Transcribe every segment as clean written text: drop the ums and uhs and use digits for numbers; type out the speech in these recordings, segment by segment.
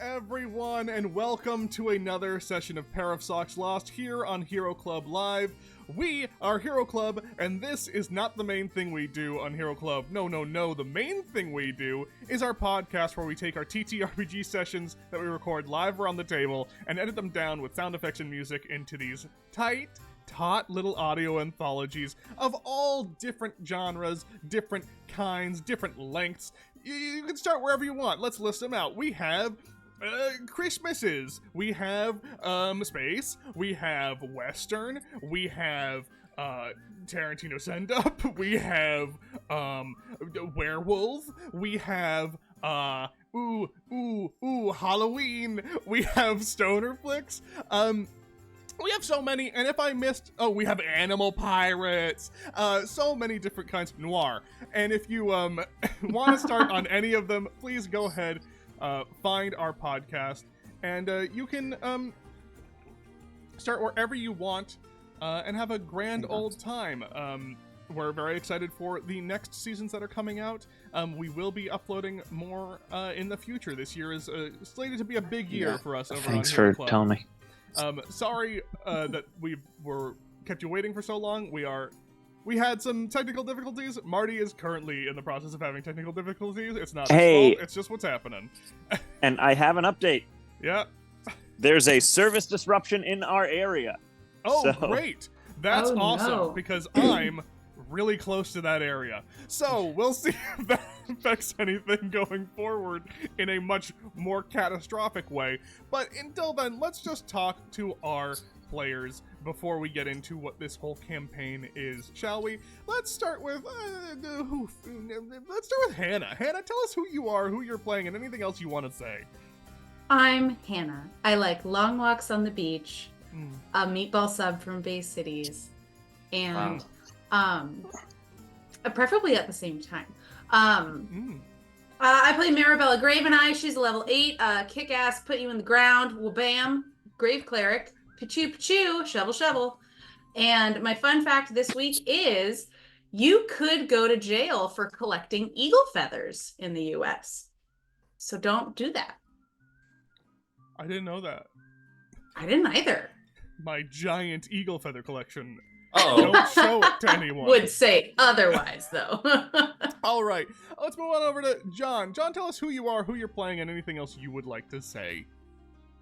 everyone, and welcome to another session of PairOfSocks Lost here on Hero Club Live. We are Hero Club, and this is not the main thing we do on Hero Club. No. The main thing we do is our podcast where we take our TTRPG sessions that we record live around the table and edit them down with sound effects and music into these tight, taut little audio anthologies of all different genres, different kinds, different lengths. You can start wherever you want. Let's list them out. We have Christmases, we have space, we have Western, we have Tarantino Send Up, we have Werewolf, we have Halloween, we have Stoner Flicks, we have so many, and if I missed, we have Animal Pirates, so many different kinds of noir. And if you want to start on any of them, please go ahead, find our podcast, and you can start wherever you want, and have a grand old time. We're very excited for the next seasons that are coming out. We will be uploading more in the future. This year is slated to be a big year for us over Thanks on Hero for Club. telling me. Sorry that we kept you waiting for so long. We had some technical difficulties. Marty is currently in the process of having technical difficulties. It's not his fault. It's just what's happening. And I have an update. Yeah. There's a service disruption in our area. Oh, great. That's awesome, no. because I'm really close to that area. So we'll see if that affects anything going forward in a much more catastrophic way. But until then, let's just talk to our players before we get into what this whole campaign is, shall we? Let's start with Hannah. Hannah, tell us who you are, who you're playing, and anything else you want to say. I'm Hannah. I like long walks on the beach, a meatball sub from Bay Cities, and preferably at the same time. I play Marabella Graveneye. She's a level 8, kick-ass, put you in the ground, wha-bam, grave cleric, pa-choo, shovel, shovel. And my fun fact this week is you could go to jail for collecting eagle feathers in the U.S. So don't do that. I didn't know that. I didn't either. My giant eagle feather collection. Oh. Don't show it to anyone. Would say otherwise, though. All right. Let's move on over to John. John, tell us who you are, who you're playing, and anything else you would like to say.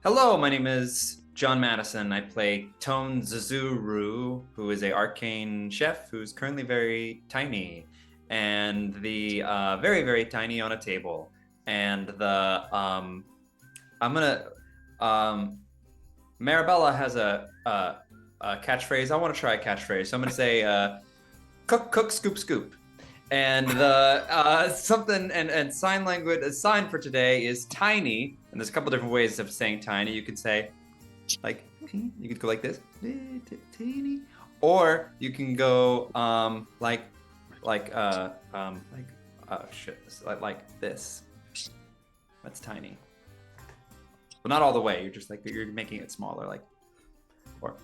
Hello, my name is John Madison. I play Tone Zazuru, who is a arcane chef who's currently very tiny, and the very, very tiny on a table. And the Marabella has a catchphrase. I want to try a catchphrase, so I'm gonna say cook, scoop, scoop. And the something and sign language. A sign for today is tiny, and there's a couple different ways of saying tiny. You could say like you could go like this, tiny, or you can go like this. That's tiny. Well, not all the way. You're just like you're making it smaller, like or.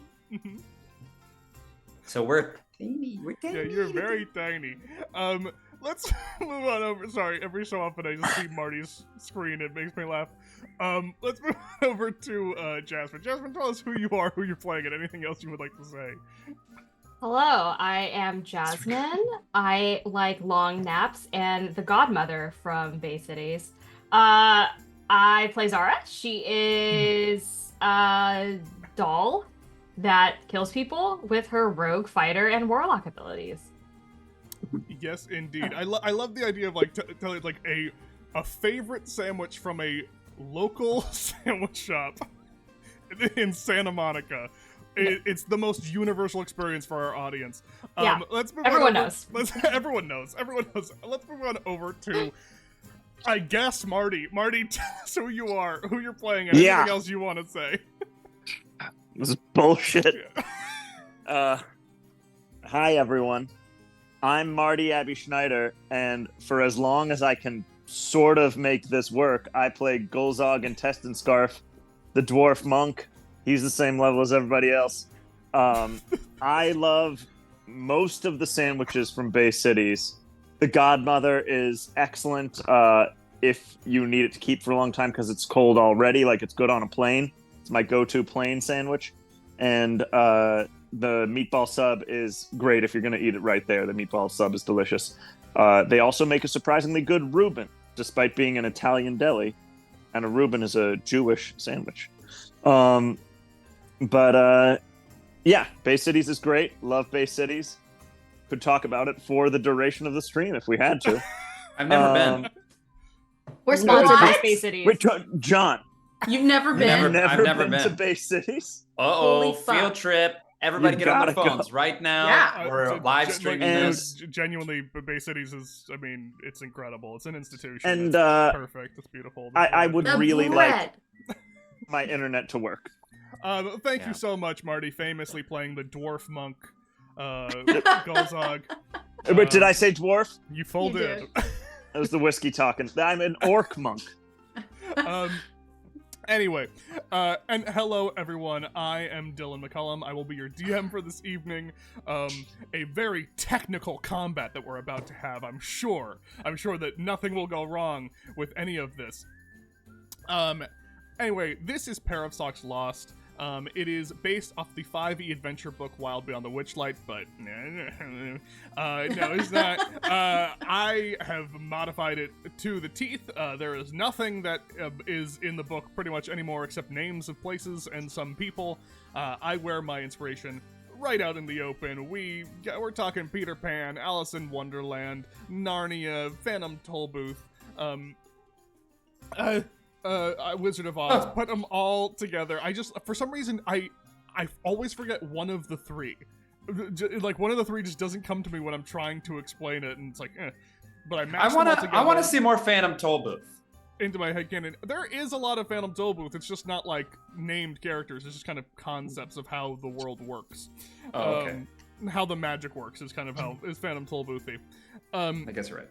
So we're tiny. Yeah, you're very tiny. Let's move on over. Sorry, every so often I just see Marty's screen. It makes me laugh. Let's move on over to Jasmine. Jasmine, tell us who you are, who you're playing, and anything else you would like to say. Hello, I am Jasmine. I like long naps and the godmother from Bay Cities. I play Zara. She is a doll that kills people with her rogue fighter and warlock abilities. Yes, indeed. I love the idea of like telling like a favorite sandwich from a local sandwich shop in Santa Monica. It's the most universal experience for our audience. Yeah, let's move everyone on knows. Everyone knows. Let's move on over to, I guess, Marty. Marty, tell us who you are, who you're playing, and anything else you want to say. This is bullshit. Yeah. Hi, everyone. I'm Marty Abby Schneider, and for as long as I can sort of make this work, I play Golzog and Testin Scarf, the dwarf monk. He's the same level as everybody else. I love most of the sandwiches from Bay Cities. The godmother is excellent. if you need it to keep for a long time because it's cold already. Like, it's good on a plane. It's my go-to plane sandwich. And the meatball sub is great if you're going to eat it right there. The meatball sub is delicious. They also make a surprisingly good Reuben, despite being an Italian deli. And a Reuben is a Jewish sandwich. Yeah, Bay Cities is great. Love Bay Cities. Could talk about it for the duration of the stream if we had to. I've never been. We're sponsored by What? Space Cities. Wait, John, You've never been. Never- I've never been to been. Bay Cities. Holy Field fuck. trip. Everybody You get on their gotta go. phones right now. Yeah. We're live streaming this. Genuinely, Bay Cities is, I mean, it's incredible. It's an institution. And, it's perfect. It's beautiful. I would The really bread. like my internet to work. Thank Yeah. you so much, Marty, famously playing the dwarf monk, Golzog. But did I say dwarf? You full You did. did. That was the whiskey talking. I'm an orc monk. Anyway, and hello everyone. I am Dylan McCullum. I will be your DM for this evening. A very technical combat that we're about to have. I'm sure that nothing will go wrong with any of this. Anyway, this is PairOfSocks Lost. It is based off the 5e adventure book Wild Beyond the Witchlight, but no, it's not. I have modified it to the teeth. There is nothing that is in the book pretty much anymore except names of places and some people. I wear my inspiration right out in the open. We're talking Peter Pan, Alice in Wonderland, Narnia, Phantom Tollbooth, Wizard of Oz. Put them all together. I just, for some reason, I always forget one of the three. Like, one of the three just doesn't come to me when I'm trying to explain it, and it's like, But I matched them all together. I want to see more Phantom Tollbooth. Into my headcanon. There is a lot of Phantom Tollbooth. It's just not like named characters. It's just kind of concepts of how the world works. Oh, okay. How the magic works is kind of how is Phantom Tollboothy. I guess you're right.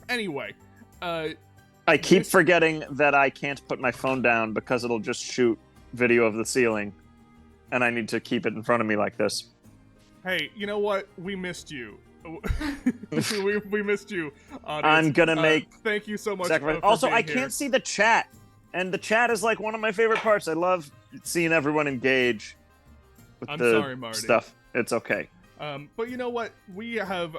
Anyway, I keep forgetting that I can't put my phone down because it'll just shoot video of the ceiling, and I need to keep it in front of me like this. Hey, you know what? We missed you. we missed you. Audience. I'm gonna make Thank you so much. sacrifice. For Also, being I here. can't see the chat, and the chat is like one of my favorite parts. I love seeing everyone engage with I'm the sorry, Marty. stuff. It's okay. But you know what? We have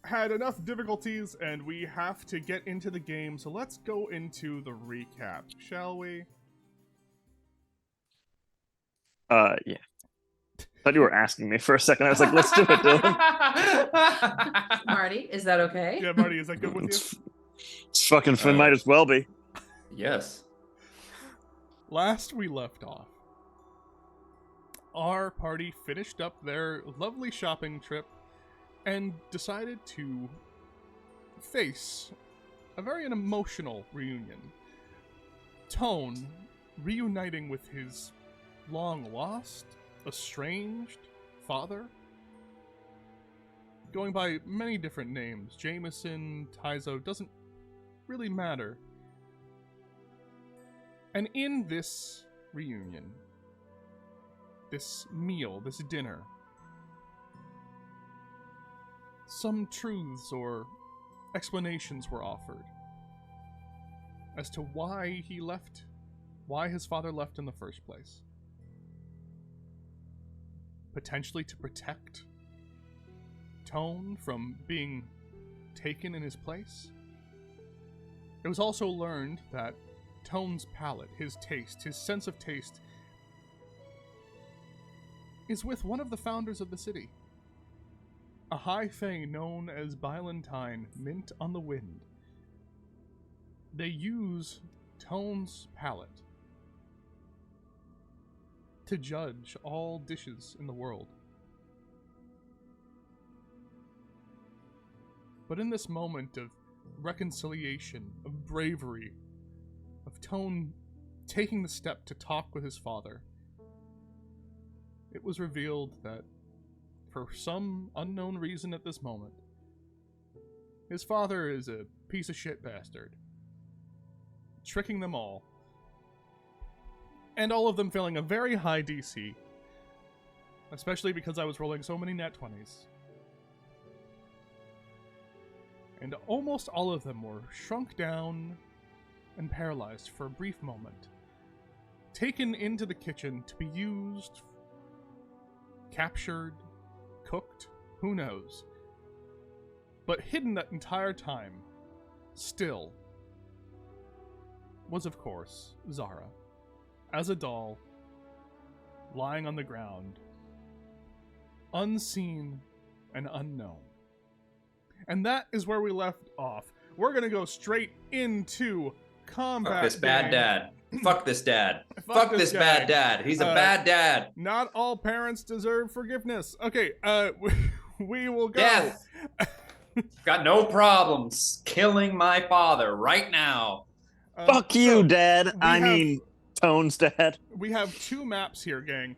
had enough difficulties, and we have to get into the game. So let's go into the recap, shall we? Yeah. Thought you were asking me for a second. I was like, let's do it, Dylan. Marty, is that okay? Yeah, Marty, is that good with you? It's fucking fun. Might as well be. Yes. Last we left off, our party finished up their lovely shopping trip and decided to face a very emotional reunion. Tone reuniting with his long-lost, estranged father, going by many different names. Jameson, Tyzo, doesn't really matter. And in this reunion, this meal, this dinner, some truths or explanations were offered as to why he left, why his father left in the first place. Potentially to protect Tone from being taken in his place. It was also learned that Tone's palate, his taste, his sense of taste, is with one of the founders of the city. A high fae known as Bylantine, Mint on the Wind. They use Tone's palate to judge all dishes in the world. But in this moment of reconciliation, of bravery, of Tone taking the step to talk with his father, it was revealed that, for some unknown reason at this moment, his father is a piece of shit bastard, tricking them all, and all of them failing a very high DC, especially because I was rolling so many nat 20s. and almost all of them were shrunk down and paralyzed for a brief moment, taken into the kitchen to be used, captured, cooked, who knows. But hidden that entire time, still, was of course Zara, as a doll, lying on the ground, unseen and unknown. And that is where we left off. We're gonna go straight into combat. Fuck this bad dad. Fuck this dad. Fuck Fuck this this guy. bad dad. He's a bad dad. Not all parents deserve forgiveness. Okay, we will go. Death. Got no problems killing my father right now. Fuck you, so Dad. I have- mean, Tone's dad. we have 2 maps here, gang.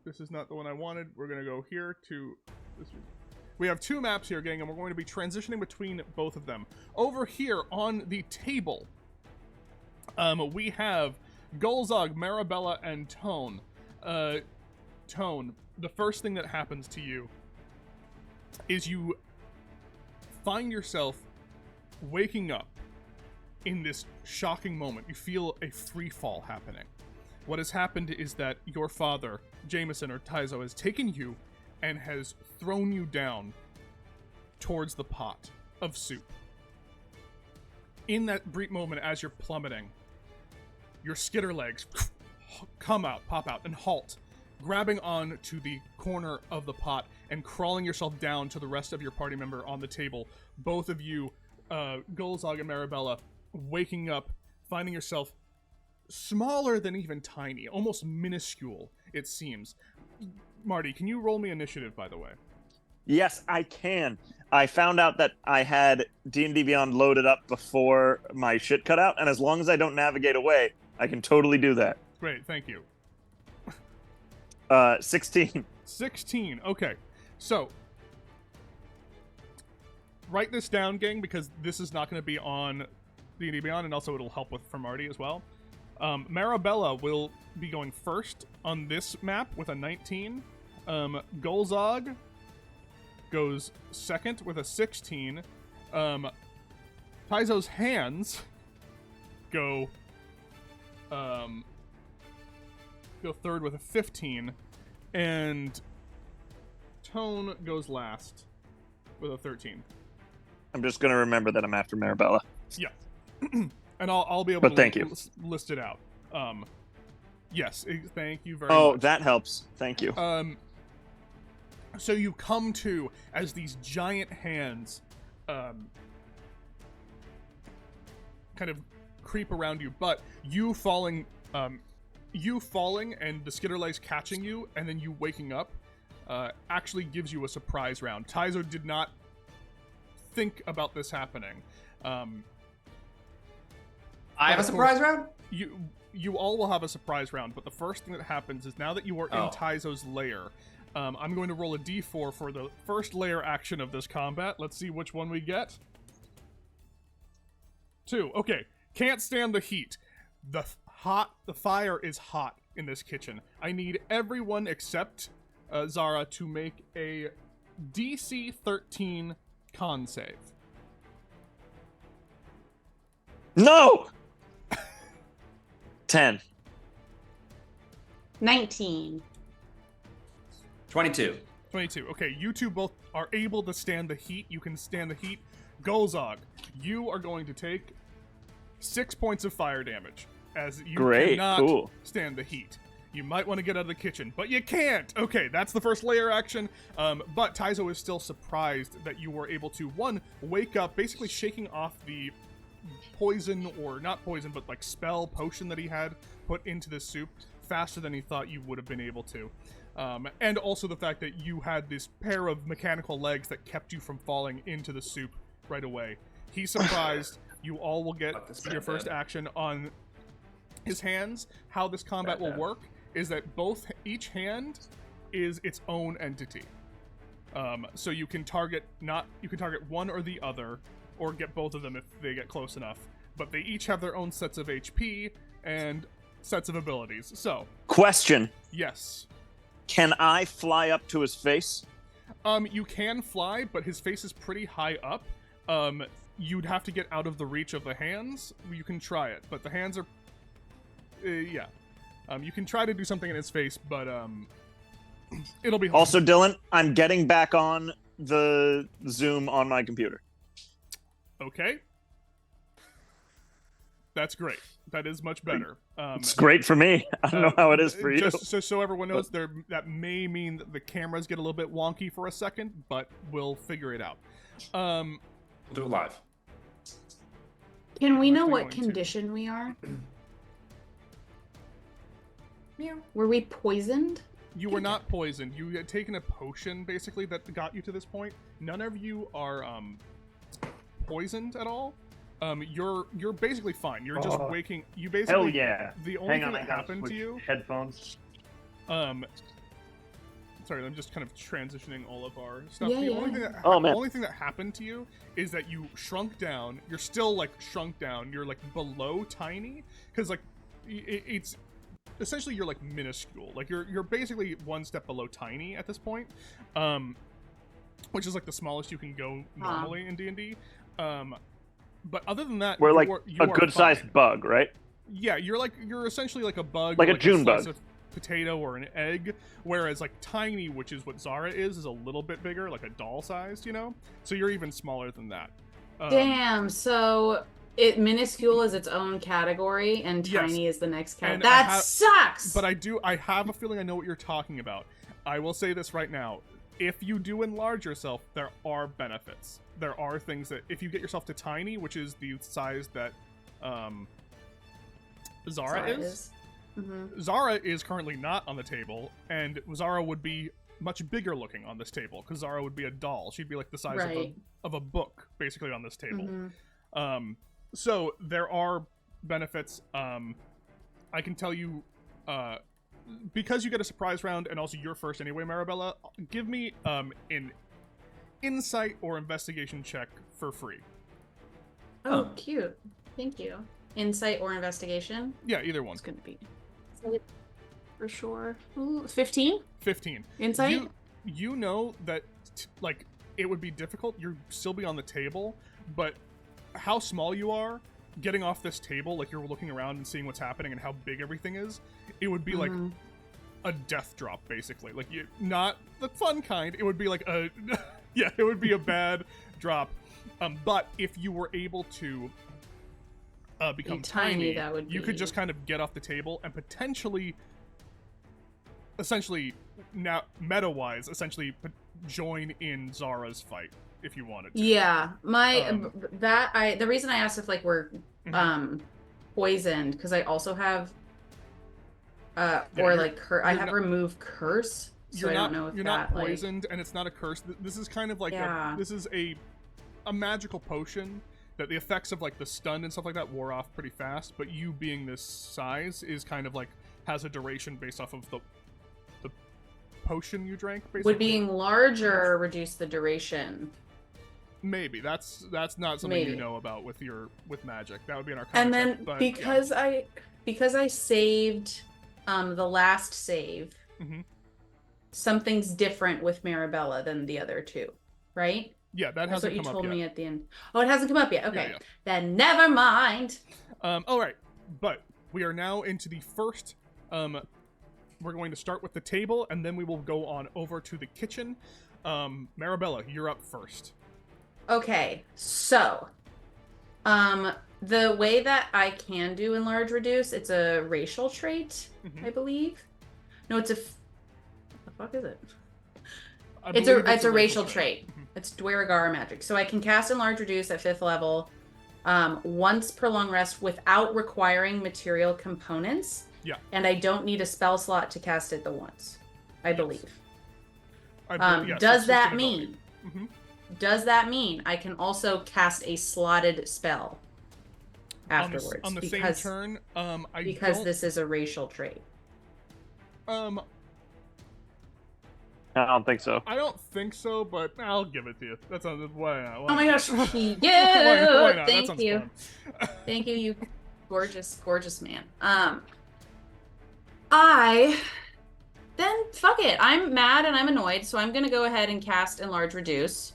This is not the one I wanted. We're gonna go here to this. We have 2 maps here, gang, and we're going to be transitioning between both of them. Over here on the table, we have Golzog, Marabella, and Tone. Tone, the first thing that happens to you is you find yourself waking up in this shocking moment. You feel a free fall happening. What has happened is that your father, Jameson or Taizo, has taken you and has thrown you down towards the pot of soup. In that brief moment, as you're plummeting, your skitter legs pop out, and halt, grabbing on to the corner of the pot and crawling yourself down to the rest of your party member on the table. Both of you, Golzog and Marabella, waking up, finding yourself smaller than even tiny, almost minuscule, it seems. Marty, can you roll me initiative, by the way? Yes, I can. I found out that I had D&D Beyond loaded up before my shit cut out, and as long as I don't navigate away, I can totally do that. Great, thank you. 16. 16, okay. So, write this down, gang, because this is not going to be on D&D Beyond, and also it'll help with for Marty as well. Marabella will be going first on this map with a 19. Golzog goes second with a 16. Taizo's hands go third with a 15, and Tone goes last with a 13. I'm just going to remember that I'm after Marabella. Yeah. And I'll be able But to thank you. List it out. Yes, thank you very Oh, much. that helps. Thank you. So you come to as these giant hands kind of creep around you, but you falling and the skitter legs catching you and then you waking up actually gives you a surprise round. Taizo did not think about this happening. I have a surprise round? You all will have a surprise round, but the first thing that happens is now that you are in Taizo's lair, I'm going to roll a d4 for the first lair action of this combat. Let's see which one we get. 2. Okay. Can't stand the heat. The fire is hot in this kitchen. I need everyone except Zara to make a DC 13 con save. No! 10. 19. 22. 22. Okay, you two both are able to stand the heat. You can stand the heat. Golzog, you are going to take 6 points of fire damage, as you cannot cool. stand the heat. You might want to get out of the kitchen, but you can't! Okay, that's the first layer action, but Taizo is still surprised that you were able to, 1, wake up, basically shaking off the poison, or not poison, but like spell potion that he had put into this soup faster than he thought you would have been able to. And also the fact that you had this pair of mechanical legs that kept you from falling into the soup right away. He's surprised. You all will get your first action on his hands. How this combat will work is that each hand is its own entity. So you can target one or the other, or get both of them if they get close enough. But they each have their own sets of HP and sets of abilities. So, Question. yes. Can I fly up to his face? You can fly, but his face is pretty high up. You'd have to get out of the reach of the hands. You can try it, but the hands are... yeah. You can try to do something in his face, but it'll be hard. Also, Dylan, I'm getting back on the Zoom on my computer. Okay. That's great. That is much better. It's great for me. I don't know how it is for you. Just so everyone knows, that may mean that the cameras get a little bit wonky for a second, but we'll figure it out. We'll do it live. Can we know We're what going to. condition we are? Were we poisoned? You were not poisoned. You had taken a potion, basically, that got you to this point. None of you are poisoned at all. You're basically fine. You're just waking. You basically. Hell yeah! The only Hang thing on, that I gotta happened to switch you. headphones. Sorry, I'm just kind of transitioning all of our stuff. Yeah, the yeah. only thing that Oh, man. only thing that happened to you is that you shrunk down. You're still like shrunk down. You're like below tiny because like it's essentially you're like minuscule. Like you're basically one step below tiny at this point, which is like the smallest you can go normally in D&D. But other than that, We're like you a are good-sized fine. bug, right? Yeah, you're essentially like a bug, Like or a June slice bug. of potato or an egg. Whereas like tiny, which is what Zara is a little bit bigger, like a doll-sized, you know. So you're even smaller than that. Damn. So minuscule is its own category, and Yes. tiny is the next category. And That sucks. But I have a feeling I know what you're talking about. I will say this right now. If you do enlarge yourself, there are benefits. There are things that, if you get yourself to tiny, which is the size that Zara is. Mm-hmm. Zara is currently not on the table, and Zara would be much bigger looking on this table, because Zara would be a doll. She'd be like the size Right. of a book, basically, on this table. Mm-hmm. So there are benefits. I can tell you, because you get a surprise round, and also you're first anyway, Marabella, give me an insight or investigation check for free. Oh, cute. Thank you. Insight or investigation? Yeah, either one. It's gonna be for sure. Ooh, 15? 15. Insight? You know that, like, it would be difficult. You'd still be on the table, but how small you are, getting off this table, like you're looking around and seeing what's happening and how big everything is, it would be like a death drop, basically. Like, not the fun kind. It would be like a, yeah, it would be a bad drop. But if you were able to become tiny, that would you be... could just kind of get off the table and potentially, essentially, now meta-wise, essentially join in Zara's fight if you wanted to. Yeah, the reason I asked if like we're poisoned, because I also have I have remove curse, so I don't know if you're that not poisoned, and it's not a curse. This is kind of like this is a magical potion that the effects of like the stun and stuff like that wore off pretty fast, but you being this size is kind of like has a duration based off of the potion you drank, basically. Would being larger reduce the duration? Maybe that's not something you know about with magic. That would be an arcana And then check, but, because I saved the last save, something's different with Marabella than the other two, right? Yeah, that That's hasn't what you come told up me yet. at the end. Oh, it hasn't come up yet. Okay, Yeah. then never mind. All right, but we are now into the first. We're going to start with the table, and then we will go on over to the kitchen. Marabella, you're up first. Okay, so the way that I can do enlarge reduce, it's a racial trait, I believe. No, it's what the fuck is it? It's a racial trait. It's Dwaragar magic. So I can cast enlarge reduce at 5th level once per long rest without requiring material components. Yeah. And I don't need a spell slot to cast it the once, I believe. Yes, Does it's that an mean? ability. Does that mean I can also cast a slotted spell afterwards? On the same turn? Because this is a racial trait. I don't think so. I don't think so, but I'll give it to you. That's why not? Oh my gosh! Why Yeah, not? That thank sounds you, fun. thank you, you gorgeous, gorgeous man. I Then fuck it. I'm mad and I'm annoyed, so I'm gonna go ahead and cast Enlarge Reduce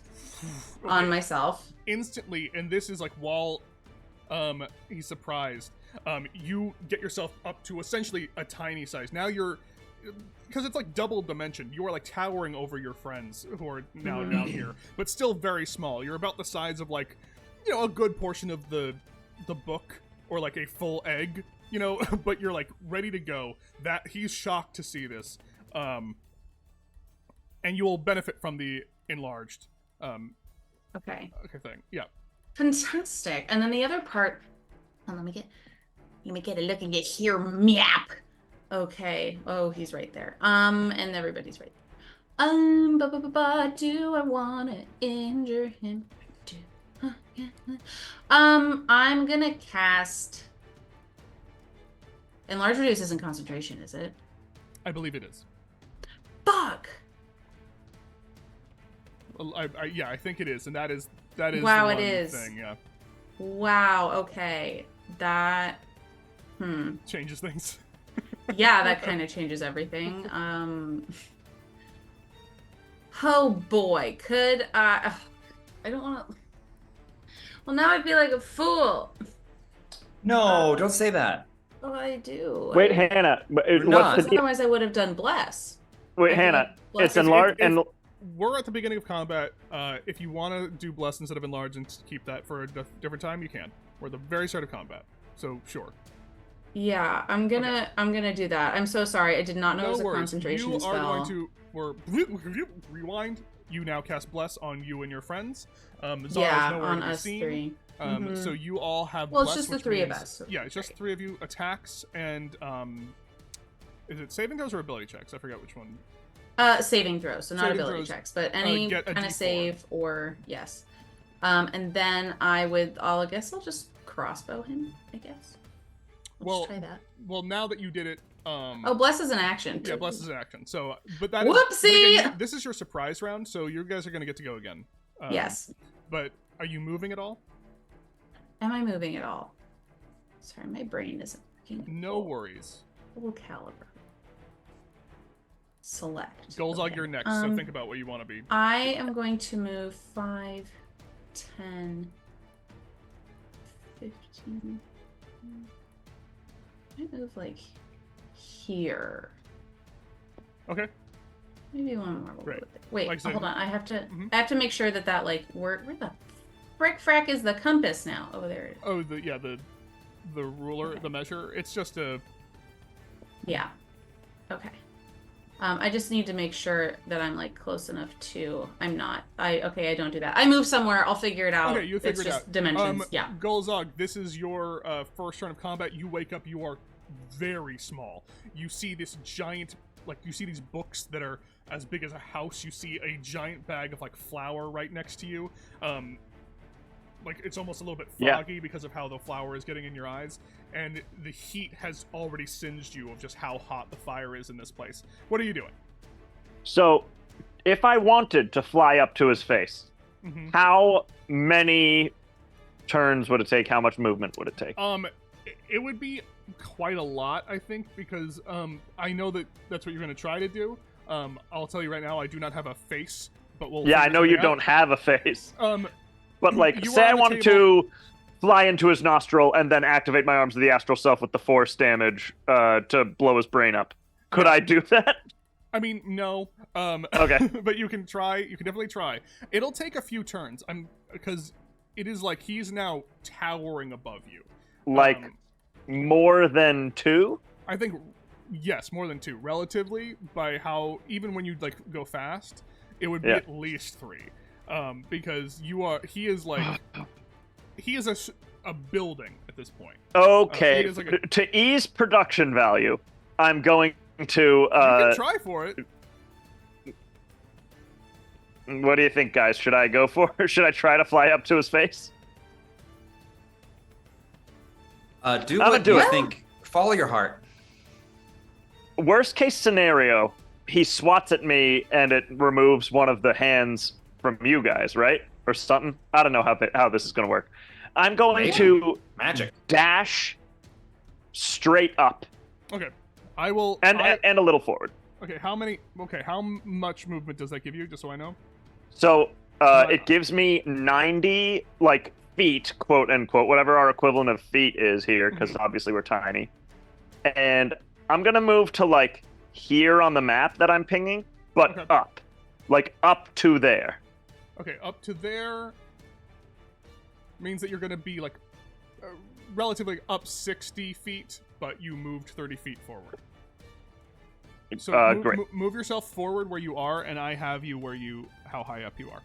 on myself. Instantly, and this is like while he's surprised, you get yourself up to essentially a tiny size. Now you're, because it's like double dimension, you are like towering over your friends who are now down here, but still very small. You're about the size of like, you know, a good portion of the book, or like a full egg, you know, but you're like ready to go. That he's shocked to see this. And you will benefit from the enlarged Okay. thing. Yeah. Fantastic. And then the other part, let me get a look and get here, map. Okay. Oh, he's right there. And everybody's right there. Do I wanna injure him? I'm gonna cast Enlarge Reduce isn't concentration, is it? I believe it is. Fuck. I think it is, and that is Wow, the it one is. thing, yeah. Wow, okay. That Changes things. yeah, that kind of changes everything. Oh boy, could I don't want to. Well, now I feel like a fool. No, don't say that. Oh, I do. Wait, Hannah. not. What's the deal? Otherwise, I would have done Bless. Wait, I feel Hannah. like It's Bless is- enlarged. if- We're at the beginning of combat. If you want to do bless instead of enlarge and keep that for a different time, you can. We're at the very start of combat, so sure. Yeah, I'm gonna do that. I'm so sorry. I did not know it was a concentration You spell. are going to rewind. You now cast bless on you and your friends. Zara is yeah, nowhere on to be us seen. three. Mhm. So you all have. Well, it's bless, just the which three of means- us, so Yeah, it's just great. three of you. Attacks and is it saving throws or ability checks? I forget which one. Saving throws, so not Saving ability throws, checks, but any get a kind of D4. save or yes. And then I guess I'll just crossbow him. I guess. Well, Let's try that. Well, now that you did it, Oh, bless is an action. yeah, bless is an action. So, but that is. Whoopsie! But again, this is your surprise round, so you guys are gonna get to go again. Yes. But are you moving at all? Am I moving at all? Sorry, my brain isn't working. No worries. Full caliber. Select. Golzog, Okay. you're next, so think about what you want to be. I am going to move 5, 10, 15. I move like here. Okay. Maybe one more. We'll Great. go with it. Wait, Like I said- hold on. I have to. Mhm. I have to make sure that like where the frick frack is the compass now? Oh, there it is. Oh, the ruler, Okay. the measure. It's just a. Yeah. Okay. I just need to make sure that I'm like close enough to. I'm not. I don't do that. I move somewhere. I'll figure it out. Okay, you figure it's it just out. Dimensions. Yeah. Golzog, this is your first turn of combat. You wake up. You are very small. You see this giant, like you see these books that are as big as a house. You see a giant bag of like flour right next to you. Like it's almost a little bit foggy because of how the flour is getting in your eyes, and the heat has already singed you of just how hot the fire is in this place. What are you doing? So, if I wanted to fly up to his face, Mm-hmm. how many turns would it take? How much movement would it take? It would be quite a lot, I think, because I know that that's what you're going to try to do. I'll tell you right now, I do not have a face, but we'll. Yeah, I figure know you something out. don't have a face. But like, You say are I on the wanted table- to fly into his nostril and then activate my arms of the astral self with the force damage to blow his brain up. Could I do that? I mean, no. Okay. But you can try. You can definitely try. It'll take a few turns. Because it is like he's now towering above you. Like more than 2? I think yes, more than 2. Relatively, by how even when you like go fast, it would be Yeah. at least 3. Because he is like he is a building at this point. Okay. it is like a- To ease production value, I'm going to. You can try for it. What do you think, guys? Should I go for? Should I try to fly up to his face? Do I'ma what do you it. think. Follow your heart. Worst case scenario, he swats at me and it removes one of the hands from you guys, right? Or something. I don't know how this is going to work. I'm going Maybe. to Magic. dash straight up Okay. I will. and a little forward. Okay, how much movement does that give you, just so I know? So it gives me 90 feet, quote unquote, whatever our equivalent of feet is here, because obviously we're tiny. And I'm gonna move to here on the map that I'm pinging, but up, up to there. Okay, up to there means that you're gonna be relatively up 60 feet, but you moved 30 feet forward. So great. Move yourself forward where you are, and I have you how high up you are.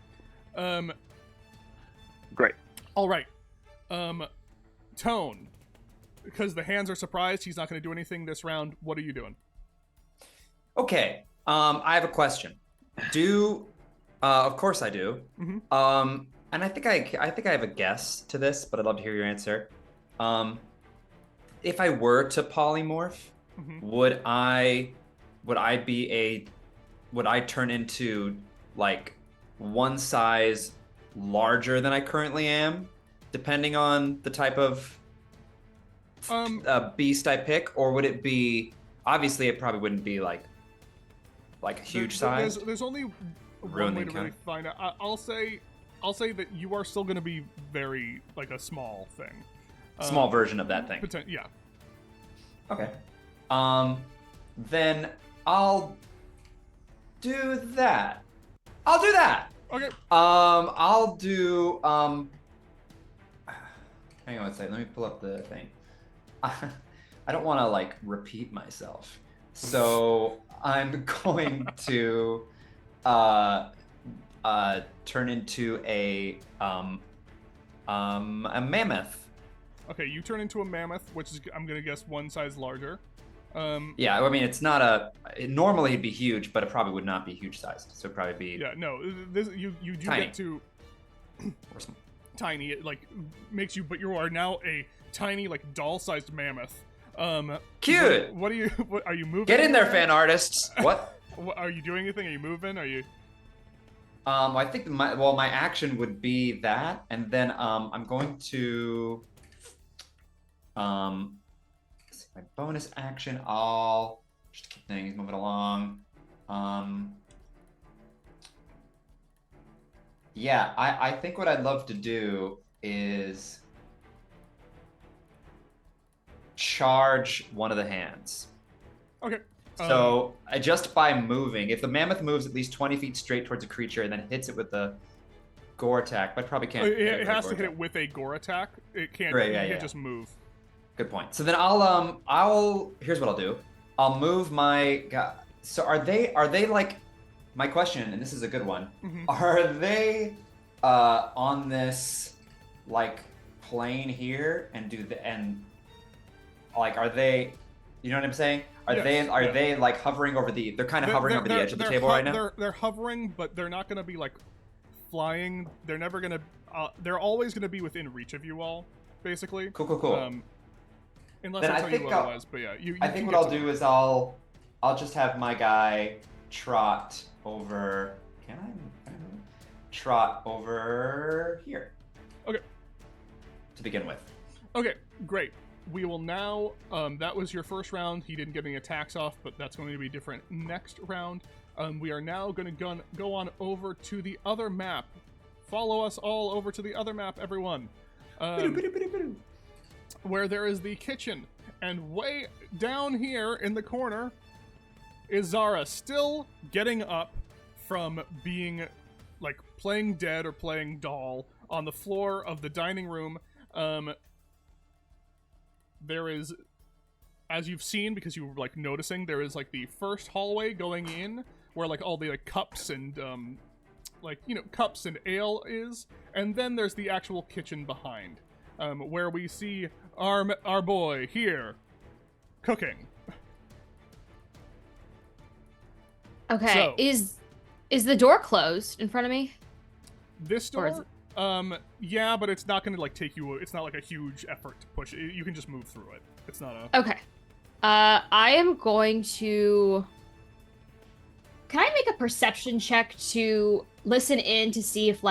Great. All right. Tone. Because the hands are surprised, he's not going to do anything this round. What are you doing? Okay. I have a question. Of course I do. Mm-hmm. And I think I have a guess to this, but I'd love to hear your answer. If I were to polymorph, mm-hmm. would I turn into one size larger than I currently am, depending on the type of beast I pick, or would it be? Obviously, it probably wouldn't be like a huge size. There's only one way to really find out. I'll say that you are still going to be very a small thing. Small version of that thing. Yeah. Okay. Then I'll do that. Okay. I'll do hang on a second, let me pull up the thing. I don't want to repeat myself. So I'm going to turn into a mammoth. Okay, you turn into a mammoth, which is, I'm gonna guess, one size larger. Yeah, I mean, it's not normally it'd be huge, but it probably would not be huge sized. So it'd probably be. Yeah, no, you do tiny. get to tiny. It makes you, but you are now a tiny, doll-sized mammoth. Cute. What are you? What are you moving? Get in there, fan artists. What? Are you doing anything? Are you moving? Are you? I think my action would be that, and then I'm going to my bonus action. I'll just keep things moving along. Yeah, I think what I'd love to do is charge one of the hands. Okay. So just by moving, if the mammoth moves at least 20 feet straight towards a creature and then hits it with the gore attack, but probably can't. It has to hit it with a gore attack. It can't. Right, you can't just move. Good point. So then here's what I'll do. I'll move my. So are they my question, and this is a good one. Mm-hmm. Are they on this plane here and are they? You know what I'm saying? Are they hovering over the? They're kind of hovering over the edge of the table right now. They're hovering, but they're not going to be flying. They're never going to. They're always going to be within reach of you all, basically. Cool. Unless then I tell you otherwise, but yeah, I think what I'll do is I'll just have my guy trot over. Can I trot over here? Okay. To begin with. Okay, great. We will now, that was your first round. He didn't get any attacks off, but that's going to be different next round. We are now going to go on over to the other map. Follow us all over to the other map, everyone. Where there is the kitchen. And way down here in the corner is Zara, still getting up from being, playing dead or playing doll on the floor of the dining room. There is, as you've seen, because you were noticing, there is the first hallway going in where all the cups and cups and ale is, and then there's the actual kitchen behind, where we see our boy here cooking. Okay, So, is the door closed in front of me? This Or is door? Yeah, but it's not going to take you. It's not a huge effort to push it. You can just move through it. It's not a. Okay. I am going to. Can I make a perception check to listen in to see if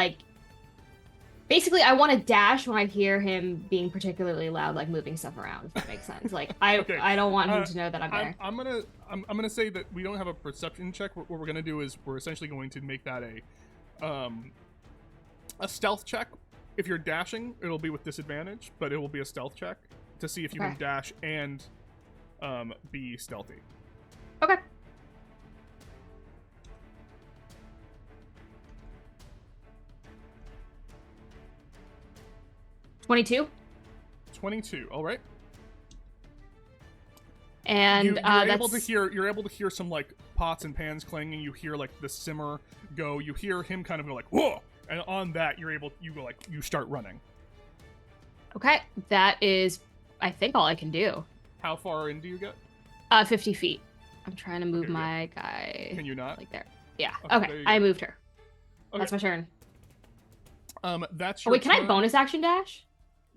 basically I want to dash when I hear him being particularly loud, moving stuff around. If that makes sense. I Okay. I don't want him to know that I'm there. I'm gonna say that we don't have a perception check. What we're gonna do is we're essentially going to make that a stealth check. If you're dashing, it'll be with disadvantage, but it will be a stealth check to see if you can dash and be stealthy. Okay. $22. 22. All right. And you're able to hear some like pots and pans clanging. You hear like the simmer go. You hear him kind of go like whoa, and on that you start running. Okay, that is, I think, all I can do. How far in do you get? 50 feet. I'm trying to move my guy. Can you not? Like there. Yeah. Okay, Okay, I moved her. Okay. That's my turn. That's your wait, can turn. I bonus action dash?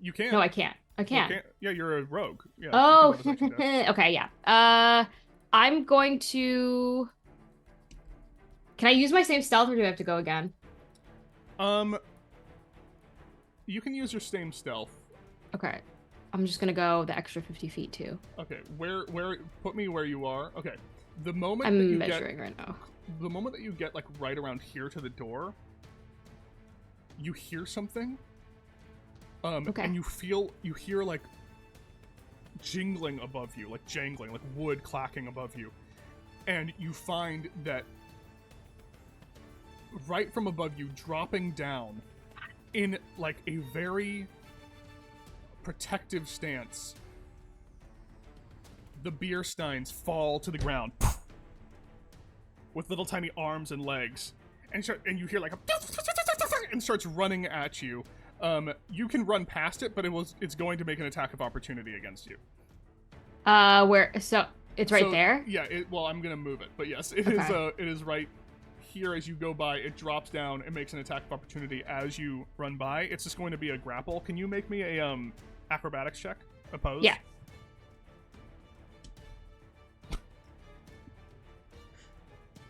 You can. No, I can't. I can't. Yeah, you're a rogue. Yeah, Oh, you can bonus action dash. okay, yeah. I'm going to... Can I use my same stealth, or do I have to go again? You can use your same stealth. Okay. I'm just gonna go the extra 50 feet, too. Okay, where, put me where you are. Okay. The moment I'm that you measuring right now. The moment that you get, like, right around here to the door, you hear something. Okay. And you hear, like, jingling above you, like jangling, like wood clacking above you. And you find that right from above you, dropping down in, like, a very protective stance, the beer steins fall to the ground with little tiny arms and legs, and you hear like a and starts running at you. You can run past it, but it's going to make an attack of opportunity against you. Where? So it's right there? Yeah. Well, I'm gonna move it, but yes, it is right here as you go by. It drops down and makes an attack of opportunity as you run by. It's just going to be a grapple. Can you make me a acrobatics check? Opposed? Yeah.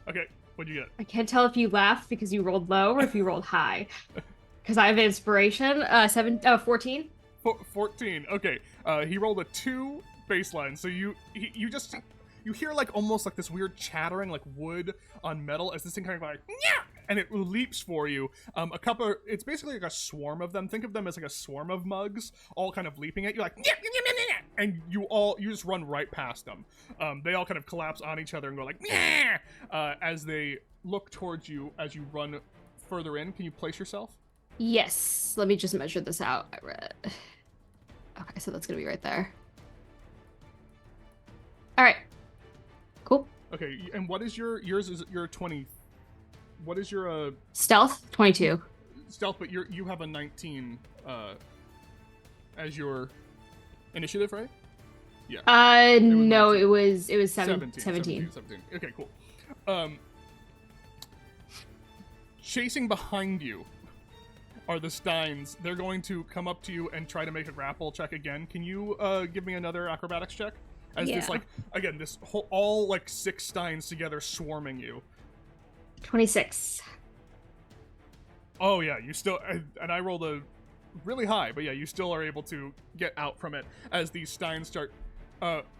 Okay, what'd you get? I can't tell if you laughed because you rolled low or if you rolled high. Because I have inspiration. 14. 14. Okay. He rolled a 2 baseline. So you hear like almost like this weird chattering, like wood on metal, as this thing kind of like, yeah, and it leaps for you. It's basically like a swarm of them. Think of them as like a swarm of mugs, all kind of leaping at you, like, yeah, and you just run right past them. They all kind of collapse on each other and go like, yeah, as they look towards you as you run further in. Can you place yourself? Yes. Let me just measure this out. I read. Okay, so that's gonna be right there. All right. Cool. Okay, and what is yours? Is your 20? What is your stealth? 22. Stealth, but you have a 19 as your initiative, right? Yeah. No, it was 17. 17. Okay, cool. Chasing behind you are the Steins. They're going to come up to you and try to make a grapple check again. Can you give me another acrobatics check? As this, like, again, this whole, all, like, 6 Steins together swarming you. 26. Oh, yeah, you still, and I rolled a really high, but yeah, you still are able to get out from it as these Steins start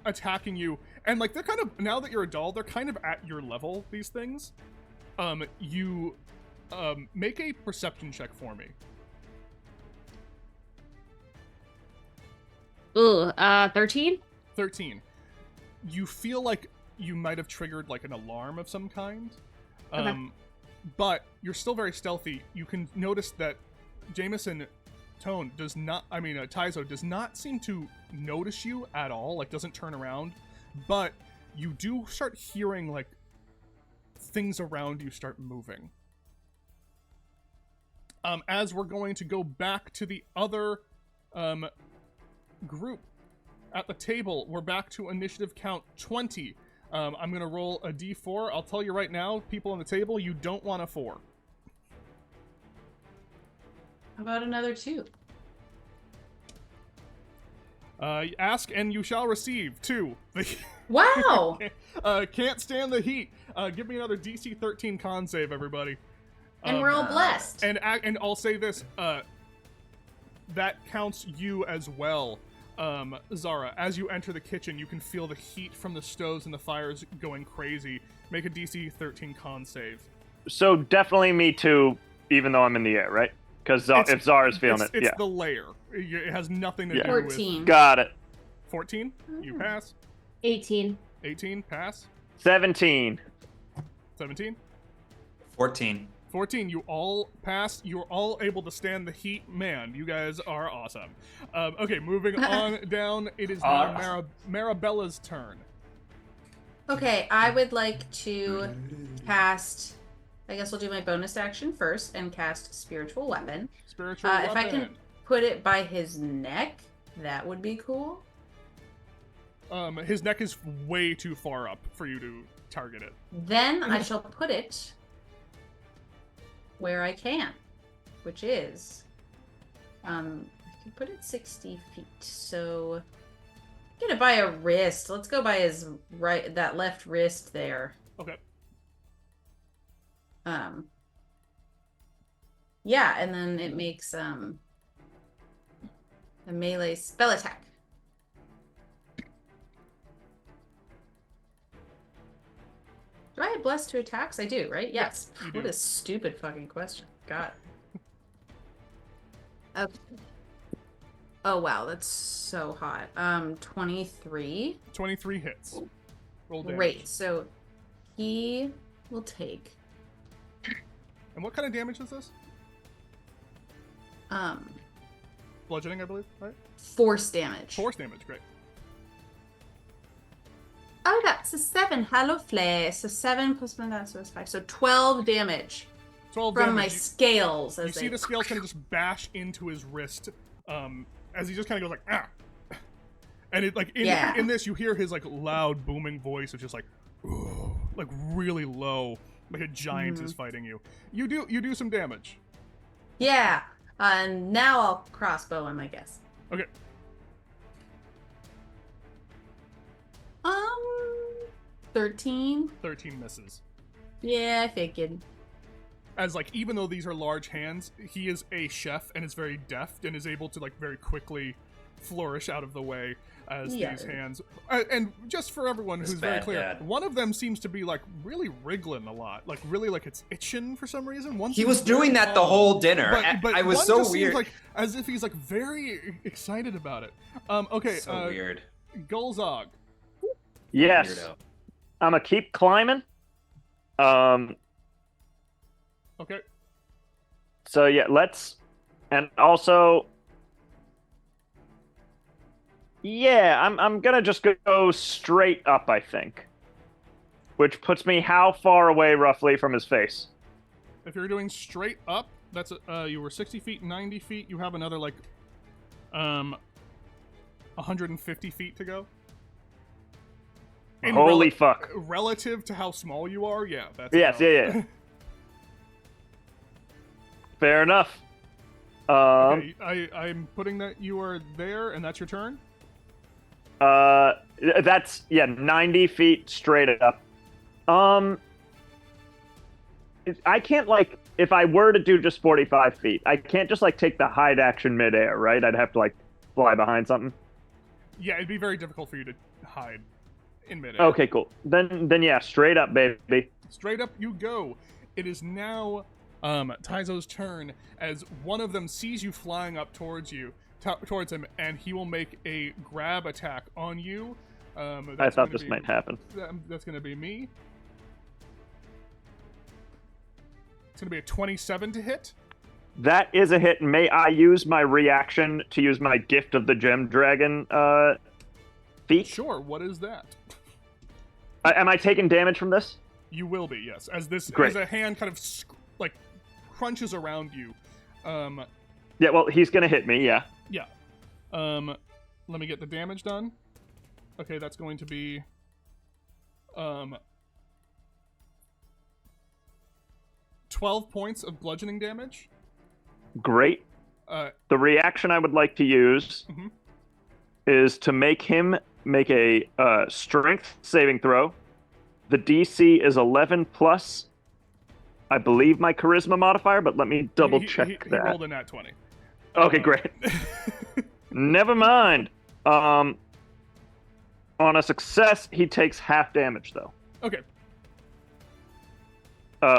attacking you. And, like, they're kind of, now that you're a doll, they're kind of at your level, these things. You make a perception check for me. Ooh, 13? 13. You feel like you might have triggered like an alarm of some kind. Okay. But you're still very stealthy. You can notice that Jameson Taizo does not seem to notice you at all, like doesn't turn around. But you do start hearing like things around you start moving. As we're going to go back to the other group at the table, we're back to initiative count 20. I'm going to roll a d4. I'll tell you right now, people on the table, you don't want a 4. How about another 2? Ask and you shall receive 2. Wow! Can't stand the heat. Give me another DC 13 con save, everybody. And we're all blessed. And I'll say this, that counts you as well. Zara, as you enter the kitchen, you can feel the heat from the stoves and the fires going crazy. Make a DC 13 con save. So definitely me too, even though I'm in the air, right? Because if Zara's feeling it, it's the layer. It has nothing to do 14. with... Got it. 14? You pass. 18. 18? Pass. 17. 17? 14. 14, you all passed. You're all able to stand the heat. Man, you guys are awesome. Okay, moving on down. It is now Marabella's turn. Okay, I would like to cast. I guess I'll do my bonus action first and cast Spiritual Weapon. Spiritual Weapon. If I can put it by his neck, that would be cool. His neck is way too far up for you to target it. Then I shall put it where I can, which is, I can put it 60 feet. So, get it by a wrist. Let's go by his that left wrist there. Okay. Yeah, and then it makes a melee spell attack. Do I have blessed to attacks? I do, right? Yes. You What do. a stupid fucking question. God. Okay. Oh wow, that's so hot. 23. 23 hits. Roll damage. Great. So he will take And what kind of damage is this? Bludgeoning, I believe, right? force damage. Force damage, great. Oh, that's a 7. Hollow flare. So 7 plus my that, so it's 5. So 12 damage 12 from damage. my scales. You As see the scales kind of just bash into his wrist, as he just kind of goes like, ah! And it like in this you hear his like loud booming voice, which is like, ooh, like really low, like a giant is fighting you. You do some damage. Yeah. And now I'll crossbow him, I guess. Okay. 13. 13 misses. Yeah, I figured. As like even though these are large hands, he is a chef and is very deft and is able to like very quickly flourish out of the way as these hands. And just for everyone who's very clear, one of them seems to be like really wriggling a lot, like really like it's itching for some reason. One He was doing that the whole dinner. but I was one so just seems weird. like as if he's like very excited about it. Okay, So weird. Gulzog. Yes. Weirdo. I'm gonna keep climbing. Okay. So yeah, and also, yeah, I'm gonna just go straight up, I think, which puts me how far away roughly from his face? If you're doing straight up, that's you were 60 feet, 90 feet. You have another like 150 feet to go. Holy fuck! Relative to how small you are, yeah, that's Yes, yeah. Fair enough. Okay, I'm putting that you are there, and that's your turn. That's 90 feet straight up. I can't like if I were to do just 45 feet, I can't just like take the hide action midair, right? I'd have to like fly behind something. Yeah, it'd be very difficult for you to hide in midair. Okay, cool. Then yeah, straight up, baby. Straight up you go. It is now Taizo's turn as one of them sees you flying up towards him, and he will make a grab attack on you. I thought this might happen. That's going to be me. It's going to be a 27 to hit. That is a hit. May I use my reaction to use my Gift of the Gem Dragon feat? Sure, what is that? Am I taking damage from this? You will be, yes. As Great. as a hand kind of like crunches around you. Yeah, well, he's gonna hit me, yeah. Yeah. Let me get the damage done. Okay, that's going to be 12 points of bludgeoning damage. Great. The reaction I would like to use is to make him make a strength saving throw. The DC is 11 plus, I believe, my charisma modifier, but let me double check he that. rolled a nat 20. Okay, great. Never mind. On a success, he takes half damage though. Okay.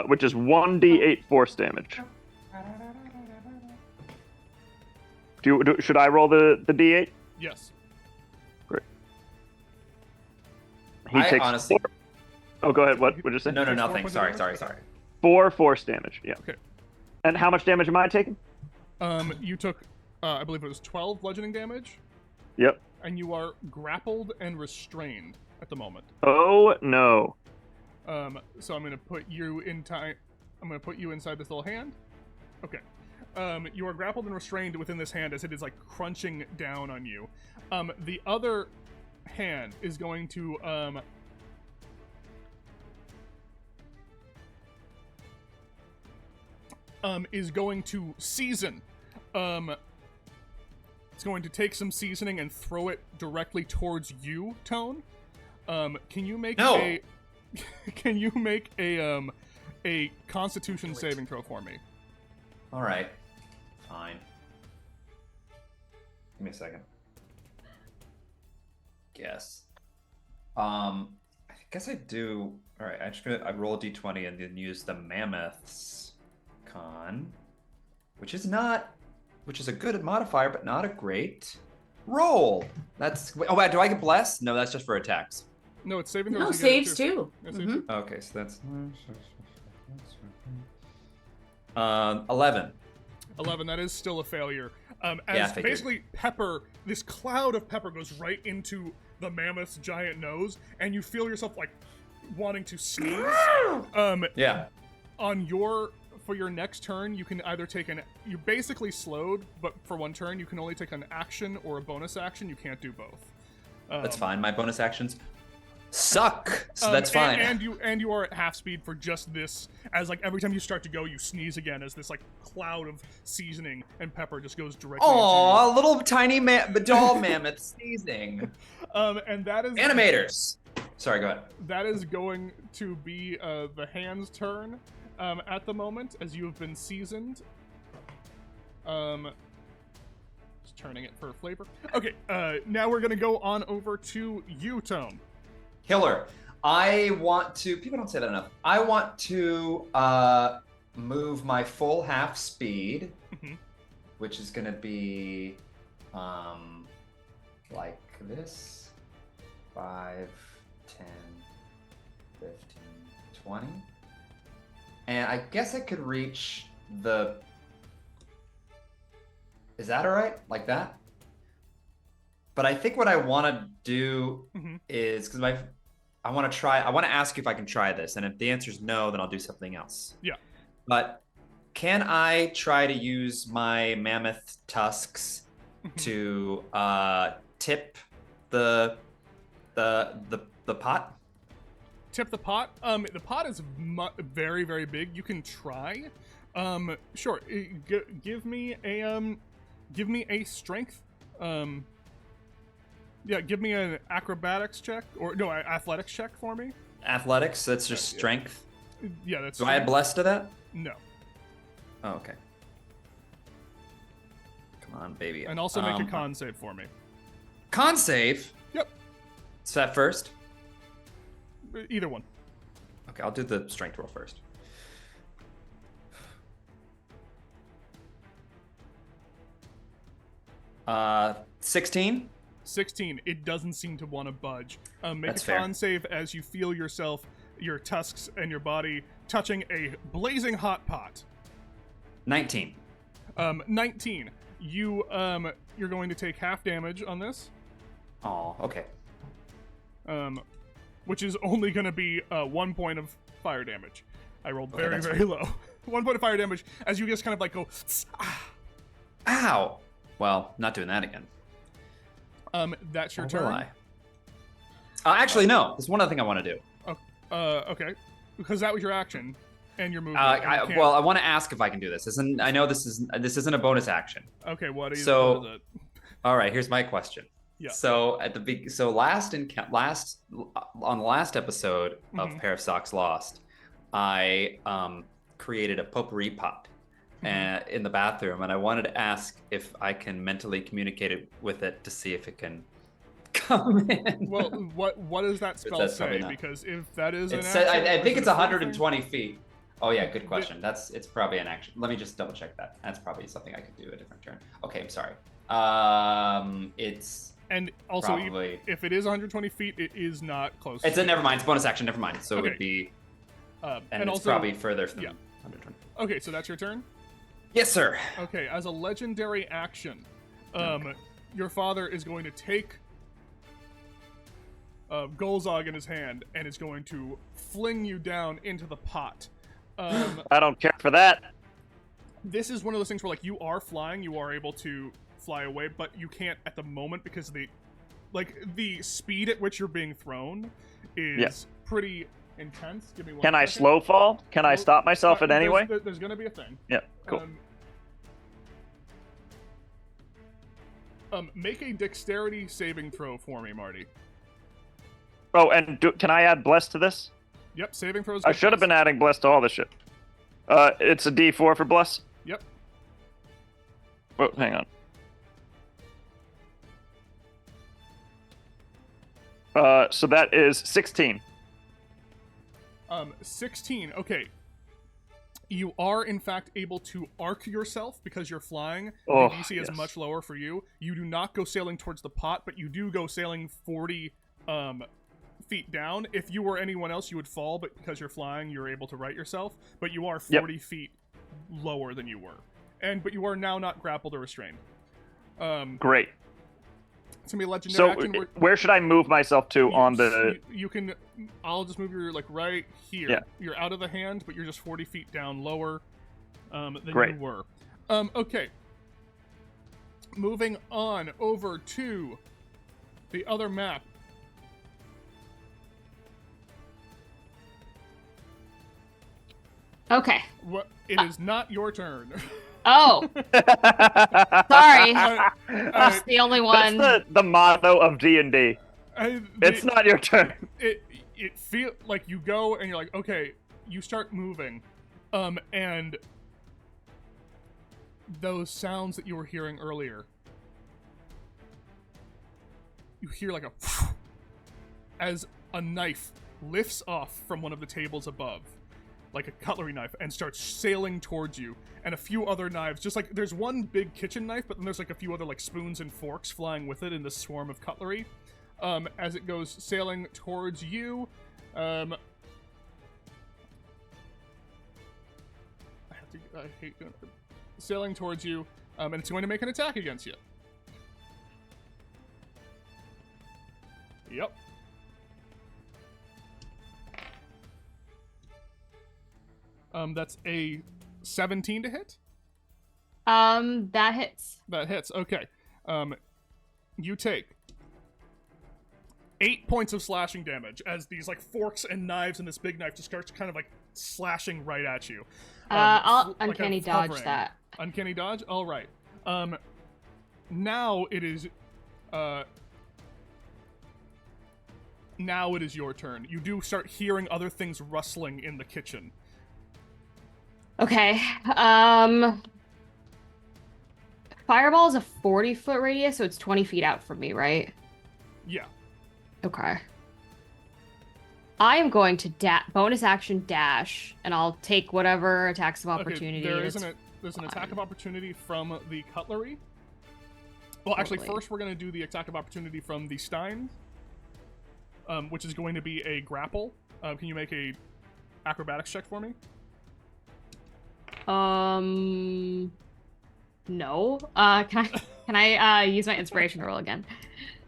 Which is 1d8 force damage. Should I roll the d8? Yes. Great. He takes honestly. 4. Oh, go ahead. What did you say? No, Takes 4 nothing. points Sorry, of sorry, damage? sorry. 4 force damage. Yeah. Okay. And how much damage am I taking? You took, I believe it was 12 bludgeoning damage, Yep. and you are grappled and restrained at the moment. Oh no. So I'm gonna put you in time. I'm gonna put you inside this little hand. Okay. You are grappled and restrained within this hand as it is like crunching down on you. The other hand is going to season. It's going to take some seasoning and throw it directly towards you, Tone. Can you make a can you make a Constitution saving throw for me? All right. Fine. Give me a second. Guess. I guess I do. All right. I roll a d20 and then use the Mammoth's con, which is a good modifier, but not a great roll. Oh wait, do I get blessed? No, that's just for attacks. No, it's saving throws. No, you get saves it too. Yeah, saves too. Okay, so that's 11. 11. That is still a failure. Yeah, I As figured. basically pepper, this cloud of pepper goes right into the mammoth's giant nose, and you feel yourself like wanting to sneeze. Yeah. For your next turn, you can either take you're basically slowed, but for one turn, you can only take an action or a bonus action. You can't do both. That's fine. My bonus actions suck, so that's fine. And you are at half speed for just this. As like every time you start to go, you sneeze again. As this like cloud of seasoning and pepper just goes directly. Oh, a little tiny doll mammoth sneezing. And that is Animators. Sorry, go ahead. That is going to be the hand's turn at the moment, as you have been seasoned. Just turning it for flavor. Okay, now we're gonna go on over to you, Tone. Killer. I want to. People don't say that enough. I want to move my full half speed, which is gonna be like this: 5, 10, 15, 20. And I guess I could reach the... Is that all right? Like that? But I think what I want to do is... Because I want to ask you if I can try this. And if the answer is no, then I'll do something else. Yeah. But can I try to use my mammoth tusks to tip the pot? Tip the pot. The pot is very, very big. You can try. Sure. Give me a strength. Yeah, give me an acrobatics check athletics check for me. Athletics. That's just strength. Yeah, that's. Do I add blessed to that? No. Oh, okay. Come on, baby. And also make a con save for me. Con save. Yep. Is that first? Either one. Okay, I'll do the strength roll first. Uh, 16? 16. It doesn't seem to want to budge. Make That's a con fair. save as you feel yourself, your tusks and your body touching a blazing hot pot. 19. 19. You're going to take half damage on this. Oh, okay. Which is only going to be 1 point of fire damage. I rolled Okay, very, that's very low. 1 point of fire damage as you just kind of like go. Ow! Well, not doing that again. That's your Or turn. will I? Actually, no. There's one other thing I want to do. Okay, because that was your action and your movement. I want to ask if I can do this. I know this isn't a bonus action. Okay, what is So- it? All right, here's my question. Yeah. So on the last episode of PairOfSocks Lost, I created a potpourri pot in the bathroom, and I wanted to ask if I can mentally communicate with it to see if it can Oh man. Well, what does that spell says say? probably not. Because if that is an It action, said, I think is it's it a free thing? 120 feet. Oh yeah, good question. It's probably an action. Let me just double check that. That's probably something I could do a different turn. Okay, I'm sorry. It's And also, probably if it is 120 feet, it is not close. it's a never mind. It's bonus action. Never mind. So it Okay. would be and and it's also, probably further than yeah. 120. Okay, so that's your turn. Yes, sir. Okay, as a legendary action, your father is going to take Golzog in his hand and is going to fling you down into the pot. I don't care for that. This is one of those things where, like, you are flying, you are able to fly away, but you can't at the moment because the speed at which you're being thrown is pretty intense. Give me one Can I second. slow fall? Can I stop myself in any way? There's going to be a thing. Yeah, cool. Make a dexterity saving throw for me, Marty. Oh, and can I add bless to this? Yep, saving throws. I should have been adding bless to all this shit. It's a D4 for bless. Yep. Oh, hang on. So that is 16. 16. Okay. You are, in fact, able to arc yourself because you're flying. Oh, the DC is yes. much lower for you. You do not go sailing towards the pot, but you do go sailing 40 feet down. If you were anyone else, you would fall, but because you're flying, you're able to right yourself. But you are 40 feet lower than you were. But you are now not grappled or restrained. Great. It's gonna be a legendary So action. where should I move myself to on the... You can... I'll just move you, like, right here. Yeah. You're out of the hand, but you're just 40 feet down lower than Great. you were. Okay. Moving on over to the other map. Okay. It is not your turn. Oh, sorry. That's I- the only one. That's the motto of D&D. It's not your turn. It feel like you go and you're like, okay, you start moving, and those sounds that you were hearing earlier, you hear like a as a knife lifts off from one of the tables above, like a cutlery knife, and starts sailing towards you, and a few other knives, just like there's one big kitchen knife, but then there's like a few other like spoons and forks flying with it in this swarm of cutlery. As it goes sailing towards you, I hate doing it. Sailing towards you, and it's going to make an attack against you. Yep. That's a 17 to hit. That hits. That hits. Okay. You take 8 points of slashing damage as these like forks and knives and this big knife just starts kind of like slashing right at you. I'll like uncanny dodge hovering. that. Uncanny dodge. All right. Now it is. Now it is your turn. You do start hearing other things rustling in the kitchen. Okay. Fireball is a 40-foot radius, so it's 20 feet out from me, right? Yeah. Okay. I am going to bonus action dash, and I'll take whatever attacks of opportunity. Okay, there's an attack of opportunity from the cutlery. Well, actually, first we're going to do the attack of opportunity from the stein, which is going to be a grapple. Can you make a acrobatics check for me? No. Can I use my inspiration roll again?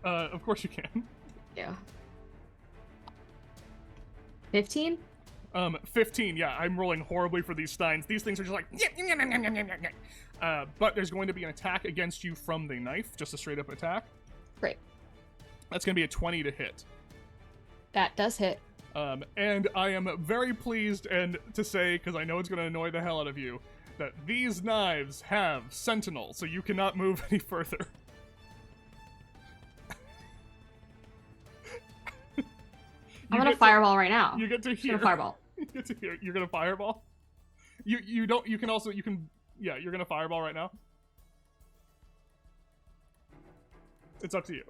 Of course you can. Yeah. 15? 15, yeah, I'm rolling horribly for these steins. These things are just like... but there's going to be an attack against you from the knife, just a straight-up attack. Great. That's going to be a 20 to hit. That does hit. And I am very pleased and to say, because I know it's going to annoy the hell out of you, that these knives have Sentinel, so you cannot move any further. I'm gonna fireball right now. You get to hear. Fireball. You get to hear. You're gonna fireball. You don't. You can also. You can. Yeah. You're gonna fireball right now. It's up to you.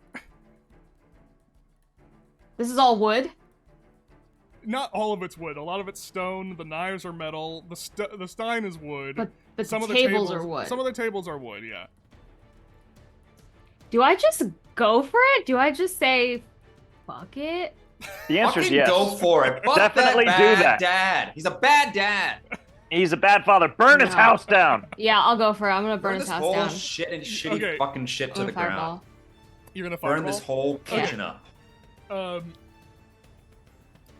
This is all wood? Not all of it's wood. A lot of it's stone. The knives are metal. The stein is wood. But some the of tables are wood. Some of the tables are wood, yeah. Do I just go for it? Do I just say, fuck it? The answer is Fucking yes. go for it. Fuck Definitely that do bad that. dad. He's a bad dad. He's a bad father. Burn his No. house down. Yeah, I'll go for it. I'm gonna burn Burn his this house whole down. shit and shitty Okay. fucking shit to I'm the gonna ground. fireball. You're gonna Burn fireball? this whole kitchen up.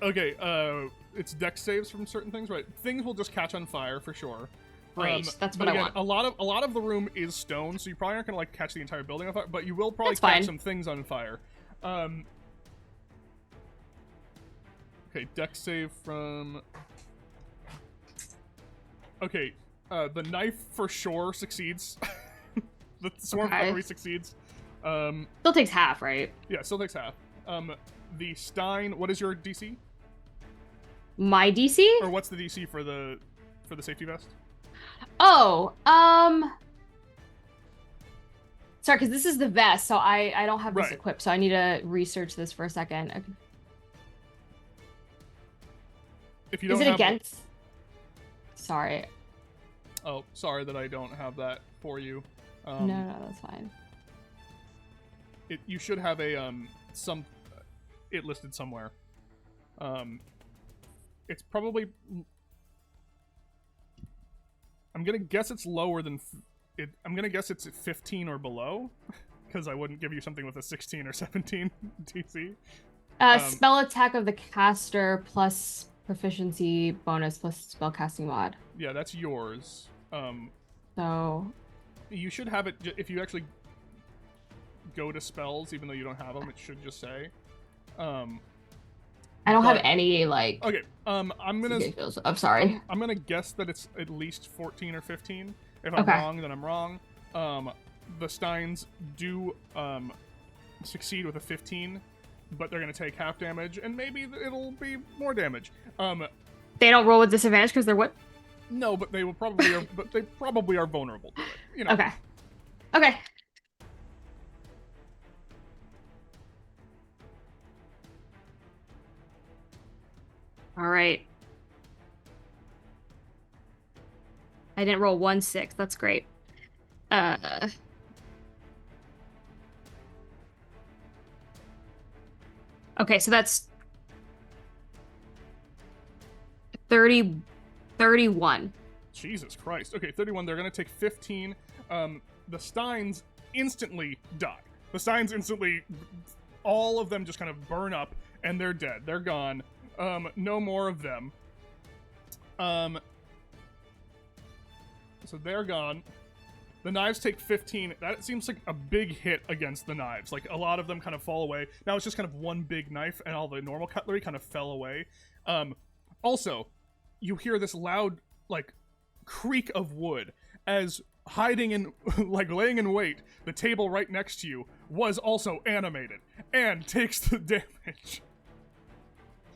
Okay, it's dex saves from certain things, right? Things will just catch on fire for sure. Great, that's but what I again, want. a lot of the room is stone, so you probably aren't gonna like catch the entire building on fire, but you will probably That's catch fine. some things on fire. Okay, dex save from. Okay, the knife for sure succeeds. The swarm Okay. cutlery succeeds. Still takes half, right? Yeah, still takes half. The stein. What is your DC? My DC? Or what's the DC for the safety vest? Oh, sorry, because this is the vest, so I don't have this Right. equipped, so I need to research this for a second. Okay. If you don't Is it have against? Sorry. Oh, sorry that I don't have that for you. No, that's fine. You should have a it listed somewhere. It's probably. I'm gonna guess it's lower than it. I'm gonna guess it's 15 or below, because I wouldn't give you something with a 16 or 17 DC. Spell attack of the caster plus proficiency bonus plus spellcasting mod. Yeah, that's yours. So You should have it if you actually go to spells, even though you don't have them. It should just say. I don't have but- any like. Okay. I'm gonna. I'm sorry. I'm gonna guess that it's at least 14 or 15. If I'm Okay. wrong, then I'm wrong. The Steins do succeed with a 15, but they're gonna take half damage, and maybe it'll be more damage. They don't roll with disadvantage because they're what? No, but they will probably are, but they probably are vulnerable to it. You know. Okay. Okay. All right. I didn't roll 1-6. That's great. Okay, so that's 31. Jesus Christ. Okay, 31. They're gonna take 15. The Steins instantly die. The Steins instantly, all of them just kind of burn up, and they're dead. They're gone. No more of them. So they're gone. The knives take 15. That seems like a big hit against the knives. Like, a lot of them kind of fall away. Now it's just kind of one big knife, and all the normal cutlery kind of fell away. Also, you hear this loud, like, creak of wood as hiding in, like, laying in wait, the table right next to you was also animated and takes the damage.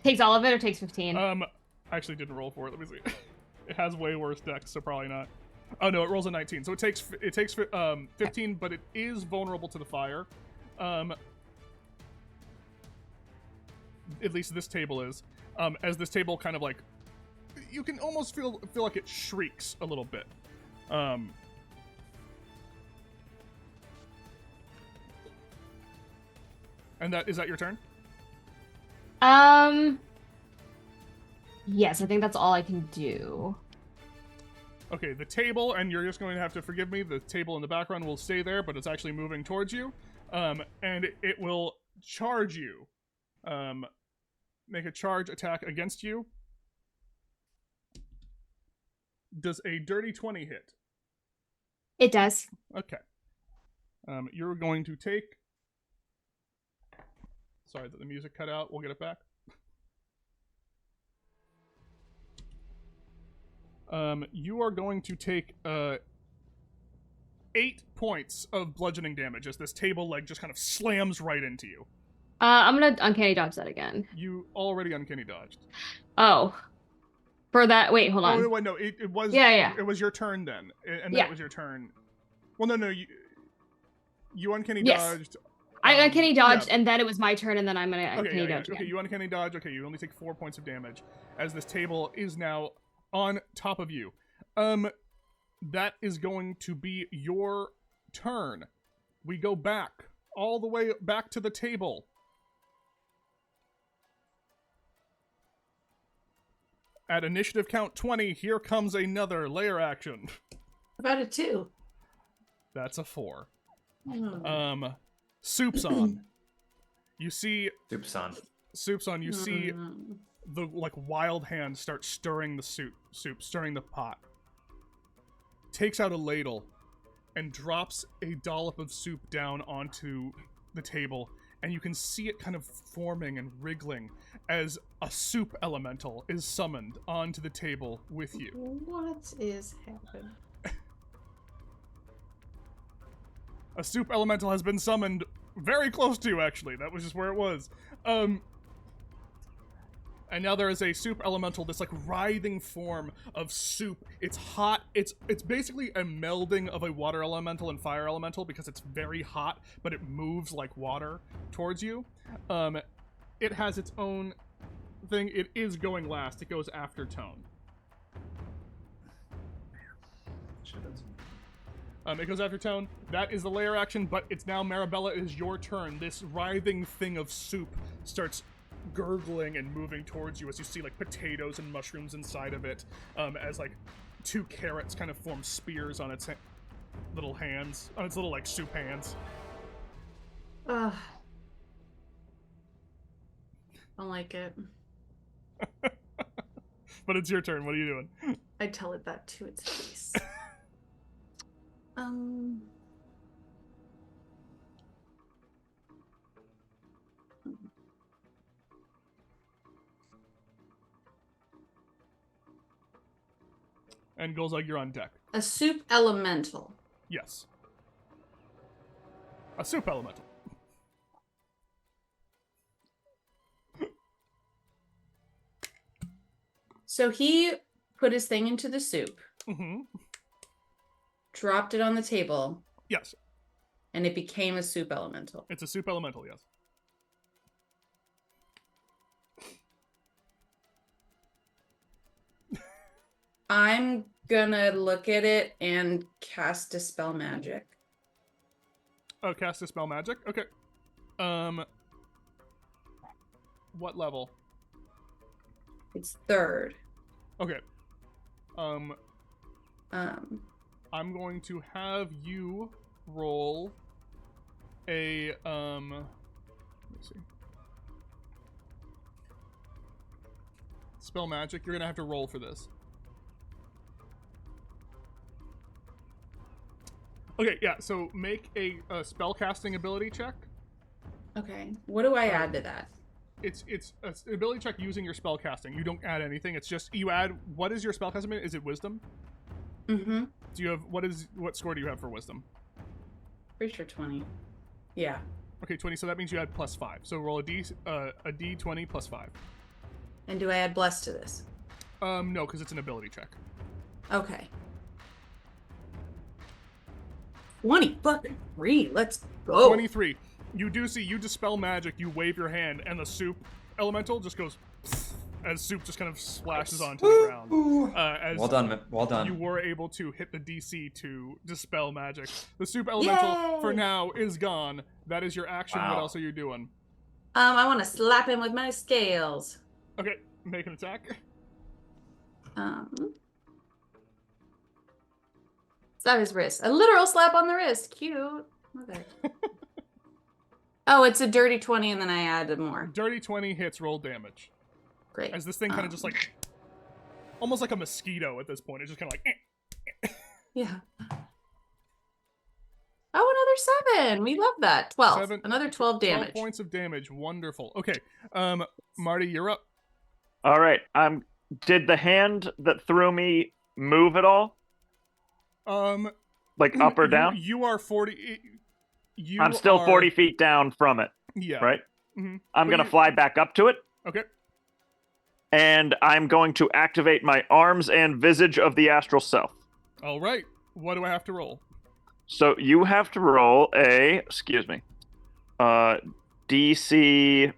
Takes all of it or takes 15? I actually didn't roll for it. Let me see. It has way worse dex, so probably not. Oh no, it rolls a 19. So it takes 15, but it is vulnerable to the fire. At least this table is. As this table kind of like, you can almost feel like it shrieks a little bit. And is that your turn? Yes, I think that's all I can do. Okay, the table, and you're just going to have to forgive me, the table in the background will stay there, but it's actually moving towards you. And it will charge you. Make a charge attack against you. Does a dirty 20 hit? It does. Okay. You're going to take... Sorry that the music cut out. We'll get it back. You are going to take 8 points of bludgeoning damage as this table leg just kind of slams right into you. I'm gonna uncanny dodge that again. You already uncanny dodged. Oh. For that, wait, hold on. Oh, wait, no, it was... Yeah. It was your turn then. And Yeah. that was your turn. Well, no, you uncanny Yes. dodged. I uncanny dodged, and then it was my turn, and then I'm gonna uncanny dodge again. Okay, you uncanny dodge. Okay, you only take 4 points of damage as this table is now on top of you. That is going to be your turn. We go back, all the way back to the table. At initiative count 20, here comes another layer action. About a 2. That's a 4. Soup's on. You see... Soup's on. You see the, wild hand start stirring the soup, stirring the pot. Takes out a ladle and drops a dollop of soup down onto the table, and you can see it kind of forming and wriggling as a soup elemental is summoned onto the table with you. What is happening? A soup elemental has been summoned very close to you, actually. That was just where it was. And now there is a soup elemental, this writhing form of soup. It's hot. It's basically a melding of a water elemental and fire elemental because it's very hot, but it moves like water towards you. It has its own thing. It is going last. It goes after Tone. It goes after Tone. That is the layer action, but it's now Marabella. It is your turn. This writhing thing of soup starts gurgling and moving towards you as you see potatoes and mushrooms inside of it, as 2 carrots kind of form spears on its little hands, on its little soup hands. Ugh. Don't like it. But it's your turn. What are you doing? I'd tell it that to its face. And Golzog, you're on deck. A soup elemental. Yes. A soup elemental. So he put his thing into the soup. Mm-hmm. Dropped it on the table. Yes. And it became a soup elemental. It's a soup elemental, yes. I'm gonna look at it and cast Dispel Magic. Oh, cast Dispel Magic? Okay. What level? It's 3rd. Okay. I'm going to have you roll a, let me see. Spell Magic. You're gonna have to roll for this. Okay, yeah, so make a spellcasting ability check. Okay. What do I add to that? It's an ability check using your spellcasting. You don't add anything. It's just you add. What is your spellcasting? Is it Wisdom? Mm-hmm. Do you have what score do you have for Wisdom? Pretty sure 20. Yeah. Okay, 20. So that means you add +5. So roll a d20 plus 5. And do I add Bless to this? No, because it's an ability check. Okay. 23. Let's go. 23. You do see, you dispel magic, you wave your hand, and the soup elemental just goes as soup just kind of splashes onto the ground. As well done, well done. You were able to hit the DC to dispel magic. The soup elemental, for now, is gone. That is your action. Wow. What else are you doing? I want to slap him with my scales. Okay, make an attack. Slap his wrist. A literal slap on the wrist. Cute. Okay. Oh, it's a dirty 20, and then I add more. Dirty 20 hits roll damage. Great. As this thing kind of just almost like a mosquito at this point. It's just kind of Yeah. Oh, another 7. We love that. 12. 7, another 12 damage. 12 points of damage. Wonderful. Okay. Marty, you're up. All right. Did the hand that threw me move at all? Up or down? You are 40. I'm still 40 feet down from it. Yeah. Right? Mm-hmm. I'm going to fly back up to it. Okay. And I'm going to activate my arms and visage of the astral self. All right. What do I have to roll? So you have to roll DC.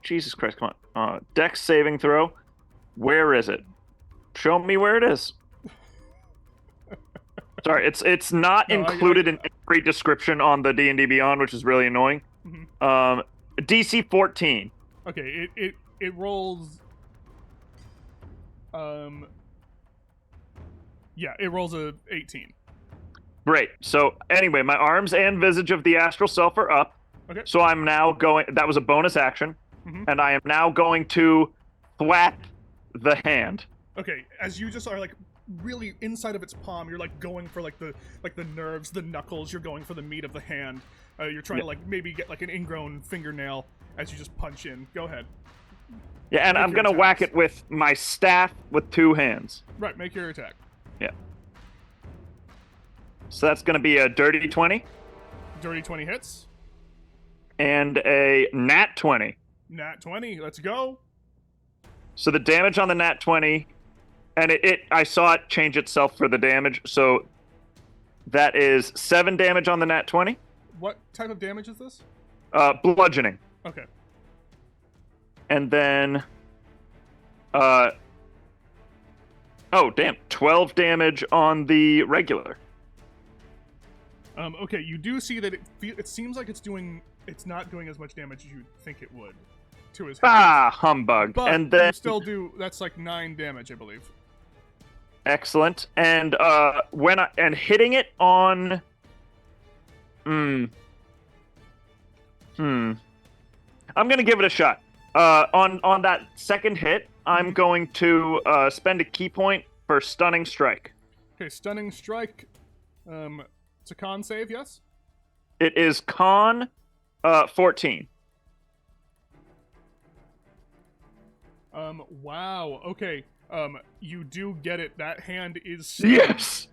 Jesus Christ, come on. Dex saving throw. Where is it? Show me where it is. Sorry, it's not included in every description on the D&D Beyond, which is really annoying. Mhm. DC 14. Okay, it rolls. Yeah, it rolls a 18. Great. So anyway, my arms and visage of the astral self are up. Okay. So I'm now going. That was a bonus action, and I am now going to thwap the hand. Okay, as you just are like really inside of its palm, you're like going for like the nerves, the knuckles. You're going for the meat of the hand. You're trying to like maybe get like an ingrown fingernail as you just punch in. Go ahead. Yeah, and Make I'm your gonna whack attacks. it with my staff with 2 hands. Right, make your attack. Yeah. So that's gonna be a dirty 20 Dirty 20 hits. and a nat 20. Nat 20. Let's go. So the damage on the nat 20, and I saw it change itself for the damage. So that is 7 damage on the nat 20. What type of damage is this? Bludgeoning. Okay. And then, oh damn, 12 damage on the regular. Okay, you do see that it seems like it's not doing as much damage as you think it would to his hand. Ah, humbug. But And then you still do. That's like 9 damage, I believe. excellent. And hitting it on. I'm gonna give it a shot. On that second hit, I'm going to spend a key point for stunning strike. Okay, stunning strike. It's a con save, yes. It is con 14. Wow. Okay. You do get it. That hand is stunned. Yes.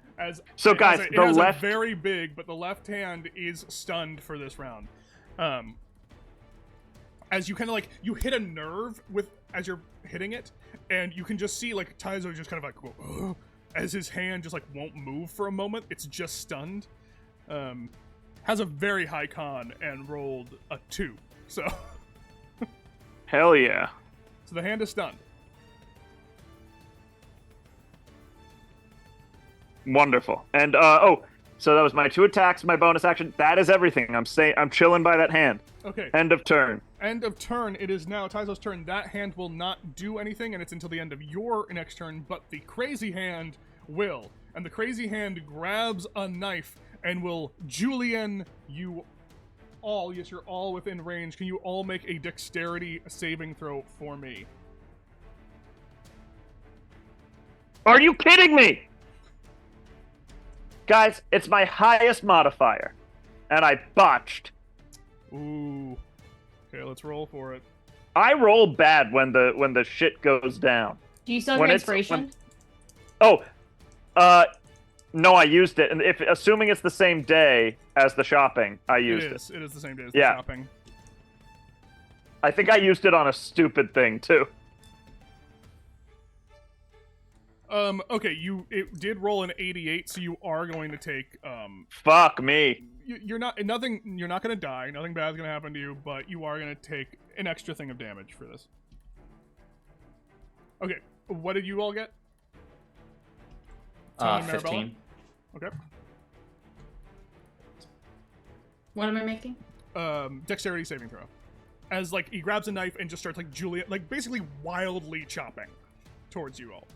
So guys, it the has left. a very big, but the left hand is stunned for this round. As you kind of like you hit a nerve as you're hitting it, and you can just see like Taizo just kind of like "Ugh," as his hand just like won't move for a moment. It's just stunned. Has a very high con and rolled a 2. So Hell yeah. so the hand is stunned. Wonderful. And so that was my 2 attacks, my bonus action. That is everything. I'm chilling by that hand. Okay. End of turn. End of turn. It is now Taizo's turn. That hand will not do anything, and it's until the end of your next turn, but the crazy hand will. And the crazy hand grabs a knife and will Julian you all. Yes, you're all within range. Can you all make a dexterity saving throw for me? Are you kidding me? Guys, it's my highest modifier. And I botched. Ooh. Okay, let's roll for it. I roll bad when the shit goes down. Do you still have When your it's- inspiration? No, I used it. And assuming it's the same day as the shopping, I used it. It is the same day as Yeah. the shopping. I think I used it on a stupid thing too. Okay, it did roll an 88, so you are going to take Fuck me. you're not gonna die, nothing bad's gonna happen to you, but you are gonna take an extra thing of damage for this. Okay, what did you all get? Tom and Marabella? 15. Okay. What am I making? Dexterity saving throw. As like he grabs a knife and just starts like basically wildly chopping towards you all.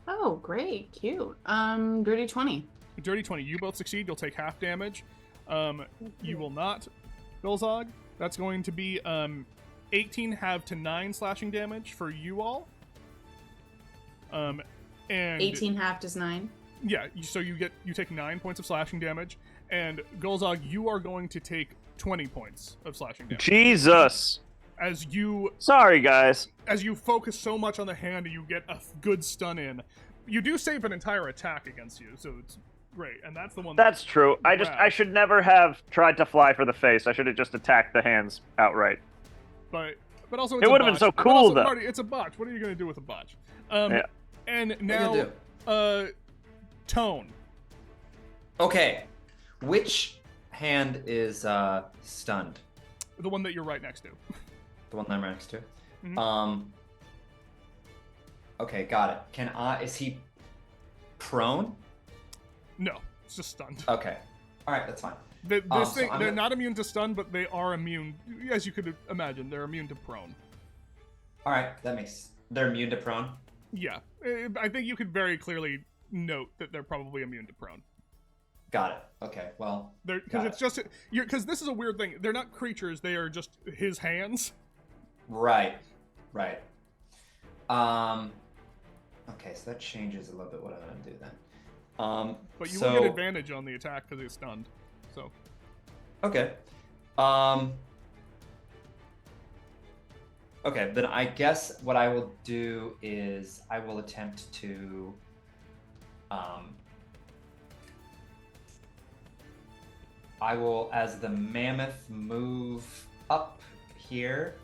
Oh, great, cute. Dirty 20. Dirty 20. You both succeed. You'll take half damage. You will not, Bilzog. That's going to be 18 half to 9 slashing damage for you all. And 18 half is 9. yeah, so you take 9 points of slashing damage, and Golzog, you are going to take 20 points of slashing damage. Jesus. As you Sorry, guys. focus so much on the hand and you get a good stun in, you do save an entire attack against you, so it's great. And that's the one. That's true. I should never have tried to fly for the face. I should have just attacked the hands outright. But also, It would've been so cool, though. Marty, it's a botch. What are you gonna do with a botch? Yeah. And What are you now, Tone. Okay. Which hand is stunned. The one that you're right next to. The one that I'm next to. Mhm. Okay, got it. Is he prone? No, it's just stunned. Okay. All right, that's fine. They're gonna- not immune to stun, but they are immune, as you could imagine, they're immune to prone. All right, they're immune to prone. Yeah, I think you could very clearly note that they're probably immune to prone. Got it. Okay, well. Because it's just because this is a weird thing. They're not creatures; they are just his hands. Right. Okay, so that changes a little bit what I'm gonna do then. But you will get advantage on the attack because he's stunned. So. Okay. Okay, then I guess what I will do is I will attempt to I will, as the mammoth, move up here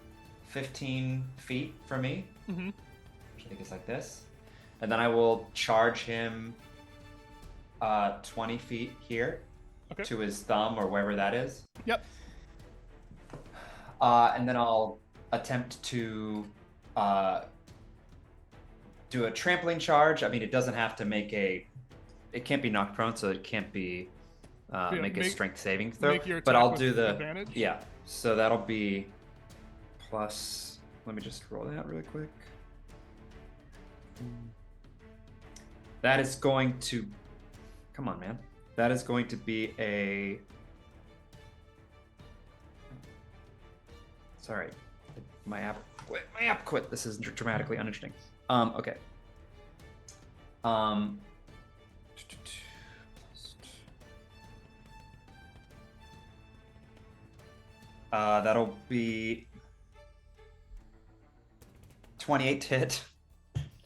15 feet from me, Mm-hmm. which I think is like this. And then I will charge him 20 feet here to his thumb or wherever that is. Yep. And then I'll attempt to do a trampling charge. I mean, it doesn't have to make it can't be knocked prone, so it can't be make a strength saving throw. But I'll do the advantage. Yeah. So that'll be plus. Let me just roll that really quick. That is going to. Come on, man. That is going to be a. Sorry, my app quit. My app quit. This is dramatically uninteresting. Okay. That'll be 28 hit.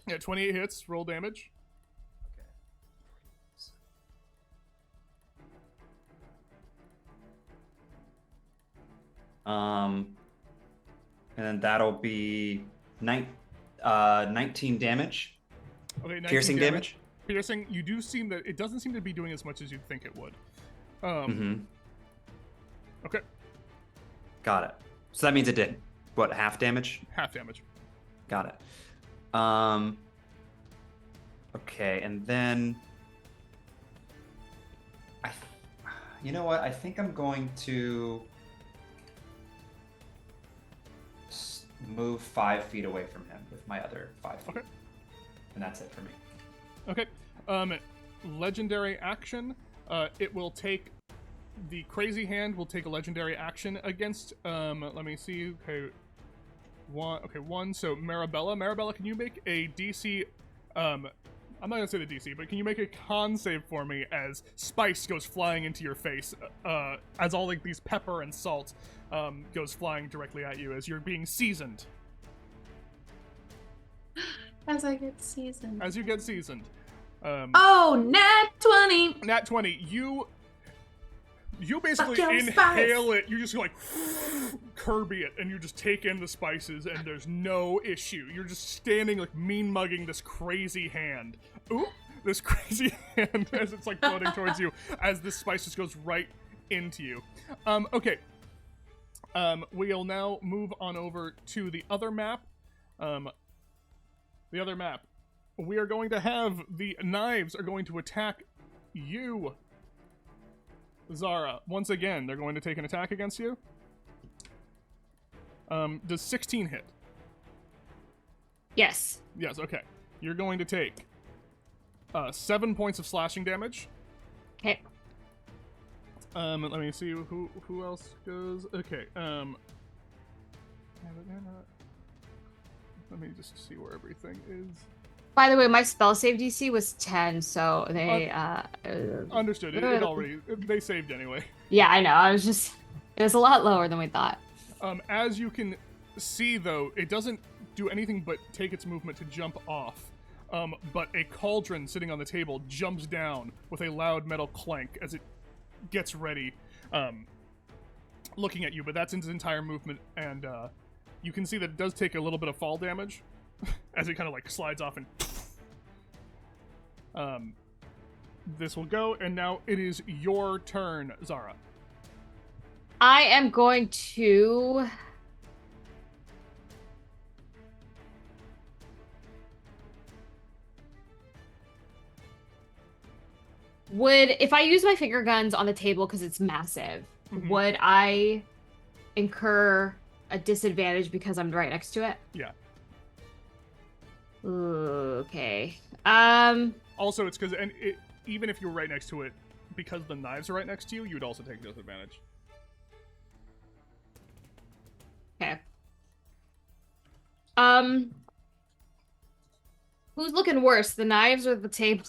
Yeah, 28 hits. Roll damage. And then that'll be 19 damage. Okay, 19 Piercing damage. Piercing. You do seem that it doesn't seem to be doing as much as you'd think it would. Okay. Got it. So that means it did. What, half damage? Half damage. Got it. Okay, and then you know what? I think I'm going to move 5 feet away from him with my other 5 feet. Okay. And that's it for me. Okay. Legendary action. It will take the crazy hand will take a legendary action against. Let me see. Okay. One. So Marabella, can you make a DC? I'm not gonna say the DC, but can you make a con save for me as spice goes flying into your face, as all like these pepper and salt goes flying directly at you as you're being seasoned. As I get seasoned. As you get seasoned. Nat 20! Nat 20. You basically Fuck your inhale spice. it. You just like Kirby it, and you just take in the spices, and there's no issue. You're just standing like mean mugging this crazy hand. Ooh, this crazy hand as it's like floating towards you, as this spice just goes right into you. Okay. We'll now move on over to the other map. We are going to have the knives are going to attack you, Zara. Once again, they're going to take an attack against you. Does 16 hit? Yes. Yes, okay. You're going to take 7 points of slashing damage. Okay. Let me see who else goes. Okay. Let me just see where everything is. By the way, my spell save DC was 10, so they Understood. It already they saved anyway. Yeah, I know. It was a lot lower than we thought. As you can see, though, it doesn't do anything but take its movement to jump off. But a cauldron sitting on the table jumps down with a loud metal clank as it gets ready, looking at you. But that's its entire movement, and you can see that it does take a little bit of fall damage as it kind of like slides off and this will go, and now it is your turn, Zara. I am going to... if I use my finger guns on the table because it's massive, would I incur a disadvantage because I'm right next to it? Yeah. Ooh, okay. Also, it's because even if you're right next to it, because the knives are right next to you, you would also take disadvantage. Okay. Who's looking worse, the knives or the table?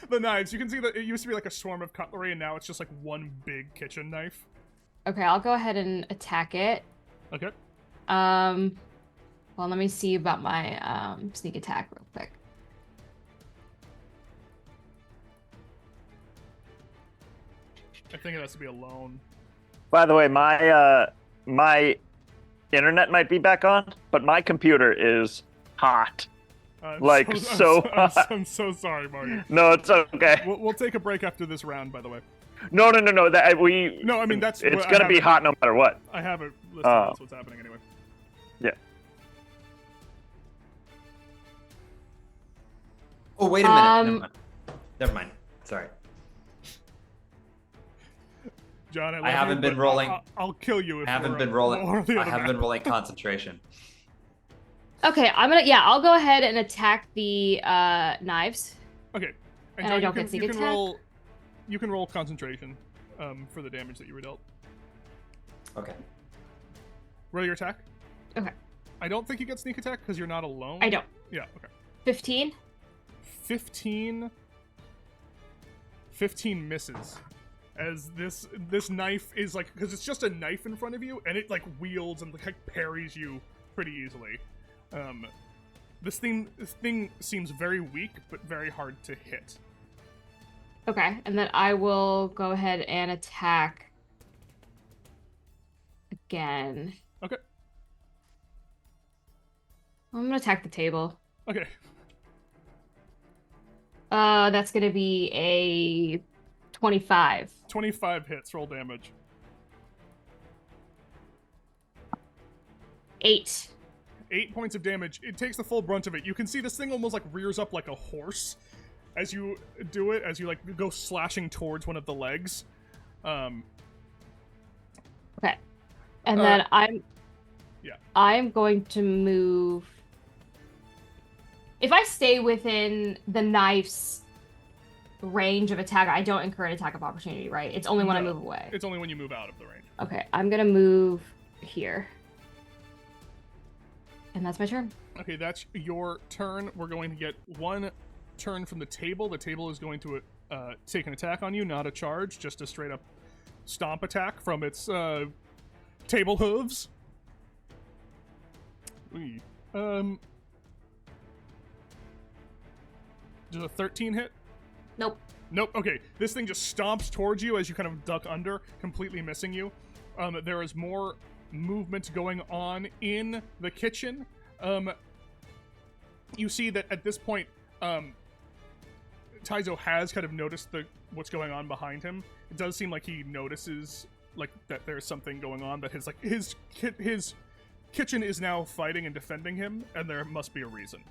The knives. You can see that it used to be like a swarm of cutlery, and now it's just like one big kitchen knife. Okay, I'll go ahead and attack it. Okay. Well, let me see about my sneak attack real quick. I think it has to be alone. By the way, my internet might be back on, but my computer is hot. I'm so sorry, Marty. No, it's okay. We'll take a break after this round, by the way. No. No, I mean that's. It's gonna be hot no matter what. I have it listed. That's what's happening anyway. Yeah. Oh, wait a minute. Never mind. Sorry. John, I haven't been rolling. I'll kill you. I haven't been rolling concentration. Okay, I'll go ahead and attack the knives. Okay. And John, I don't get sneak attack? You can roll concentration for the damage that you were dealt. Okay. Roll your attack. Okay. I don't think you get sneak attack because you're not alone. I don't. Yeah, okay. 15? 15 misses. As this knife is like, because it's just a knife in front of you, and it like wields and like parries you pretty easily. This thing seems very weak, but very hard to hit. Okay, and then I will go ahead and attack again. Okay. I'm gonna attack the table. Okay. That's gonna be a 25. 25 hits, roll damage. 8. 8 points of damage. It takes the full brunt of it. You can see this thing almost like rears up like a horse as you do it, as you like go slashing towards one of the legs. Okay. And then I'm going to move. If I stay within the knife's range of attack, I don't incur an attack of opportunity, right? It's only when I move away. It's only when you move out of the range. Okay, I'm gonna move here. And that's my turn. Okay, that's your turn. We're going to get one turn from the table. The table is going to take an attack on you, not a charge, just a straight up stomp attack from its table hooves. Does a 13 hit? Nope. Nope. Okay, this thing just stomps towards you as you kind of duck under, completely missing you. There is more movement going on in the kitchen. You see that at this point, Taizo has kind of noticed what's going on behind him. It does seem like he notices like that there's something going on, that his kitchen is now fighting and defending him, and there must be a reason.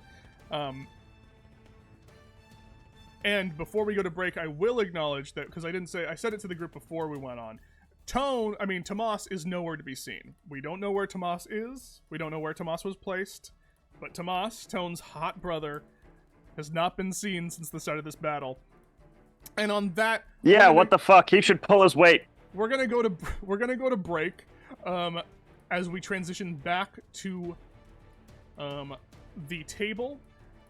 And before we go to break, I will acknowledge that, because I said it to the group before we went on. Tomas is nowhere to be seen. We don't know where Tomas is. We don't know where Tomas was placed. But Tomas, Tone's hot brother, has not been seen since the start of this battle. And on that... Yeah, what the fuck? He should pull his weight. We're gonna go to break as we transition back to the table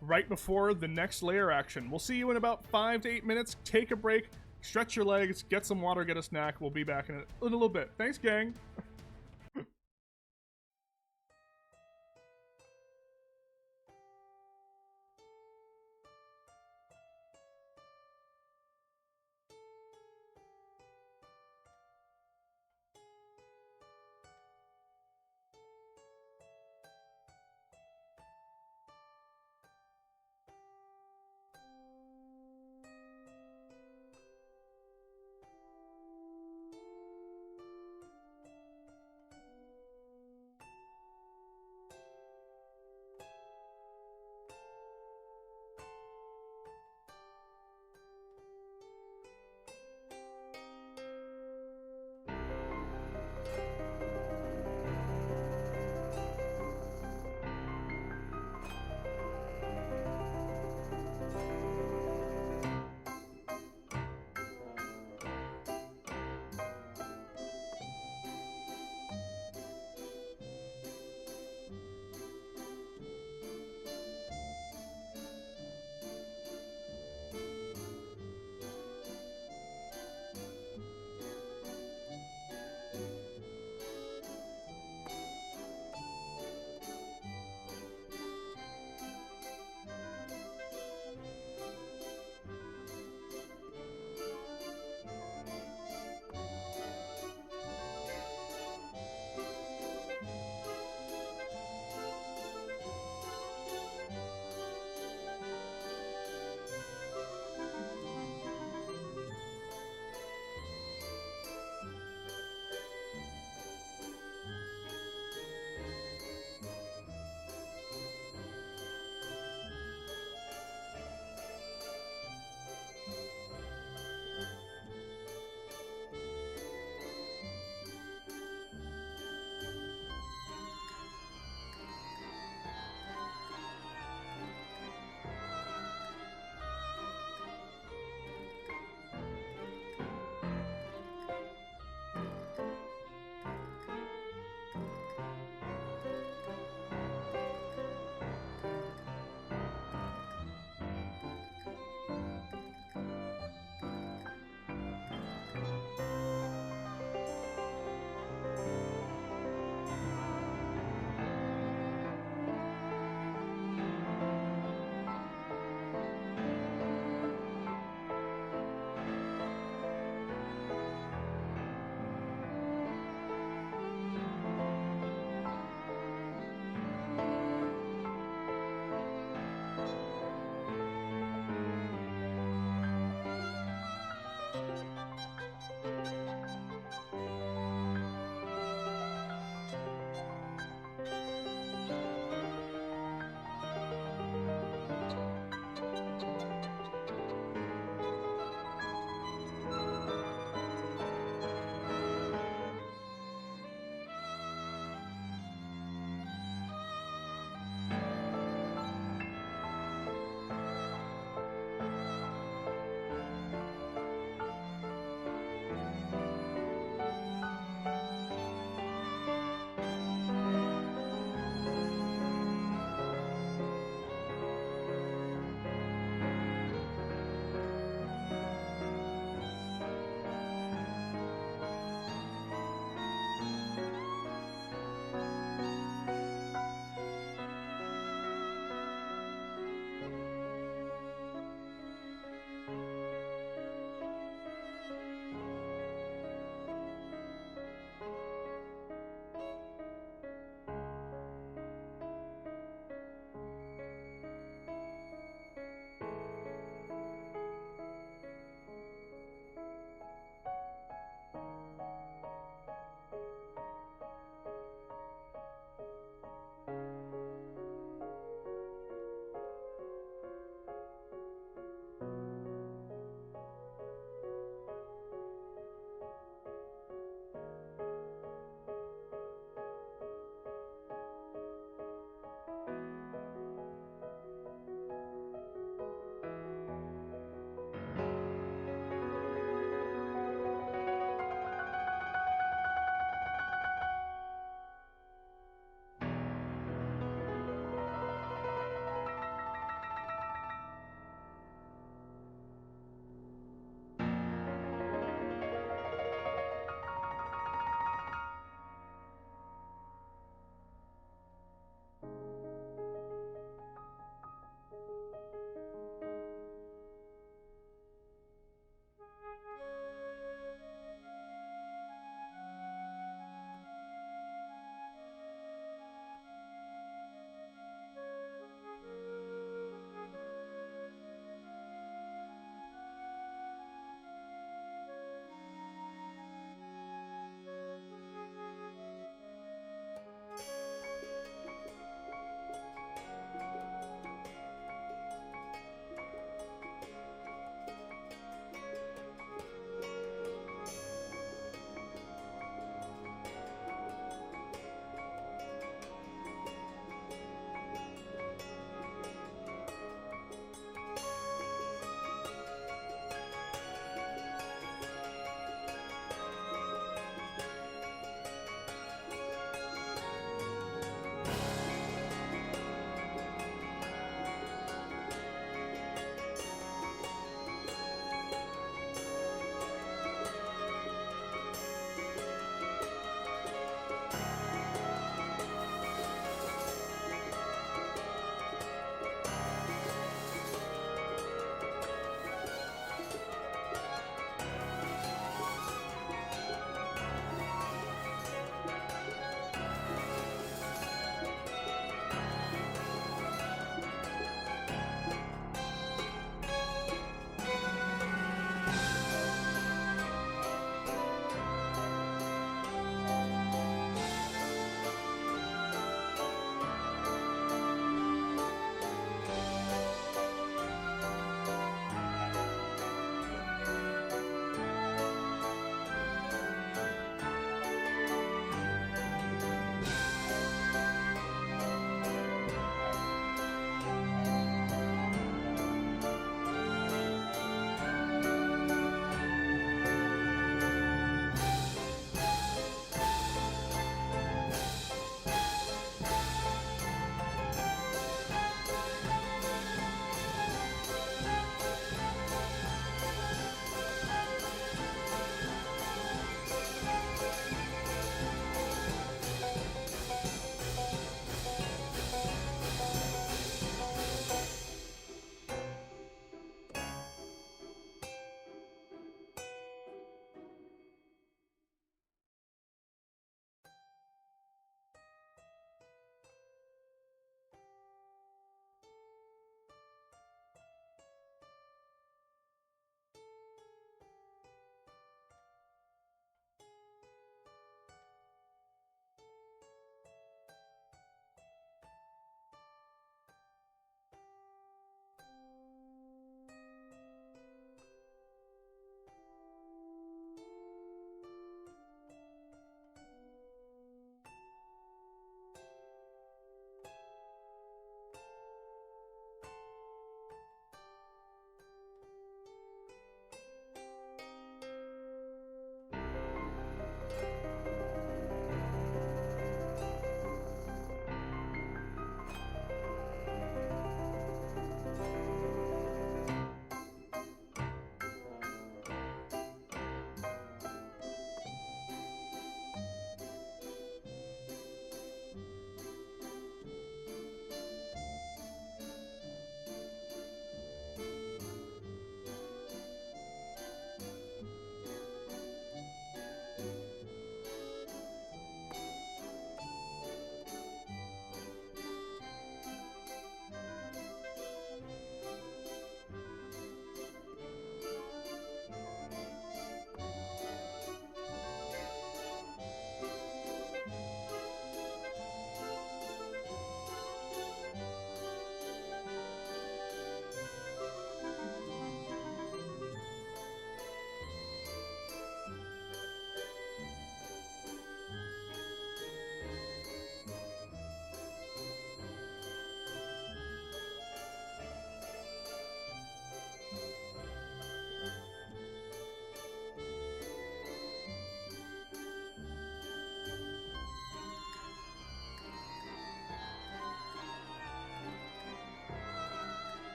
right before the next layer action. We'll see you in about 5 to 8 minutes. Take a break, stretch your legs, get some water, get a snack. We'll be back in a little bit. Thanks, gang.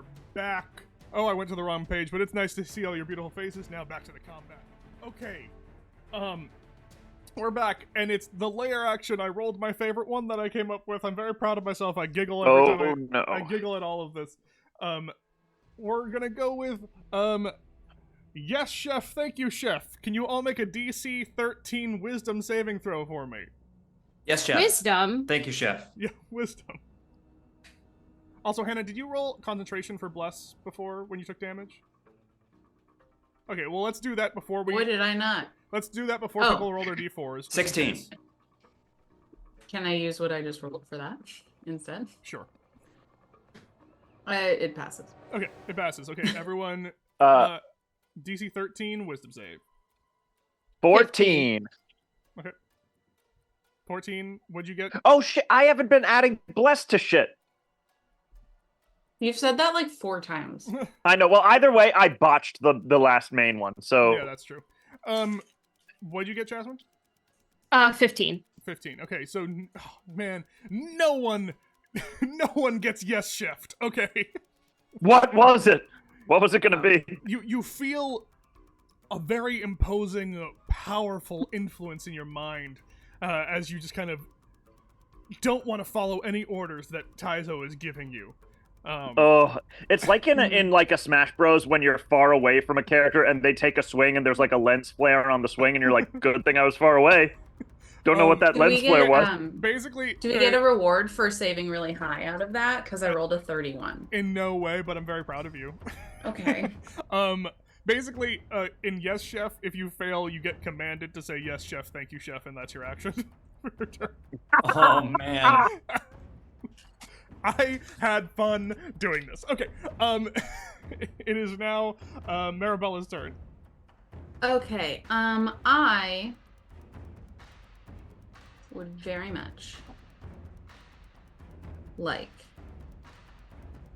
are back. Oh, I went to the wrong page, but it's nice to see all your beautiful faces. Now back to the combat. Okay. We're back, and it's the layer action. I rolled my favorite one that I came up with. I'm very proud of myself. I giggle every time I giggle at all of this. We're gonna go with, yes, Chef. Thank you, Chef. Can you all make a DC 13 Wisdom saving throw for me? Yes, Chef. Wisdom. Thank you, Chef. Yeah, Wisdom. Also, Hannah, did you roll concentration for Bless before when you took damage? Okay, well, let's do that before we... Why did I not? Let's do that before people roll their d4s. 16. Can I use what I just rolled for that instead? Sure. It passes. Okay, it passes. Okay, everyone, DC 13, Wisdom save. 14. Okay. 14, what'd you get? Oh, shit. I haven't been adding bless to shit. You've said that like 4 times. I know. Well, either way, I botched the last main one, so... Yeah, that's true. What'd you get, Jasmine? 15. 15. Okay, so, oh, man, no one gets yes, Chef. Okay. What was it? What was it going to be? You feel a very imposing, powerful influence in your mind as you just kind of don't want to follow any orders that Taizo is giving you. It's like in like a Smash Bros when you're far away from a character and they take a swing and there's like a lens flare on the swing and you're like, good thing I was far away. Don't know what that lens flare was. Basically, do we get a reward for saving really high out of that? Because I rolled a 31. In no way, but I'm very proud of you. Okay. Basically, in Yes, Chef, if you fail, you get commanded to say Yes, Chef, thank you, Chef, and that's your action for your turn. Oh, man. I had fun doing this. Okay, it is now Marabella's turn. Okay, I would very much like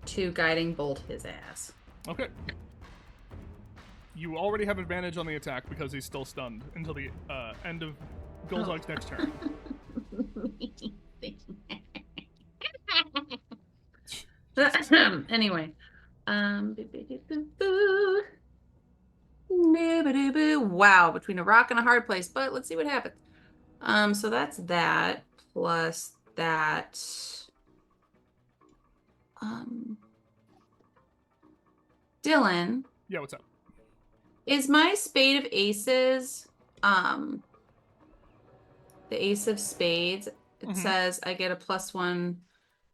to guiding bolt his ass. Okay. You already have advantage on the attack because he's still stunned until the end of Golzog's next turn. Anyway, wow, between a rock and a hard place, but let's see what happens. So that's that plus that. Dylan. Yeah, what's up? Is my Spade of Aces, the Ace of Spades? It says I get a +1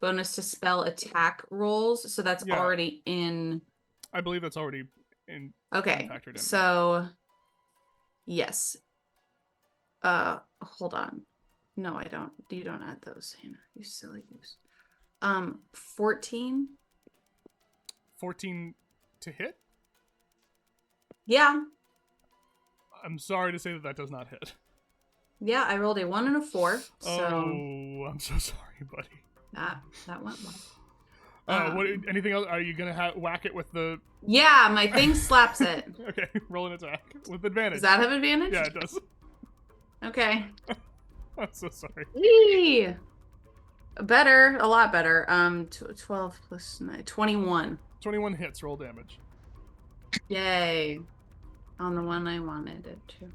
bonus to spell attack rolls, so that's already in. I believe that's already in. Okay, factored in. so yes. Hold on. No, I don't. You don't add those, Hannah. You silly goose. 14. 14 to hit? Yeah. I'm sorry to say that does not hit. Yeah, I rolled a 1 and a 4. So oh, I'm so sorry, buddy. That went well. What? Anything else? Are you gonna whack it with the? Yeah, my thing slaps it. Okay, roll an attack with advantage. Does that have advantage? Yeah, it does. Okay. I'm so sorry. Yee! Better, a lot better. 12 plus 9, 21. 21 hits. Roll damage. Yay! On the one I wanted it to.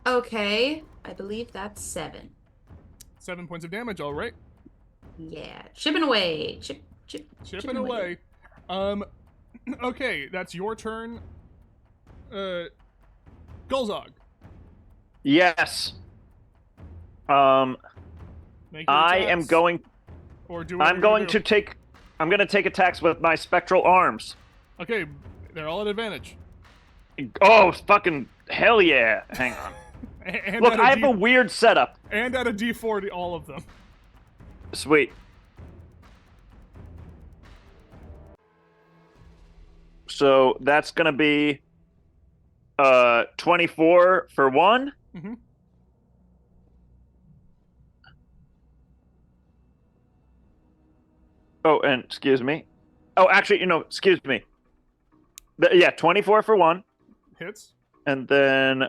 Okay, I believe that's 7. 7 points of damage. All right. Yeah, chipping away. Chipping away. Okay, that's your turn. Golzog. Yes. Make your I attacks, am going. Or do whatever I'm going you do. to take. I'm going to take attacks with my spectral arms. Okay, they're all at advantage. Oh, fucking hell yeah! Hang on. And Look, at I have a weird setup. And at a D4 to all of them. Sweet. So that's gonna be 24 for 1. Mm-hmm. Oh, and excuse me. Oh, actually, excuse me. Yeah, 24 for 1. Hits. And then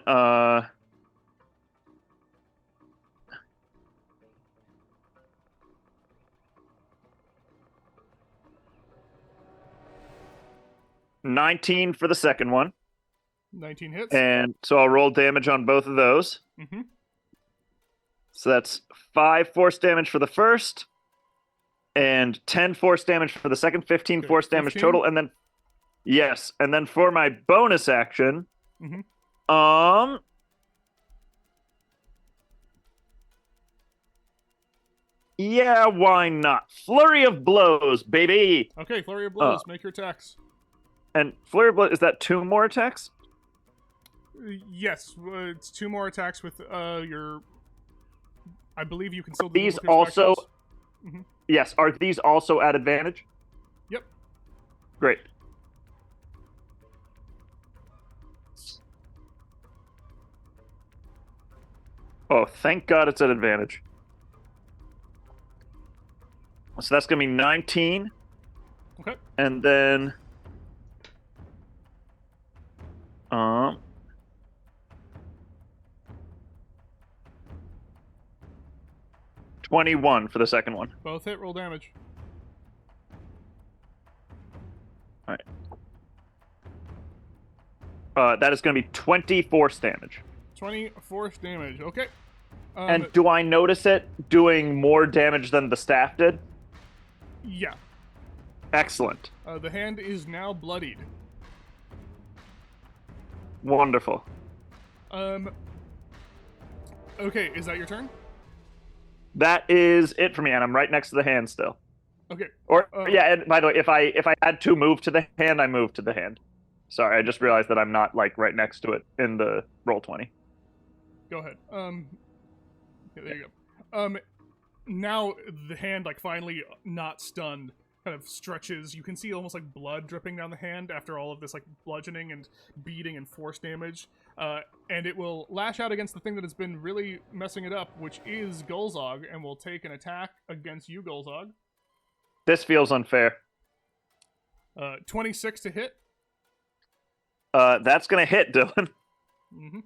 19 for the second one. 19 hits. And so I'll roll damage on both of those. Mm-hmm. So that's 5 force damage for the first, and 10 force damage for the second, 15 Okay, force damage 15? total, and then yes, and then for my bonus action, Mhm. yeah, why not? Flurry of blows, baby. Okay, flurry of blows. Make your attacks. And flurry of blows, is that 2 more attacks? Yes, it's 2 more attacks with your. I believe you can still do them These with your also. specials. Mhm. Yes, are these also at advantage? Yep. Great. Oh, thank God it's at advantage. So that's going to be 19. Okay. And then... 21 for the second one. Both hit. Roll damage. All right. That is going to be 20 force damage. 20 force damage. Okay. And do I notice it doing more damage than the staff did? Yeah. Excellent. The hand is now bloodied. Wonderful. Okay, is that your turn? That is it for me, and I'm right next to the hand still. Okay. Or yeah, and by the way, if I had to move to the hand, I move to the hand. Sorry, I just realized that I'm not like right next to it in the roll 20. Go ahead. Okay, there you go. Now the hand, like, finally not stunned, kind of stretches. You can see almost like blood dripping down the hand after all of this like bludgeoning and beating and force damage. And it will lash out against the thing that has been really messing it up, which is Gulzog, and will take an attack against you, Gulzog. This feels unfair. 26 to hit. That's gonna hit, Dylan. Mm-hmm.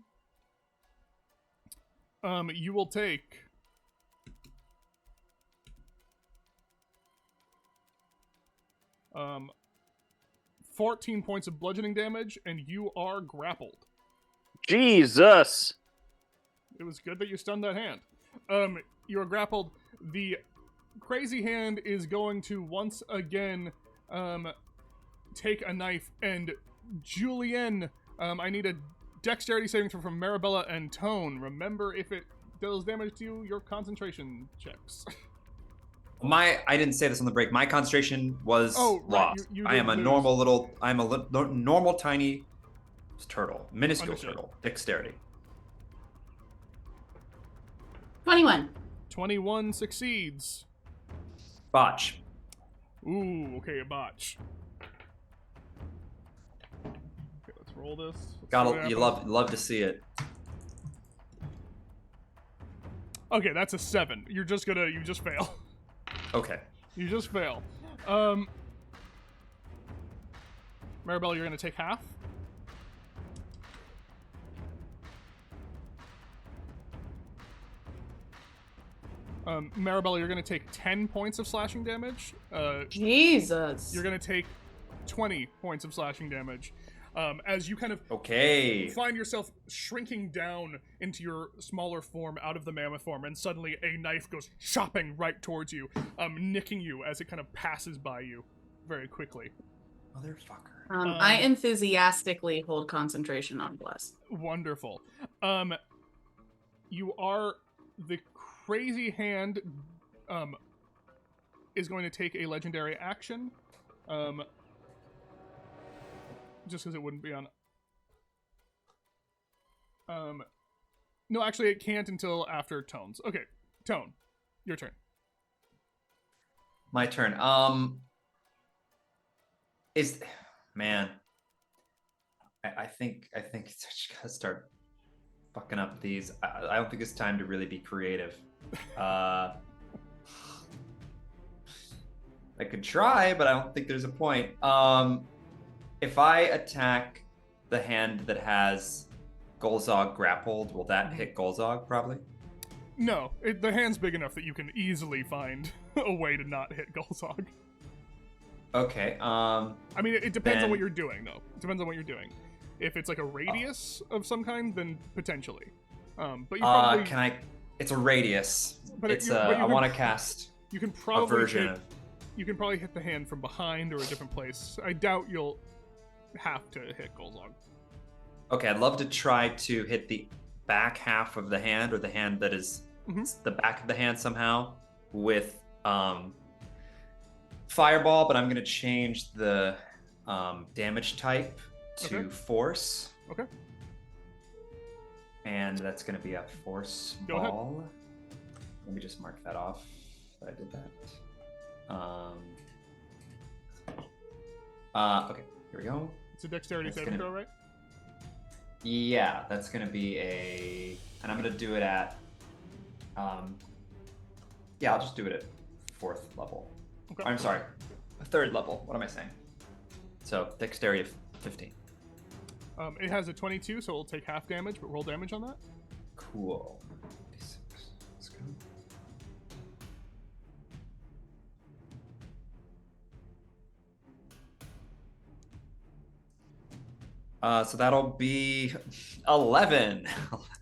You will take 14 points of bludgeoning damage, and you are grappled. Jesus. It was good that you stunned that hand. You are grappled. The crazy hand is going to once again take a knife, and Julienne, I need a dexterity saving throw from Marabella and Tone. Remember, if it deals damage to you, your concentration checks. I didn't say this on the break. My concentration was lost. You I am a lose. normal tiny turtle, minuscule Understood. turtle. Dexterity. 21. 21 succeeds. Botch. Ooh, okay, a botch. Okay, let's roll this. Let's see what You happens. love to see it. Okay, that's a 7. You just fail. Okay. You just fail. Marabella, you're gonna take half. Marabella, you're gonna take 10 points of slashing damage. Jesus. You're gonna take 20 points of slashing damage. As you kind of find yourself shrinking down into your smaller form out of the mammoth form, and suddenly a knife goes chopping right towards you, nicking you as it kind of passes by you very quickly. Motherfucker. I enthusiastically hold concentration on Bless. Wonderful. The crazy hand is going to take a legendary action. Just because it wouldn't be on. No, actually, it can't until after Tone's. Okay, Tone, your turn. My turn. I think I just gotta start fucking up these. I don't think it's time to really be creative. I could try, but I don't think there's a point. If I attack the hand that has Gulzog grappled, will that hit Gulzog probably? No, the hand's big enough that you can easily find a way to not hit Gulzog. Okay. I mean, it depends on then- what you're doing, though. It depends on what you're doing. If it's like a radius of some kind, then potentially. But you probably. Can I? It's a radius. But It's but I want to cast You can a probably version hit. of. You can probably hit the hand from behind or a different place. I doubt you'll have to hit Golzog. Okay, I'd love to try to hit the back half of the hand, or the hand that is the back of the hand somehow, with Fireball, but I'm going to change the damage type to Force. Okay. And that's going to be a Force Go ahead. ball. Let me just mark that off that I did that. Okay, here we go. It's a dexterity That's saving gonna- throw, right? Yeah, that's going to be a... And I'm going to do it at... Yeah, I'll just do it at 4th level. Okay. I'm sorry, 3rd level. What am I saying? So, dexterity of 15. It has a 22, so it'll take half damage, but roll damage on that. Cool. D6. Let's go. So that'll be 11.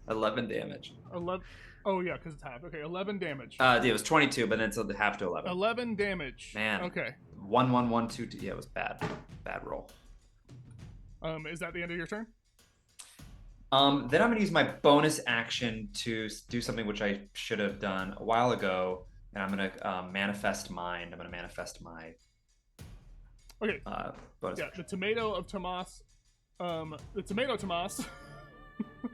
11 damage. 11. Oh, yeah, because it's half. Okay, 11 damage. It was 22, but then so the half to 11. 11 damage. Man. Okay. 1, 1, 1, 2, 2. Yeah, it was bad. Bad roll. Is that the end of your turn? Then I'm going to use my bonus action to do something which I should have done a while ago, and I'm going to manifest mind. I'm going to manifest my Okay. bonus Yeah, action. the tomato of Tomas. The tomato Tomas.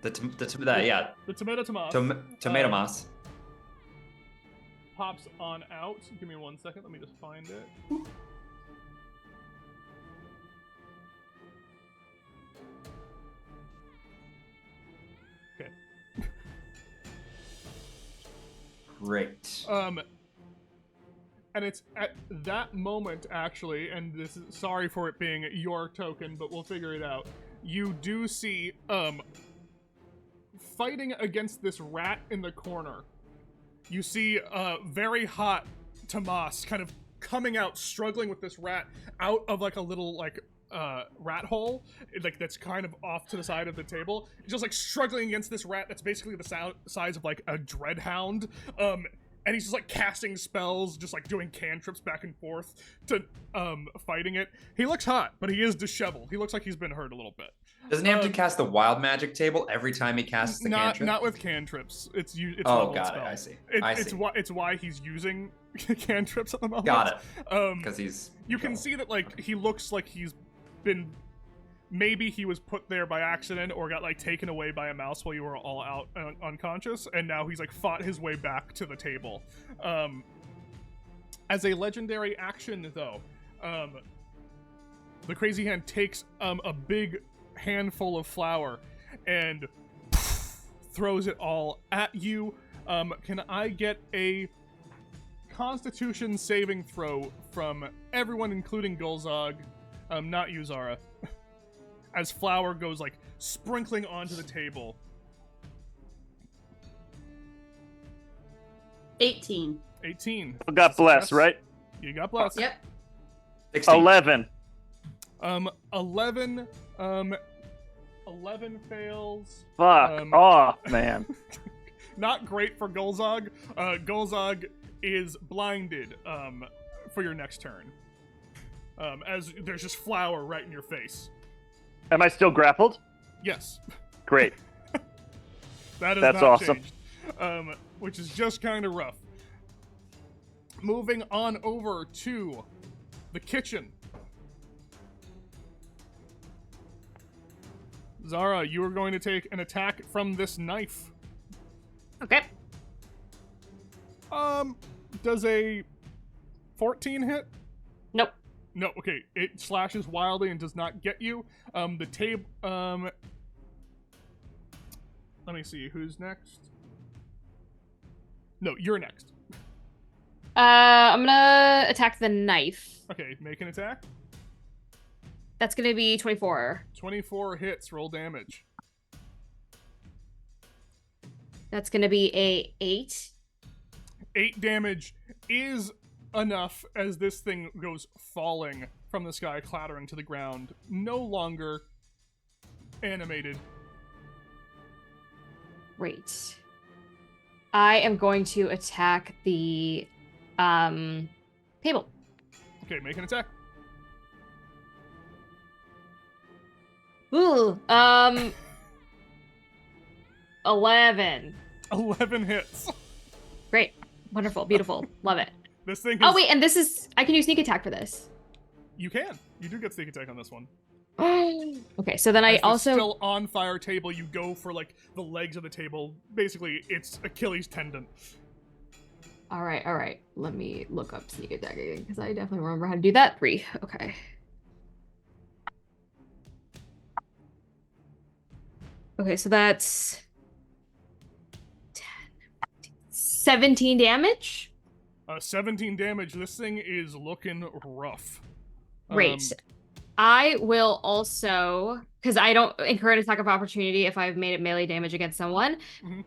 The tomato Tomas tomato moss. pops on out. Give me 1 second. Let me just find it. Okay. Great. And it's at that moment, actually, and this is sorry for it being your token, but we'll figure it out. You do see, fighting against this rat in the corner. You see, very hot Tomas kind of coming out, struggling with this rat out of like a little like rat hole, like that's kind of off to the side of the table. He's just like struggling against this rat that's basically the size of like a dreadhound. And he's just like casting spells, just like doing cantrips back and forth to fighting it. He looks hot, but he is disheveled. He looks like he's been hurt a little bit. Doesn't he have to cast the wild magic table every time he casts the cantrip? Not with cantrips. It's Oh, leveled got it. spells. I see. It's why he's using cantrips at the moment. Got it. Because he's. You can see that like he looks like he's been. Maybe he was put there by accident or got like taken away by a mouse while you were all out unconscious, and now he's like fought his way back to the table. As a legendary action, though, the Crazy Hand takes a big handful of flour and throws it all at you. Can I get a Constitution saving throw from everyone, including Golzog? Not you, Zara. As flour goes like sprinkling onto the table. 18. 18. Got blessed, right? You got blessed. Yep. 16. 11. 11. 11 fails. Fuck off, man. Not great for Golzog. Golzog is blinded for your next turn. As there's just flour right in your face. Am I still grappled? Yes. Great. That's That's not awesome. changed. Which is just kind of rough. Moving on over to the kitchen. Zara, you are going to take an attack from this knife. Okay. Does a 14 hit? Nope. No, okay. It slashes wildly and does not get you. The table, let me see, who's next? No, you're next. I'm gonna attack the knife. Okay, make an attack. That's gonna be 24. 24 hits, roll damage. That's gonna be a 8. 8 damage is enough as this thing goes falling from the sky, clattering to the ground, no longer animated. Great. I am going to attack the table. Okay, make an attack. Ooh, 11. 11 hits. Great. Wonderful. Beautiful. Love it. This thing is... Oh, wait, and this is... I can use sneak attack for this. You can. You do get sneak attack on this one. Okay, so then I As the also... still on fire table, you go for, like, the legs of the table. Basically, it's Achilles tendon. All right. Let me look up sneak attack again, because I definitely remember how to do that. 3. Okay. Okay, so that's 10, 17 damage. 17 damage. This thing is looking rough. Great. I will also, because I don't incur an attack of opportunity if I've made it melee damage against someone. Mhm.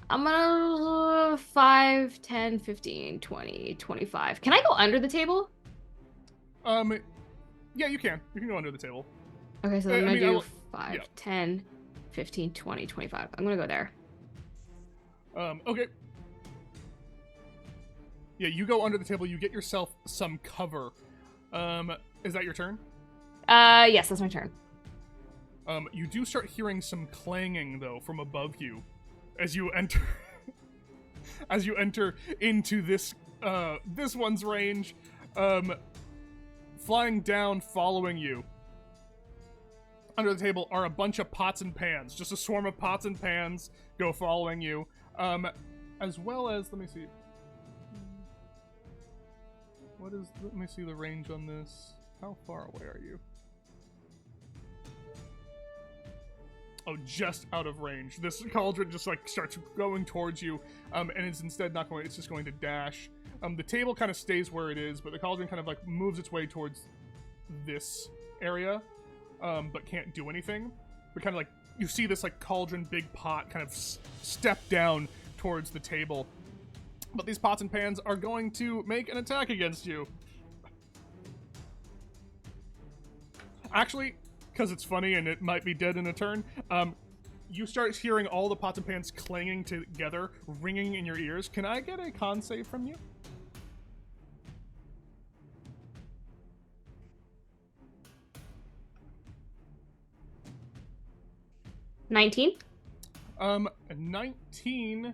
I'm gonna 5, 10, 15, 20, 25. Can I go under the table? Yeah, you can. You can go under the table. Okay, so I'm I gonna mean, do 5, yeah. 10, 15, 20, 25. I'm gonna go there. Okay. Yeah, you go under the table. You get yourself some cover. Is that your turn? Yes, that's my turn. You do start hearing some clanging though from above you as you enter as you enter into this one's range. Flying down, following you under the table are a bunch of pots and pans. Just a swarm of pots and pans go following you. As well as, let me see. Let me see the range on this. How far away are you? Oh, just out of range. This cauldron just like starts going towards you, and it's instead not going. It's just going to dash. The table kind of stays where it is, but the cauldron kind of like moves its way towards this area, but can't do anything. But kind of like you see this like cauldron, big pot, kind of step down towards the table. But these pots and pans are going to make an attack against you. Actually, because it's funny and it might be dead in a turn, you start hearing all the pots and pans clanging together, ringing in your ears. Can I get a con save from you? $19. 19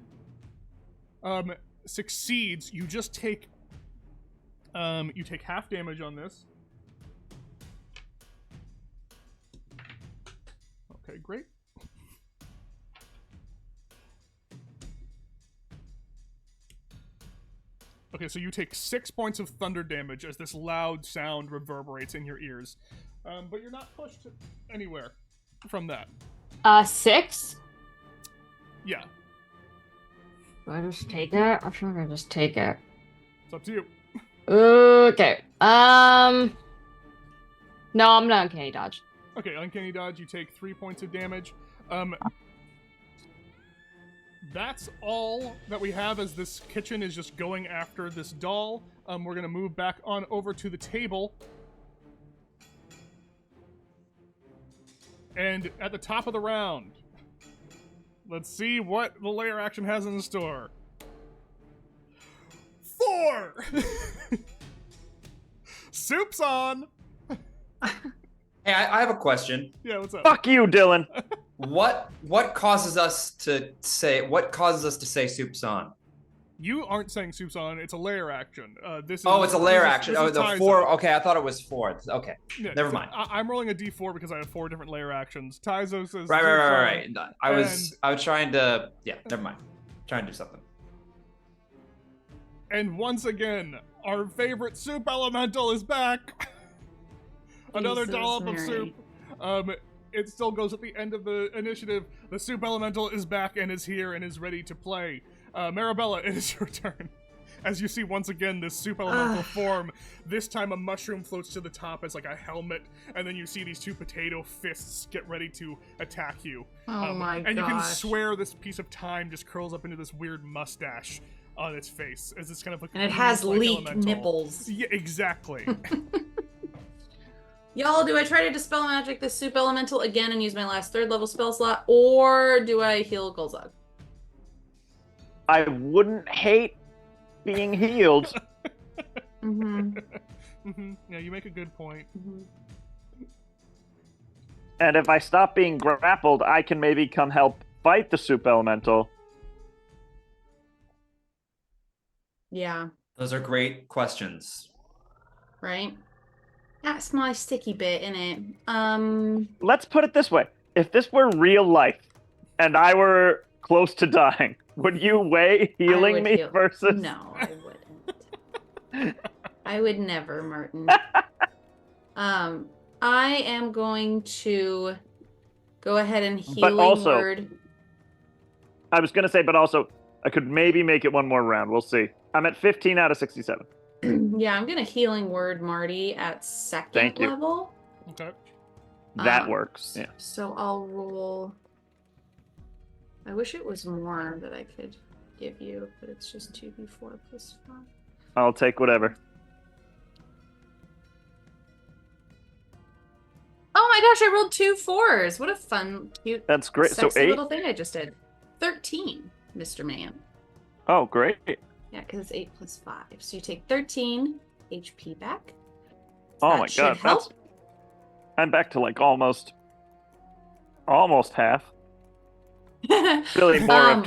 succeeds. You just take half damage on this. Okay, great. Okay, so you take 6 points of thunder damage as this loud sound reverberates in your ears. But you're not pushed anywhere from that. 6? Yeah. Do I just take it? I feel like I just take it. It's up to you. Okay. No, I'm not uncanny dodge. Okay, uncanny dodge, you take 3 points of damage. That's all that we have as this kitchen is just going after this doll. We're gonna move back on over to the table. And at the top of the round, let's see what the layer action has in store. 4! Soup's on! Hey, I have a question. Yeah, what's up? Fuck you, Dylan. What causes us to say soup's on? You aren't saying soup's on, it's a layer action. This is, It's a layer action. this Oh, is the Ty's 4. on. Okay, I thought it was 4. Okay, Yeah, never mind. I'm rolling a d4 because I have 4 different layer actions. Tyzo says Right. soup's on. I was trying to. Yeah, never mind. Trying to do something. And once again, our favorite soup elemental is back. Another Jesus, dollop of Mary. soup. It still goes at the end of the initiative. The soup elemental is back and is here and is ready to play. Marabella, it is your turn. As you see once again this soup elemental form, this time a mushroom floats to the top as like a helmet, and then you see these 2 potato fists get ready to attack you. Oh my And you can gosh. swear this piece of time just curls up into this weird mustache. on its face as it's kind of like. And it has like leaked elemental. nipples. Yeah, exactly. Y'all, do I try to dispel magic this soup elemental again and use my last 3rd level spell slot, or do I heal Golzog? I wouldn't hate being healed. Yeah, you make a good point. And if I stop being grappled, I can maybe come help fight the soup elemental. Yeah. Those are great questions. Right? That's my sticky bit, innit? Let's put it this way. If this were real life and I were close to dying, would you weigh healing me versus... No, I wouldn't. I would never, Martin. I am going to go ahead and healing word. I was going to say, but also, I could maybe make it one more round. We'll see. I'm at 15 out of 67. Yeah, I'm going to healing word Marty at 2nd level. Okay. That works. Yeah. So I'll roll. I wish it was more that I could give you, but it's just 2d4 plus 5. I'll take whatever. Oh my gosh, I rolled 2 4s. What a fun, cute, that's great. So sexy 8 little thing I just did. 13, Mr. Man. Oh, great. Yeah, because it's 8 plus 5. So you take 13 HP back. Oh That my should god, help. I'm back to like almost half. Really more of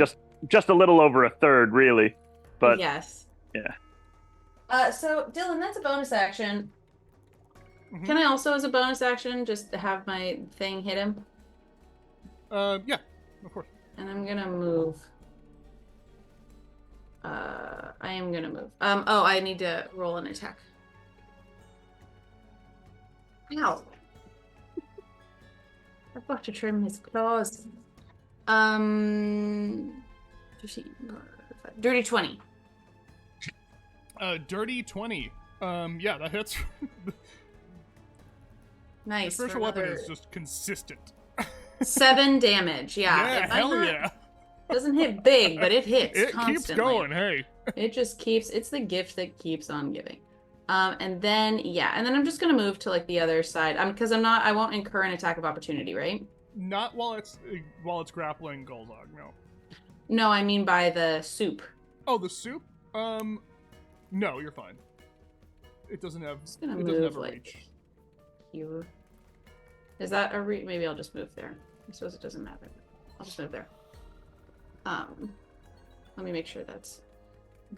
just a little over a third, really. But yes. Yeah. So Dylan, that's a bonus action. Mm-hmm. Can I also, as a bonus action, just have my thing hit him? Yeah, of course. And I'm gonna move. I am gonna move. Oh, I need to roll an attack. Ow. I've got to trim his claws. 15, dirty 20. Dirty 20. Yeah, that hits. Nice. The spiritual weapon is just consistent. 7 damage. Yeah. Yeah, hell yeah. Doesn't hit big, but it hits It constantly. keeps going, hey. It just keeps, it's the gift that keeps on giving. And then I'm just gonna move to like the other side. Because I won't incur an attack of opportunity, right? Not while it's grappling Golzog, no. No, I mean by the soup. Oh, the soup? No, you're fine. It doesn't have. Just gonna it doesn't move have a like reach. here. Is that a maybe I'll just move there. I suppose it doesn't matter. I'll just move there. Let me make sure that's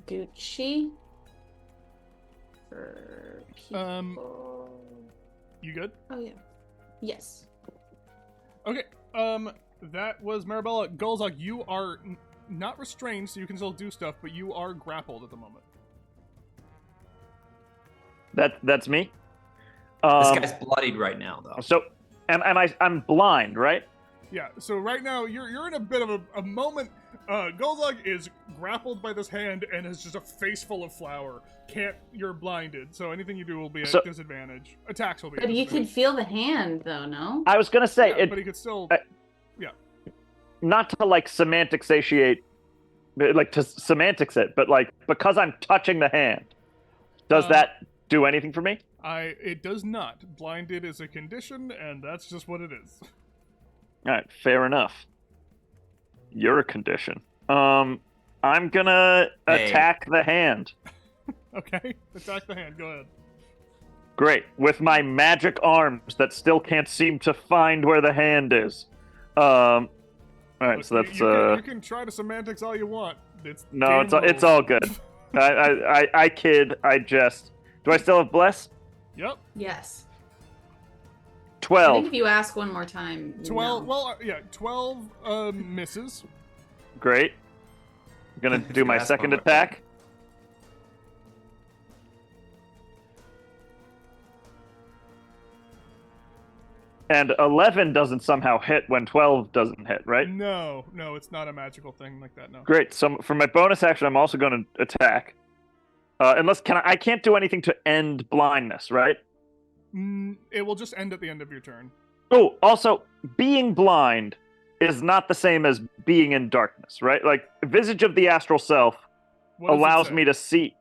Gucci. For people. You good? Oh yeah. Yes. Okay. That was Marabella. Golzog, you are not restrained, so you can still do stuff, but you are grappled at the moment. That's me. This guy's bloodied right now, though. So, I'm blind, right? Yeah. So right now you're in a bit of a moment. Golzog is grappled by this hand and has just a face full of flour. You're blinded, so anything you do will be at disadvantage. Attacks will be. But you could feel the hand, though, no? I was gonna say but he could still. Not to like semantic satiate, like to semantics it, but like because I'm touching the hand, does that do anything for me? It does not. Blinded is a condition, and that's just what it is. All right, fair enough. You're a condition. I'm gonna attack the hand. Okay, attack the hand. Go ahead. Great, with my magic arms that still can't seem to find where the hand is. All right, Look, so that's you can try to semantics all you want. It's all good. I kid. I jest. Do I still have bless? Yep. Yes. 12. I think if you ask one more time. 12. No. Well, 12 misses. Great. I'm gonna do you my ask second one more attack. And 11 doesn't somehow hit when 12 doesn't hit, right? No, it's not a magical thing like that. No. Great. So for my bonus action, I'm also going to attack. I can't do anything to end blindness, right? It will just end at the end of your turn. Oh, also, being blind is not the same as being in darkness, right? Like, Visage of the Astral Self What does it allows say? me to see.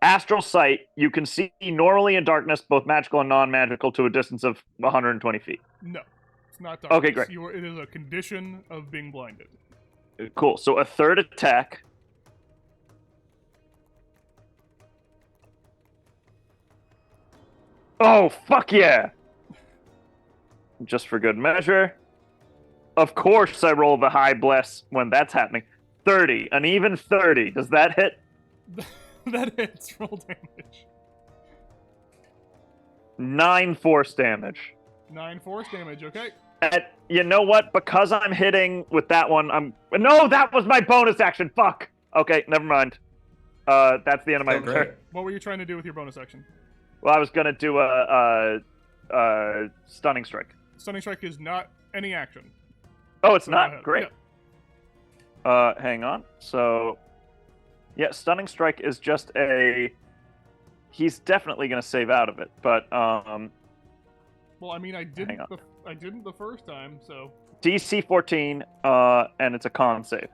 Astral sight, you can see normally in darkness, both magical and non-magical, to a distance of 120 feet. No, it's not darkness. Okay, great. It is a condition of being blinded. Cool. So a third attack. Oh, fuck yeah! Just for good measure. Of course I roll the high bless when that's happening. 30. An even 30. Does that hit? That hits. Roll damage. 9 force damage. 9 force damage, okay. And you know what? Because I'm hitting with that one, No, that was my bonus action! Fuck! Okay, never mind. That's the end of my Great. turn. What were you trying to do with your bonus action? Well, I was gonna do a stunning strike. Stunning strike is not any action. Oh, it's So go not? ahead. Great. Yeah. Hang on. So, yeah, stunning strike is just a... He's definitely gonna save out of it, but, Well, I mean, I Hang on. didn't the first time, so... DC 14, and it's a con save.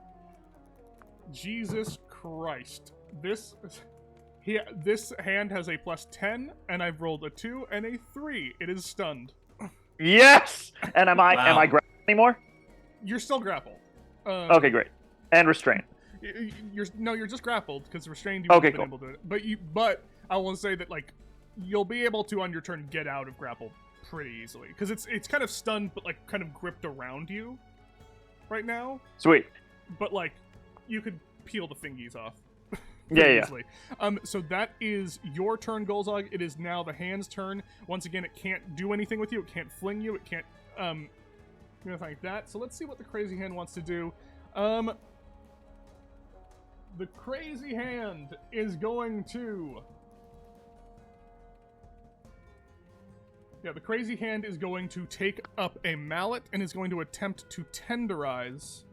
Jesus Christ. This hand has a +10, and I've rolled a 2 and a 3. It is stunned. Yes! And am I Wow. grappling anymore? You're still grappled. Okay, great. And restrained. You're just grappled, because restrained you Okay, wouldn't have been able to do it. But I will say that, like, you'll be able to, on your turn, get out of grapple pretty easily. Because it's kind of stunned, but, like, kind of gripped around you right now. Sweet. But, like, you could peel the fingies off. Yeah, pretty yeah. easily. So that is your turn, Golzog. It is now the hand's turn. Once again, it can't do anything with you. It can't fling you. It can't, anything like that. So let's see what the crazy hand wants to do. The crazy hand is going to... Yeah, the crazy hand is going to take up a mallet and is going to attempt to tenderize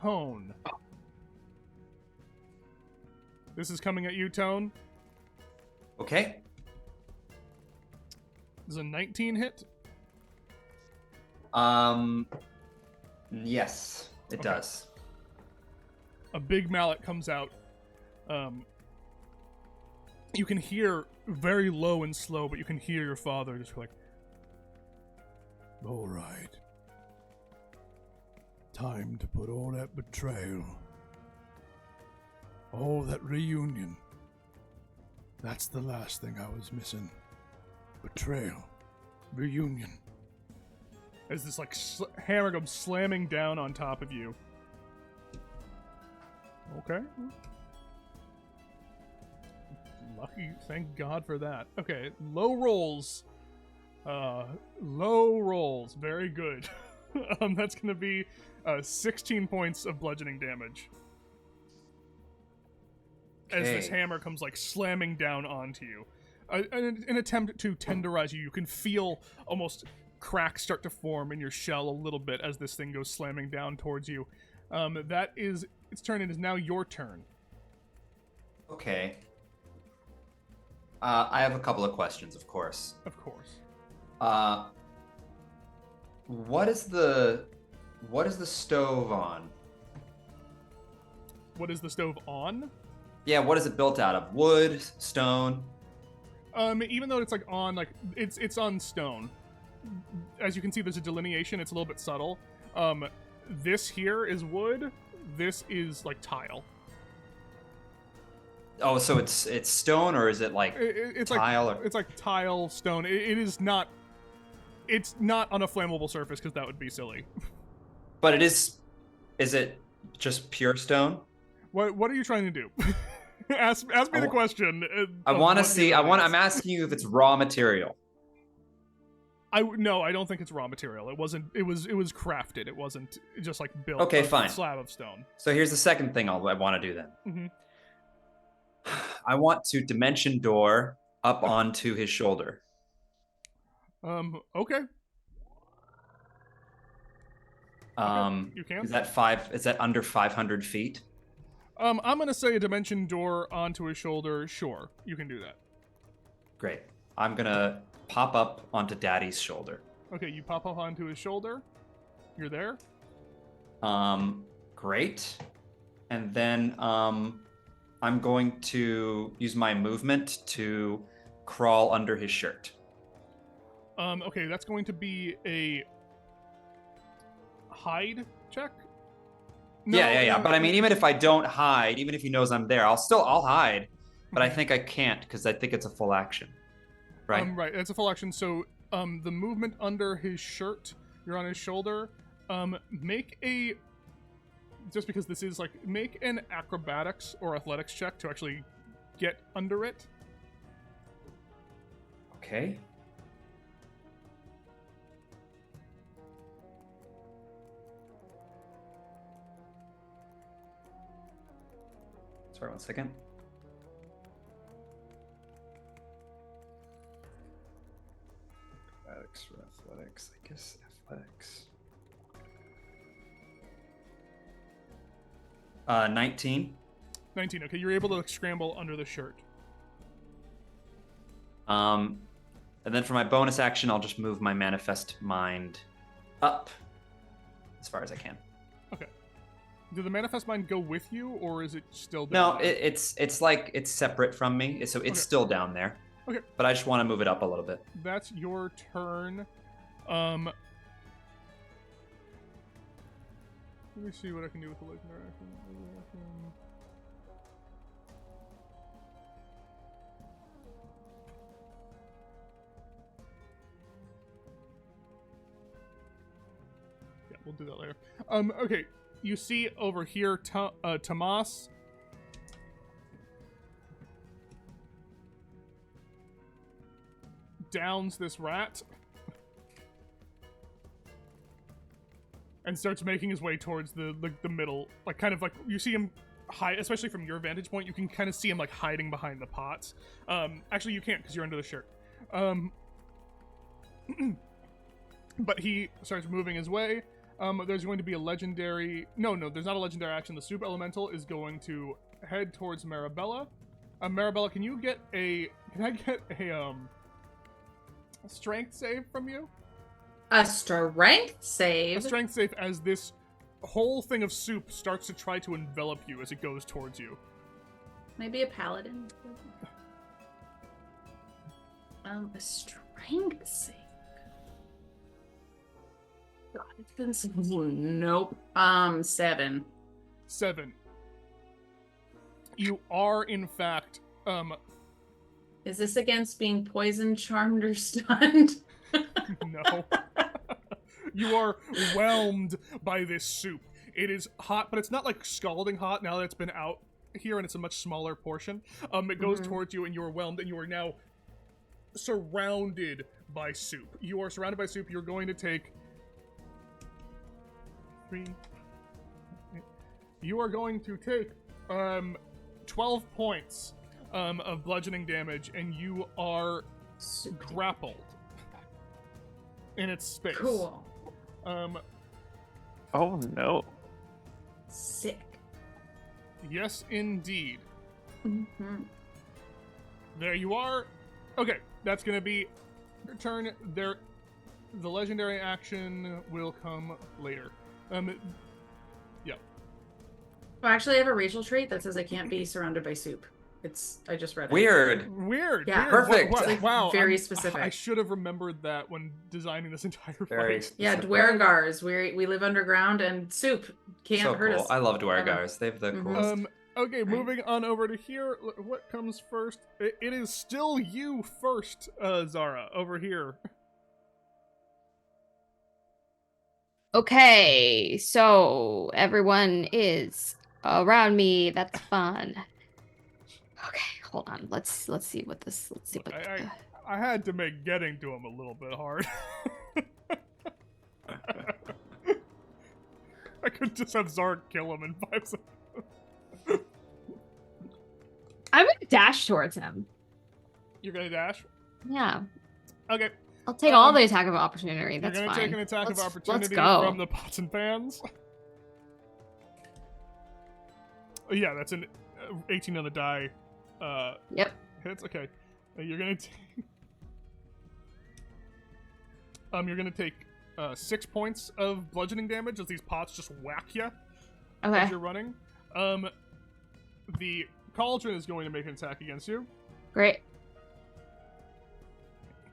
Tone. This is coming at you, Tone. Okay. This is a 19 hit. Yes, it does. A big mallet comes out. You can hear very low and slow, but you can hear your father just like, all right. Time to put all that betrayal, all that reunion. That's the last thing I was missing. Betrayal. Reunion. As this, like, hammer comes slamming down on top of you. Okay. Lucky. Thank God for that. Okay, low rolls. Low rolls. Very good. That's going to be 16 points of bludgeoning damage. As this Okay. hammer comes, like, slamming down onto you. An attempt to tenderize you. You can feel almost cracks start to form in your shell a little bit as this thing goes slamming down towards you. That is its turn. It is now your turn. Okay. I have a couple of questions, of course. Of course. What is the stove on? What is the stove on? Yeah, what is it built out of? Wood, stone? Even though it's like on, like it's on stone. As you can see, there's a delineation. It's a little bit subtle. This here is wood. This is like tile. Oh, so it's stone, or is it like It's tile? like Or... it's like tile stone. It is not. It's not on a flammable surface because that would be silly. But it is. Is it just pure stone? What are you trying to do? ask me the question. I want to see. I'm asking you if it's raw material. No, I don't think it's raw material. It wasn't. It was crafted. It wasn't just like built. Okay, a fine. Slab of stone. So here's the second thing I want to do then. Mm-hmm. I want to dimension door up onto his shoulder. Okay. You can. Is that under 500 feet? I'm gonna say a dimension door onto his shoulder. Sure, you can do that. Great. I'm gonna pop up onto Daddy's shoulder. Okay, you pop up onto his shoulder. You're there. Great. And then I'm going to use my movement to crawl under his shirt. Okay, that's going to be a hide check. Yeah. But I mean, even if I don't hide, even if he knows I'm there, I'll hide. But I think I can't because I think it's a full action. Right. Right. It's a full action. So, the movement under his shirt, you're on his shoulder. Just because this is make an acrobatics or athletics check to actually get under it. Okay. Sorry, 1 second. Acrobatics or athletics? I guess athletics. 19. 19. Okay, you're able to scramble under the shirt. And then for my bonus action, I'll just move my manifest mind up as far as I can. Okay. Did the manifest mind go with you, or is it still No, down there? it's separate from me, so it's still down there. Okay. But I just want to move it up a little bit. That's your turn. Let me see what I can do with the legendary action. Yeah, we'll do that later. Okay. You see over here, Tomas. Downs this rat. And starts making his way towards the middle. You see him hide, especially from your vantage point, you can kind of see him hiding behind the pots. Actually you can't because you're under the shirt. But he starts moving his way. There's going to be a legendary... No, there's not a legendary action. The Super Elemental is going to head towards Marabella. Marabella, can I get a strength save from you? A strength save? A strength save as this whole thing of soup starts to try to envelop you as it goes towards you. Maybe a paladin. A strength save. God, it's been so... Nope. 7. 7. You are, in fact, Is this against being poisoned, charmed, or stunned? No. You are whelmed by this soup. It is hot, but it's not scalding hot now that it's been out here and it's a much smaller portion. It goes towards you and you are whelmed and you are now surrounded by soup. You are surrounded by soup. You're going to take 3. You are going to take 12 points of bludgeoning damage, and you are grappled in its space. Cool. Oh no. Sick. Yes, indeed. Mm-hmm. There you are. Okay, that's gonna be your turn. The legendary action will come later. Yeah. Well, actually, I have a racial trait that says I can't be surrounded by soup. I just read it. Weird. Weird. Yeah. Perfect. Wow. Very specific. I should have remembered that when designing this entire Very fight. Yeah, Dwergars. We live underground, and soup can't so hurt cool. us. I love Dwergars. They have the coolest. Okay, moving on over to here. What comes first? It is still you first, Zara, over here. Okay, so everyone is around me. That's fun. Okay, hold on. Let's see what this. Let's see what. I had to make getting to him a little bit hard. I could just have Zarg kill him in 5 seconds. I'm gonna dash towards him. You're gonna dash? Yeah. Okay. I'll take all the attack of opportunity. That's you're gonna fine. take an attack of opportunity go. from the pots and pans. Yeah, that's an 18 on the die. Yep. Hits. Okay. You're gonna take. You're gonna take 6 points of bludgeoning damage as these pots just whack you Okay. as you're running. The cauldron is going to make an attack against you. Great.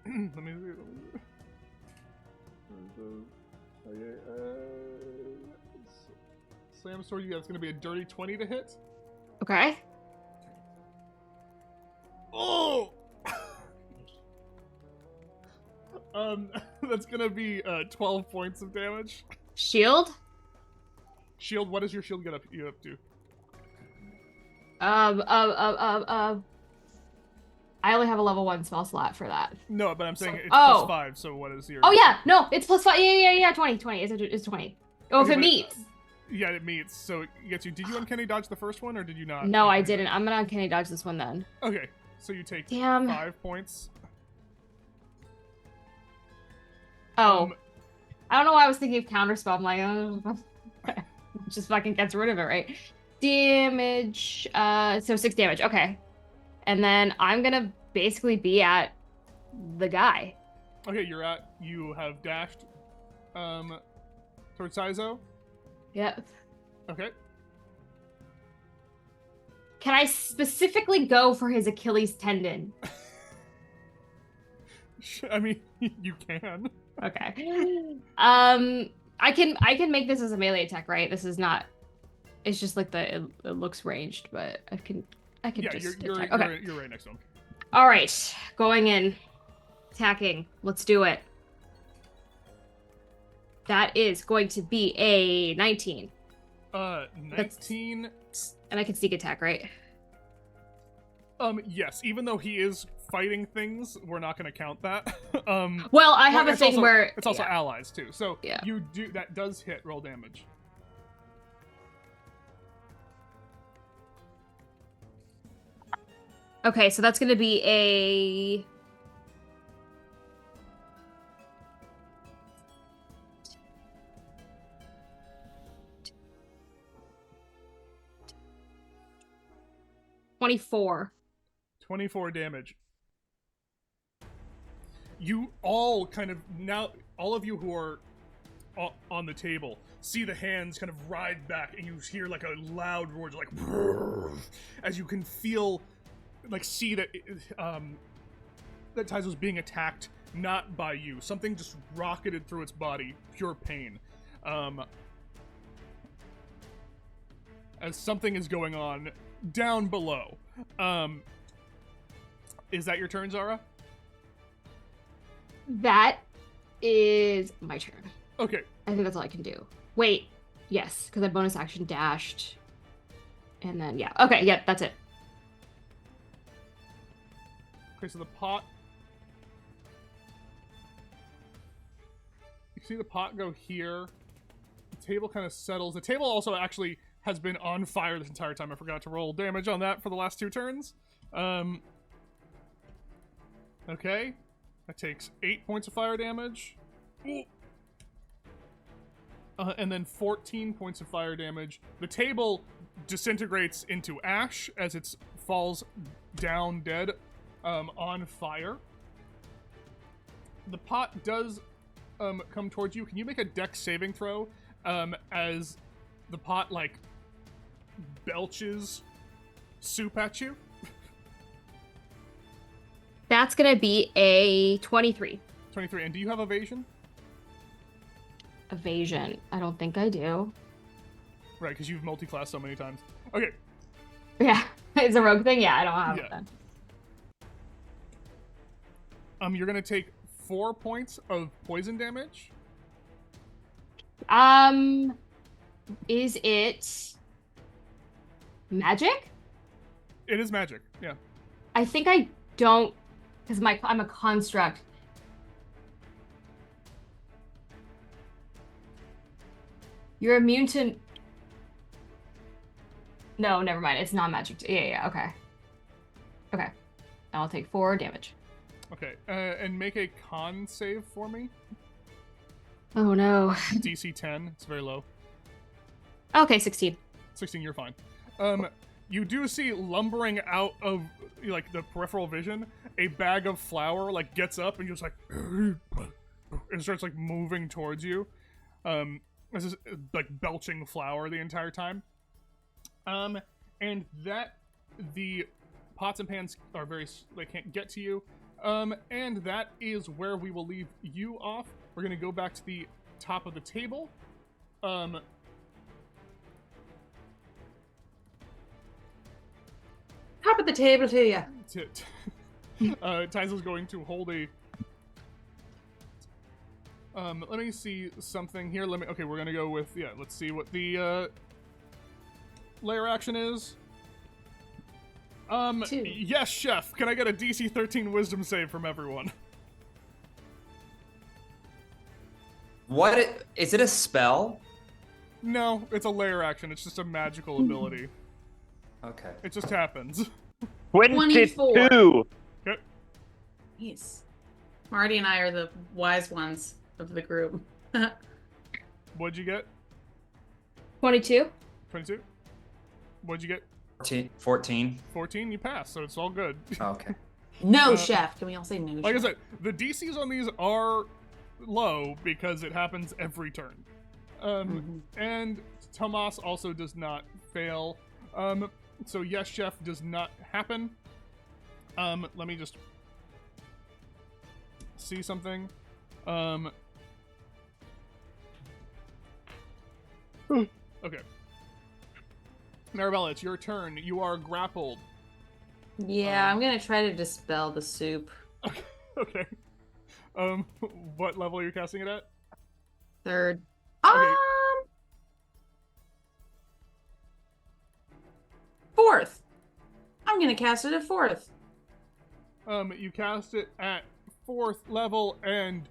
Let me okay, Slam sword, yeah, it's going to be a dirty 20 to hit. Okay. Oh! That's going to be 12 points of damage. Shield. Shield, what does your shield get you up to? I only have a level 1 spell slot for that. No, but I'm saying it's Oh. plus 5, so what is your... Oh yeah, no, it's plus 5. Yeah. 20. It's 20. Oh, Okay, if it but- meets. Yeah, it meets, so it gets you. Did you uncanny dodge the first one, or did you not? No, I didn't. I'm gonna uncanny dodge this one then. Okay, so you take Damn. 5 points. Oh. Um, I don't know why I was thinking of counterspell. I'm like, oh, just fucking gets rid of it, right? Damage. So 6 damage. Okay. And then I'm gonna basically be at the guy. Okay, you have dashed towards Saizo. Yep. Okay. Can I specifically go for his Achilles tendon? I mean, you can. Okay. I can make this as a melee attack, right? This is not. It's just like it looks ranged, but I can Yeah, just you're attack. Okay. you're right next to him. All right, going in, attacking. Let's do it. That is going to be a 19. 19. And I can sneak attack, right? Yes, even though he is fighting things, we're not going to count that. Well, I have a it's thing also, where it's also yeah. allies too. So Yeah. that does hit. Roll damage. Okay, so that's going to be a 24. 24 damage. You all kind of now, all of you who are on the table see the hands kind of ride back, and you hear like a loud roar, like as you can feel, like see that that Taizo's being attacked, not by you. Something just rocketed through its body, pure pain. As something is going on down below. Is that your turn, Zara? That is my turn. Okay. I think that's all I can do. Wait, yes, because I bonus action dashed. And then, yeah. Okay, yeah, that's it. Okay, so the pot... You see the pot go here. The table kind of settles. The table also actually has been on fire this entire time. I forgot to roll damage on that for the last 2 turns. Okay. That takes 8 points of fire damage. And then 14 points of fire damage. The table disintegrates into ash as it falls down dead on fire. The pot does come towards you. Can you make a dex saving throw as the pot, like, belches soup at you? That's going to be a 23. 23. And do you have evasion? Evasion. I don't think I do. Right, because you've multi-classed so many times. Okay. Yeah. It's a rogue thing? Yeah, I don't have it then. You're going to take 4 points of poison damage. Is it magic? It is magic, yeah. I think I don't, because I'm a construct. You're immune to... No, never mind. It's not magic. Yeah, okay. Okay. I'll take 4 damage. Okay, and make a con save for me. Oh, no. DC 10, it's very low. Okay, 16. 16, you're fine. You do see lumbering out of, like, the peripheral vision, a bag of flour, like, gets up and just like... it starts like moving towards you. This is like belching flour the entire time. And that the pots and pans are they can't get to you. And that is where we will leave you off. We're gonna go back to the top of the table. Top of the table to you. Tyzo's going to hold a. Let me see something here. Okay, we're gonna go with let's see what the layer action is. 2. Yes, chef. Can I get a DC 13 Wisdom save from everyone? What is it? A spell? No, it's a layer action. It's just a magical ability. Okay. It just happens. 22. Okay. Jeez. Marty and I are the wise ones of the group. What'd you get? 22. 22. What'd you get? 14. 14. You pass, so it's all good. Okay. No, chef. Can we all say no, Like chef? I said, the DCs on these are low because it happens every turn. And Tomas also does not fail. So yes, chef does not happen. Let me just see something. Okay. Marabella, it's your turn. You are grappled. Yeah, I'm gonna try to dispel the soup. Okay. What level are you casting it at? 3rd. Okay. 4th. I'm gonna cast it at 4th. You cast it at 4th level, and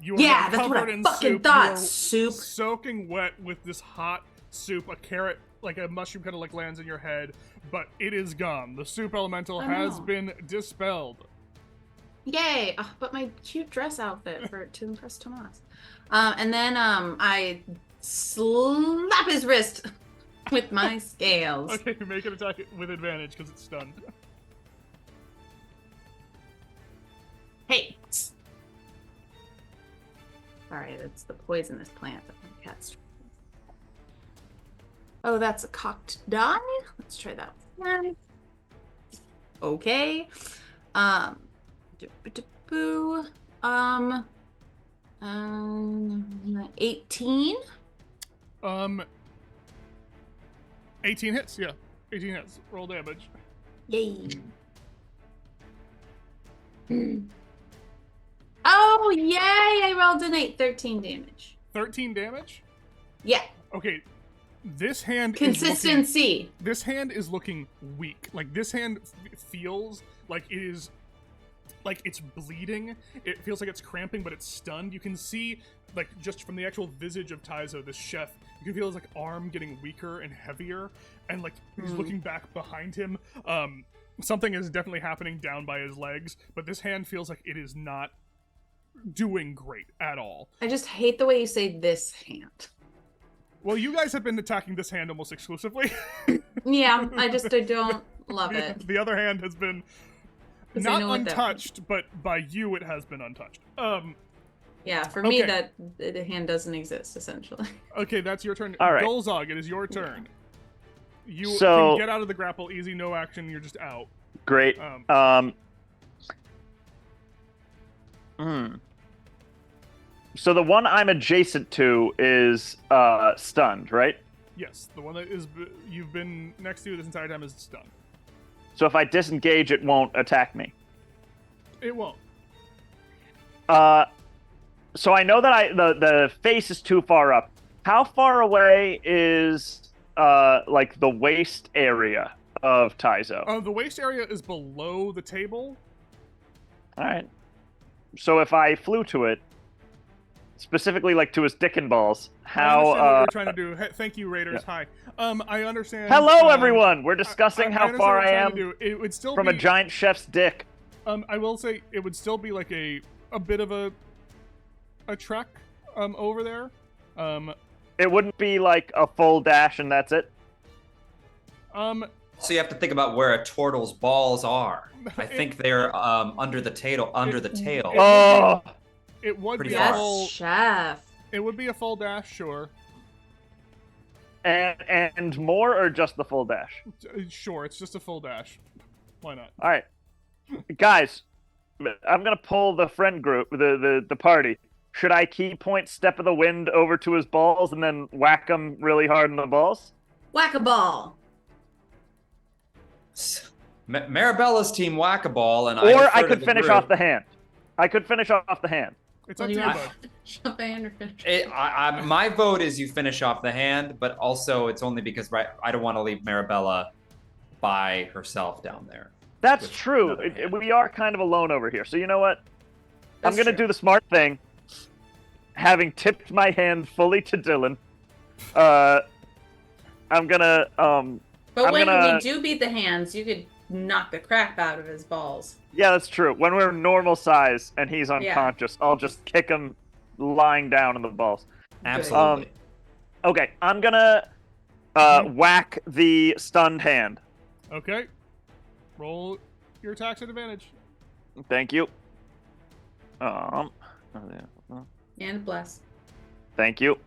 you are Yeah, that's what covered I in fucking soup. thought. You are Soup. soaking wet with this hot soup. A carrot, like a mushroom, kind of like lands in your head, but it is gone. The soup elemental has been dispelled. Yay! But my cute dress outfit to impress Tomas. And then I slap his wrist with my scales. Okay, make an attack with advantage because it's stunned. Hey. Sorry, that's the poisonous plant that my cat's. Oh, that's a cocked die. Let's try that one. Okay. 18. 18 hits, yeah. 18 hits. Roll damage. Yay. Oh, yay! I rolled an 8. 13 damage. 13 damage? Yeah. Okay. This hand Consistency. this hand is looking weak. Like, this hand feels like it is... like it's bleeding. It feels like it's cramping, but it's stunned. You can see, like, just from the actual visage of Taizo, this chef, you can feel his, like, arm getting weaker and heavier, and, like, he's looking back behind him. Something is definitely happening down by his legs, but this hand feels like it is not doing great at all. I just hate the way you say this hand. Well, you guys have been attacking this hand almost exclusively. Yeah, I don't love it. The other hand has been 'Cause I not know what that- untouched, but by you it has been untouched. Yeah, for me, Okay. the hand doesn't exist, essentially. Okay, that's your turn. All right. Golzog, it is your turn. You So- can get out of the grapple, easy, no action, you're just out. Great. So the one I'm adjacent to is stunned, right? Yes, the one that you've been next to this entire time is stunned. So if I disengage, it won't attack me. It won't. So I know that the face is too far up. How far away is like the waist area of Taizo? The waist area is below the table. All right. So if I flew to it, specifically like to his dick and balls, I understand what how? you're trying to do. Thank you, Raiders. Yeah. Hi. I understand. Hello, everyone. We're discussing I how understand far what I you're am trying to do. It would still from be, a giant chef's dick. I will say it would still be like a bit of a trek over there. It wouldn't be like a full dash and that's it. So you have to think about where a turtle's balls are. I think they're under the tail. Oh, It would Pretty be far. a full. Yes, chef. It would be a full dash, sure. and more or just the full dash? Sure, it's just a full dash. Why not? All right, guys, I'm gonna pull the friend group, the party. Should I key point Step of the Wind over to his balls and then whack him really hard in the balls? Whack-a-ball. Marabella's team whack-a-ball, and Or I defer to could the finish group. off the hand. I could finish off the hand. It's What up do to you you, want? bud. Shove a hand or finish? My vote is you finish off the hand, but also it's only because I don't want to leave Marabella by herself down there. That's With true. another hand. We are kind of alone over here. So you know what? That's I'm gonna true. do the smart thing. Having tipped my hand fully to Dylan, I'm gonna But I'm when gonna- we do beat the hands, you could knock the crap out of his balls. Yeah, that's true. When we're normal size and he's unconscious, I'll just kick him lying down in the balls. Absolutely. Okay, I'm gonna whack the stunned hand. Okay. Roll your attacks at advantage. Thank you. And bless. Thank you.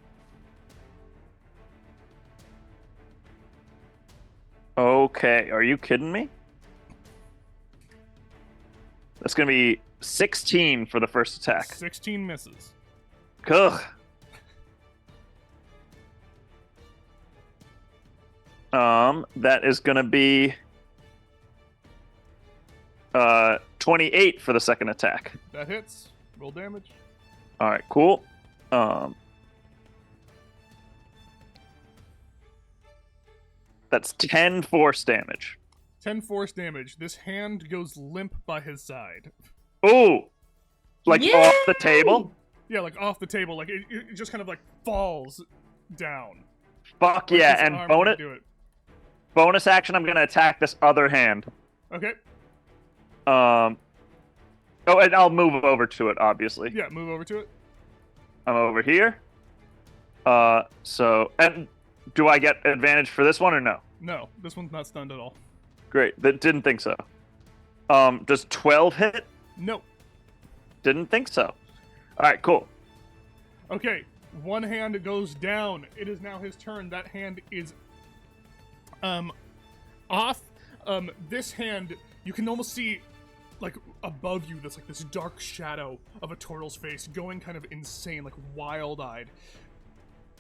Okay, are you kidding me? That's gonna be 16 for the first attack. 16 misses. Ugh. That is gonna be 28 for the second attack. That hits. Roll damage. All right, cool. That's 10 force damage. 10 force damage. This hand goes limp by his side. Ooh, like Yay! off the table. Yeah, like off the table. Like it just kind of like falls down. Fuck Like, yeah! his And arm can't do it. bonus action. I'm gonna attack this other hand. Okay. Oh, and I'll move over to it. Obviously, Yeah, move over to it. I'm over here. So, and do I get advantage for this one or no? No, this one's not stunned at all. Great. Didn't think so. Does 12 hit? Nope. Didn't think so. All right, cool. Okay, one hand goes down. It is now his turn. That hand is off. This hand, you can almost see like above you this dark shadow of a turtle's face going kind of insane, like wild-eyed.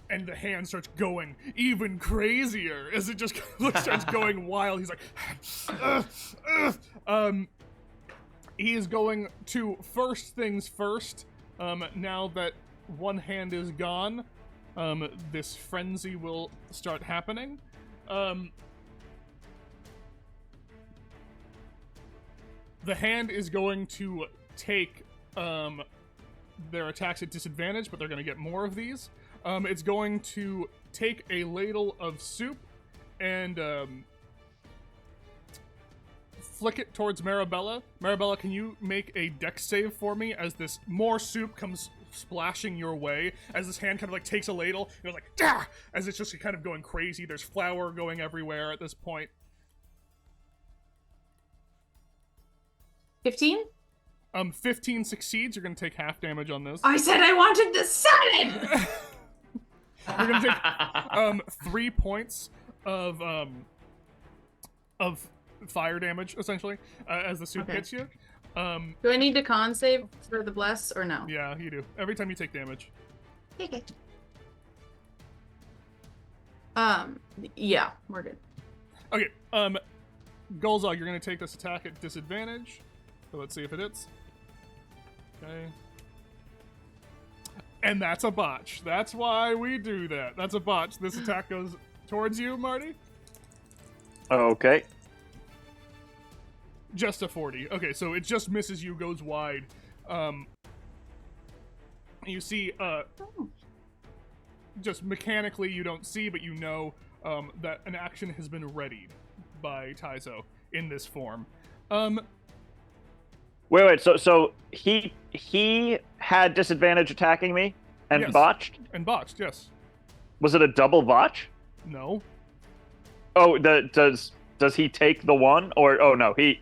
And the hand starts going even crazier as it just starts going wild. He's like, he is going to first things first. Now that one hand is gone, this frenzy will start happening. The hand is going to take their attacks at disadvantage, but they're going to get more of these. It's going to take a ladle of soup and flick it towards Marabella. Marabella, can you make a dex save for me as this more soup comes splashing your way, as this hand kind of like takes a ladle, and goes like, "Dah!" As it's just kind of going crazy. There's flour going everywhere at this point. 15? 15 succeeds. You're going to take half damage on this. I said I wanted the salad! You're going to take 3 points of fire damage, essentially, as the soup Okay. hits you. Do I need to con save for the bless or no? Yeah, you do. Every time you take damage. Okay. Yeah, we're good. Okay, Golzog, you're going to take this attack at disadvantage. So let's see if it hits. Okay. And that's a botch. That's why we do that. That's a botch. This attack goes towards you, Marty. Okay. Just a 40. Okay, so it just misses you, goes wide. You see, just mechanically you don't see, but you know that an action has been readied by Taizo in this form. Wait. So he had disadvantage attacking me and Yes. botched. And botched, yes. Was it a double botch? No. Oh, does does he take the one or oh no he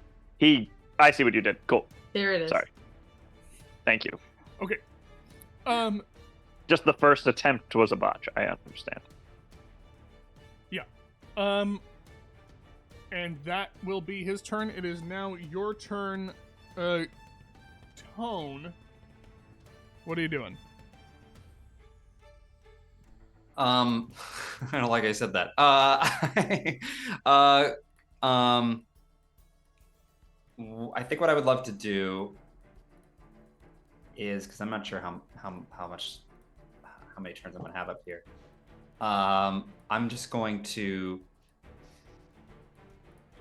I see what you did. Cool. There it is. Sorry. Thank you. Okay. Just the first attempt was a botch. I understand. Yeah. And that will be his turn. It is now your turn. Tone. What are you doing? I don't like I said that. I think what I would love to do is, because I'm not sure how many turns I'm gonna have up here. I'm just going to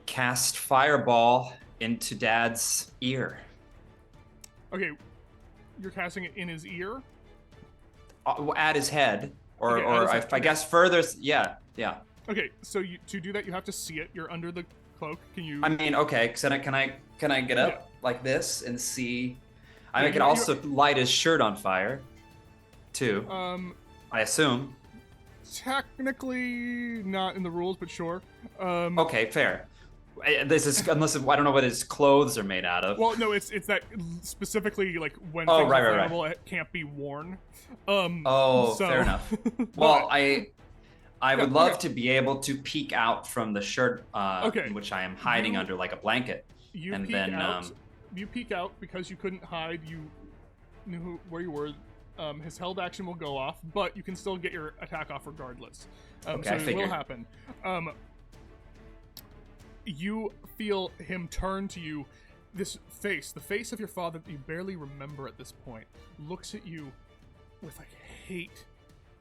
cast Fireball into Dad's ear. Okay, you're casting it in his ear? At his head, or Okay, at his head. I guess further. Yeah. Okay, so to do that, you have to see it. You're under the cloak. Can you? I mean, okay. So can I get up like this and see? I Yeah, can also light his shirt on fire, too. I assume. Technically not in the rules, but sure. Okay, fair. This is unless I don't know what his clothes are made out of. Well, no, it's that specifically like when Oh, things right, are right, right. flammable, it can't be worn. Fair enough. Well, I would love to be able to peek out from the shirt, which I am hiding under like a blanket, and then you peek out because you couldn't hide. You knew where you were. His held action will go off, but you can still get your attack off regardless. Okay, so I it figured. will happen. You feel him turn to you. This face, the face of your father that you barely remember at this point, looks at you with like hate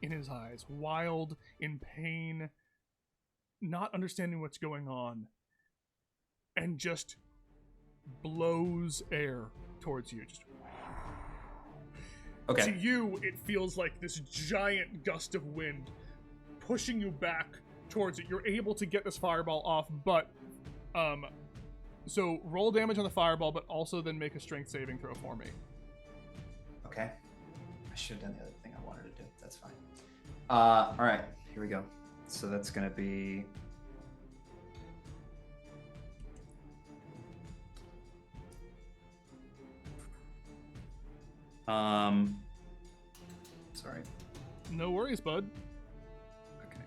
in his eyes, wild, in pain, not understanding what's going on, and just blows air towards you. Just Okay. to you, it feels like this giant gust of wind pushing you back towards it. You're able to get this fireball off, but so roll damage on the fireball, but also then make a strength saving throw for me. Okay. I should have done the other thing I wanted to do. That's fine. All right. Here we go. So that's gonna be. Sorry. No worries, bud. Okay.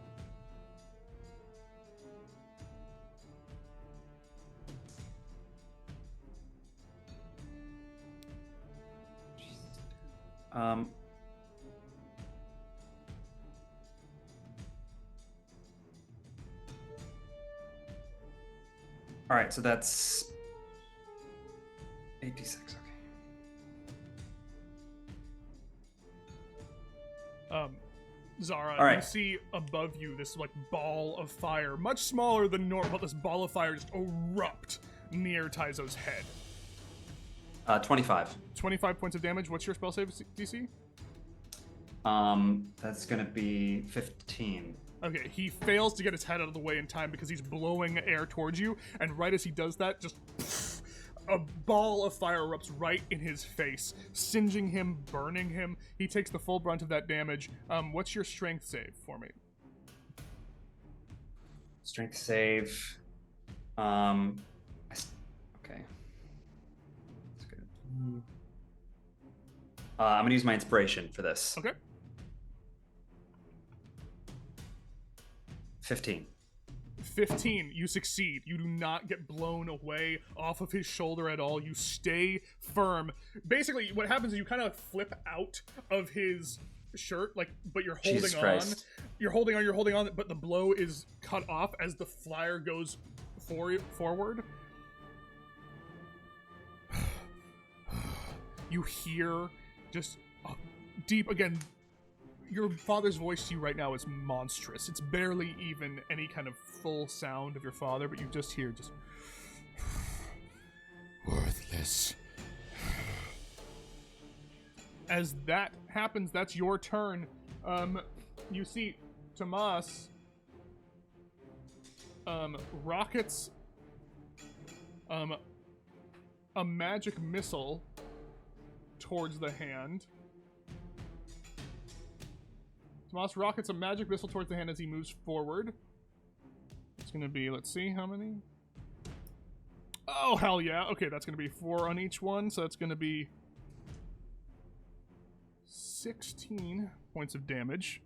All right, so that's 86. Okay. Zara, All right. you see above you this like ball of fire, much smaller than normal, but this ball of fire just erupt near Taizo's head. 25. 25 points of damage. What's your spell save DC? That's gonna be 15. Okay, he fails to get his head out of the way in time because he's blowing air towards you, and right as he does that, just a ball of fire erupts right in his face, singeing him, burning him. He takes the full brunt of that damage. What's your strength save for me? Strength save. Okay. That's good. I'm gonna use my inspiration for this. Okay. 15. 15, you succeed. You do not get blown away off of his shoulder at all. You stay firm. Basically, what happens is you kind of flip out of his shirt, like, but you're holding Jesus on. Christ. You're holding on, but the blow is cut off as the flyer goes forward. You hear just deep again. Your father's voice to you right now is monstrous. It's barely even any kind of full sound of your father, but you just hear just worthless. As that happens, that's your turn. You see Tomas rockets a magic missile towards the hand. Tomas rockets a magic missile towards the hand as he moves forward. It's gonna be, let's see, how many? Oh, hell yeah. Okay, that's gonna be 4 on each one, so that's gonna be 16 points of damage.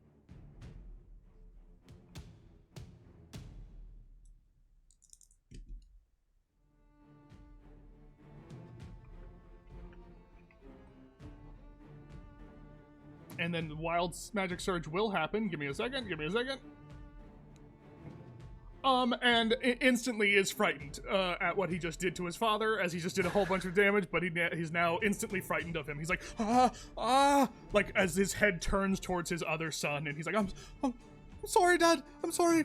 And then the Wild Magic Surge will happen. Give me a second. And instantly is frightened at what he just did to his father, as he just did a whole bunch of damage, but he's now instantly frightened of him. He's like, like as his head turns towards his other son, and he's like, I'm sorry, Dad. I'm sorry.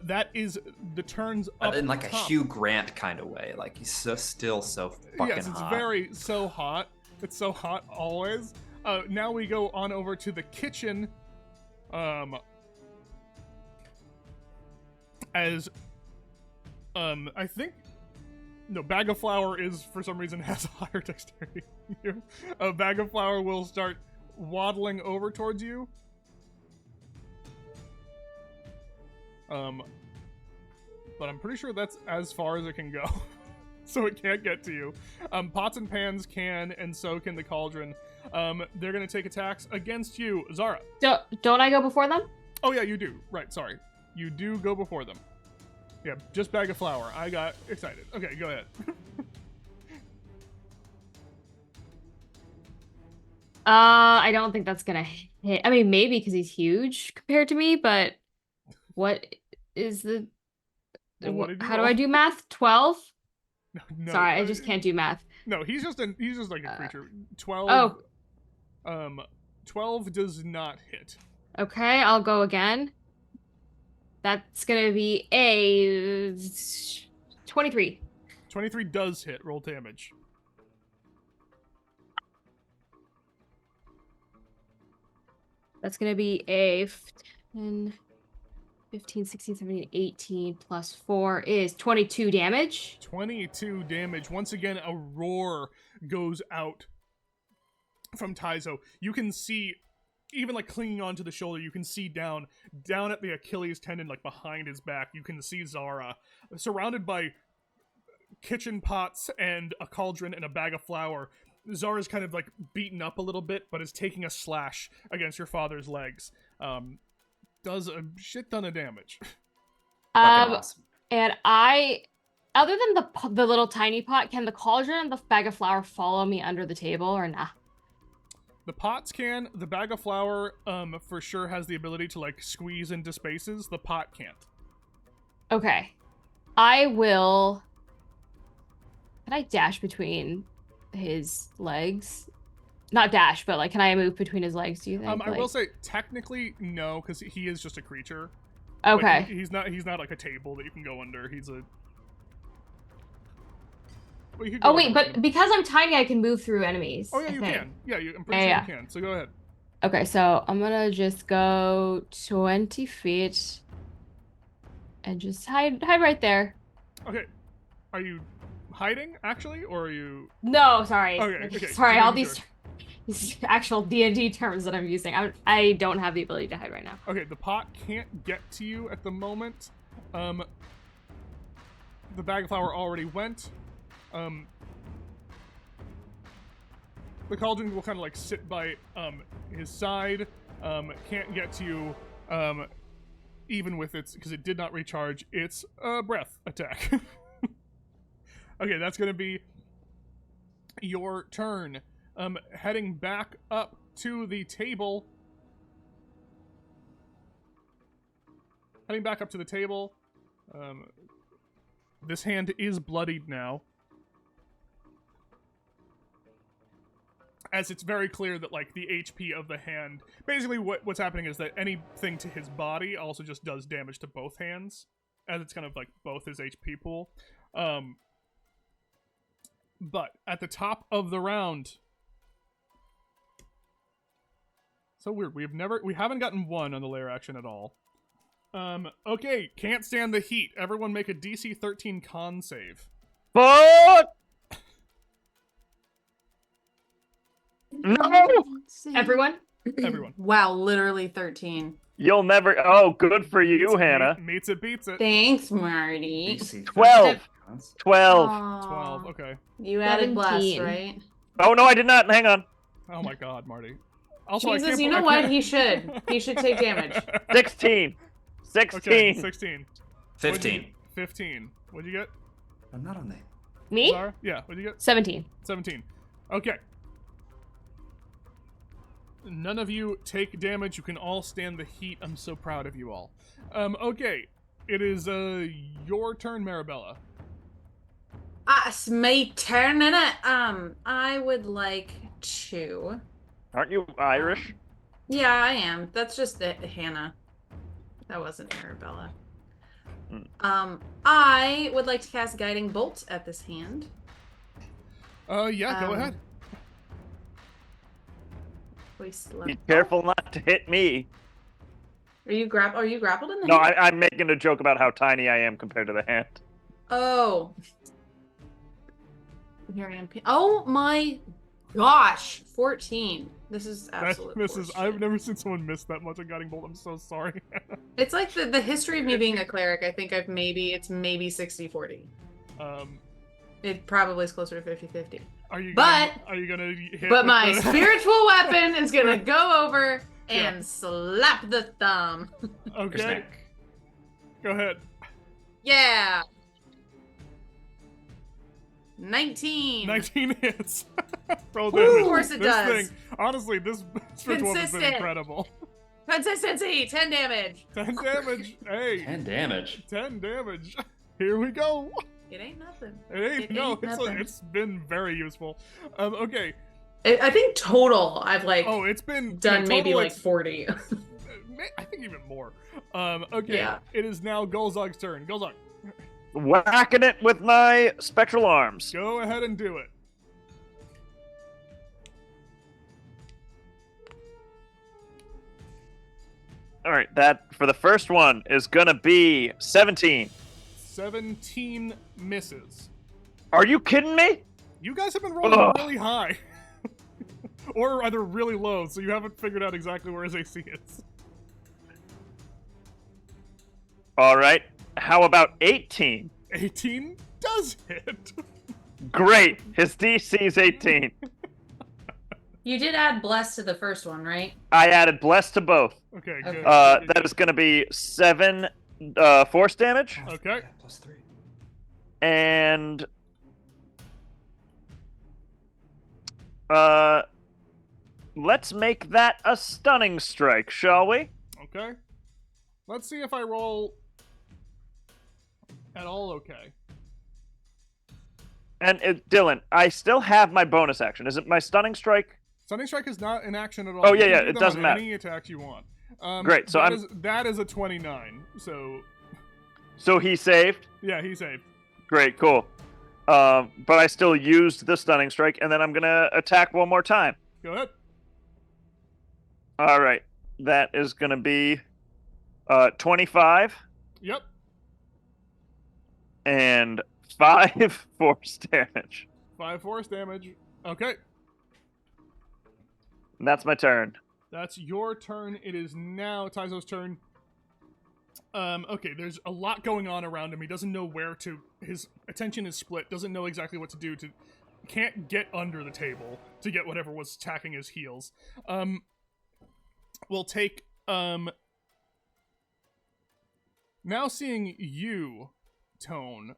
That is the turns up in like top. a Hugh Grant kind of way. Like he's still so fucking yes, it's hot. so hot. It's so hot always. Now we go on over to the kitchen. As I think Bag of Flour is for some reason has a higher dexterity than you. A Bag of Flour will start waddling over towards you. But I'm pretty sure that's as far as it can go. So it can't get to you. Pots and pans can, and so can the cauldron. They're gonna take attacks against you, Zara. Don't I go before them? Oh yeah, you do. Right, sorry. You do go before them. Yeah, just Bag of Flour. I got excited. Okay, go ahead. I don't think that's gonna hit. I mean, maybe because he's huge compared to me, but what is the... Well, how do I do math? 12? No, sorry, I just can't do math. No, he's just like a creature. 12. Oh. 12 does not hit. Okay, I'll go again. That's gonna be a 23. 23 does hit. Roll damage. That's gonna be a 10, 15, 16, 17, 18 plus 4 is 22 damage. 22 damage. Once again, a roar goes out from Taizo. You can see, even like clinging onto the shoulder, you can see down at the Achilles tendon, like behind his back, you can see Zara surrounded by kitchen pots and a cauldron and a bag of flour. Zara's kind of like beaten up a little bit, but is taking a slash against your father's legs. Does a shit ton of damage. Awesome. And other than the little tiny pot, can the cauldron and the bag of flour follow me under the table or nah? The pots can. The bag of flour, for sure has the ability to like squeeze into spaces. The pot can't. Okay. I will... Can I dash between his legs? Not dash, but like, can I move between his legs, do you think? I will say, technically, no, because he is just a creature. Okay. Like, he's not like a table that you can go under. He's a... Well, oh, wait, but because I'm tiny, I can move through enemies. Oh, yeah, you can. Yeah, I'm pretty sure you can, so go ahead. Okay, so I'm gonna just go 20 feet and just hide right there. Okay. Are you hiding, actually, or are you... No, sorry. Okay. Sorry, all these actual D&D terms that I'm using. I don't have the ability to hide right now. Okay, the pot can't get to you at the moment. The bag of flour already went. The cauldron will kind of like sit by his side. Can't get to you even with its, because it did not recharge its breath attack. Okay, that's gonna be your turn. Heading back up to the table. This hand is bloodied now. As it's very clear that, like, the HP of the hand... Basically, what's happening is that anything to his body also just does damage to both hands. As it's kind of, like, both his HP pool. But at the top of the round... So weird. We haven't gotten one on the lair action at all. Okay. Can't stand the heat. Everyone make a DC 13 con save. Fuck! No! Everyone? Everyone. Wow, literally 13. You'll never. Oh, good for you, Hannah. Meets it, beats it. Thanks, Marty. 12. 12. Aw. 12. Okay. You added bless, 17. right? Oh no, I did not. Hang on. Oh my God, Marty. Also, I Jesus, can't you know I what? can't- He should. He should take damage. 16. 16. Okay, 16. 15. 15. What'd you get? I'm not on there. Me? Zara? Yeah, what'd you get? 17. 17. Okay. None of you take damage. You can all stand the heat. I'm so proud of you all. Okay. It is your turn, Marabella. It's my turn, innit? I would like to. Aren't you Irish? Yeah, I am. That's just Hannah. That wasn't Arabella. I would like to cast Guiding Bolt at this hand. Yeah, go ahead. We Be careful not to hit me. Are you grappled in the No, hand? I'm making a joke about how tiny I am compared to the hand. Oh. Here I am. Oh my gosh. 14. This is That absolute misses. horseshit. I've never seen someone miss that much on Guiding Bolt. I'm so sorry. It's like the history of me being a cleric. I think it's maybe 60-40. It probably is closer to 50-50. Are you But- gonna hit But with my the- spiritual weapon is gonna go over and Yeah. slap the thumb. Okay. Snack. Go ahead. Yeah. 19. 19 hits. Roll Woo, damage. of course it this does. Thing, honestly, this spiritual weapon's been Consistent. incredible. Consistency. 10 damage. 10 damage. Hey. 10 damage. 10 damage. Here we go. It ain't nothing. It ain't. It No, ain't it's nothing. it's been very useful. Okay. I think total I've Oh, it's been done yeah, maybe total, like 40. I think even more. Okay. Yeah. It is now Golzog's turn. Golzog, Whacking it with my spectral arms. go ahead and do it. All right, that for the first one is gonna be 17. 17 misses. Are you kidding me? You guys have been rolling Ugh. really high. Or either really low, so you haven't figured out exactly where his AC is. All right, how about 18? 18 does hit. Great, his DC is 18. You did add bless to the first one, right? I added bless to both. Okay, Okay. good. That is gonna be 7 force damage, Okay. Plus 3. and let's make that a stunning strike, shall we? Okay. Let's see if I roll at all okay. And Dylan, I still have my bonus action. Is it my stunning strike? Stunning Strike is not in action at all. Oh, You yeah, can yeah, do it them doesn't on matter. Any attack you want. Great, so that is a 29. So So he saved. yeah, he saved. Great, cool. But I still used the stunning strike, and then I'm gonna attack one more time. Go ahead. All right, that is gonna be 25 Yep. and 5 force damage. 5 force damage. Okay. And that's my turn. That's your turn. It is now Taizo's turn. Okay, there's a lot going on around him. He doesn't know where to. His attention is split. Doesn't know exactly what to do. Can't get under the table to get whatever was attacking his heels. We'll take now seeing you, Tone.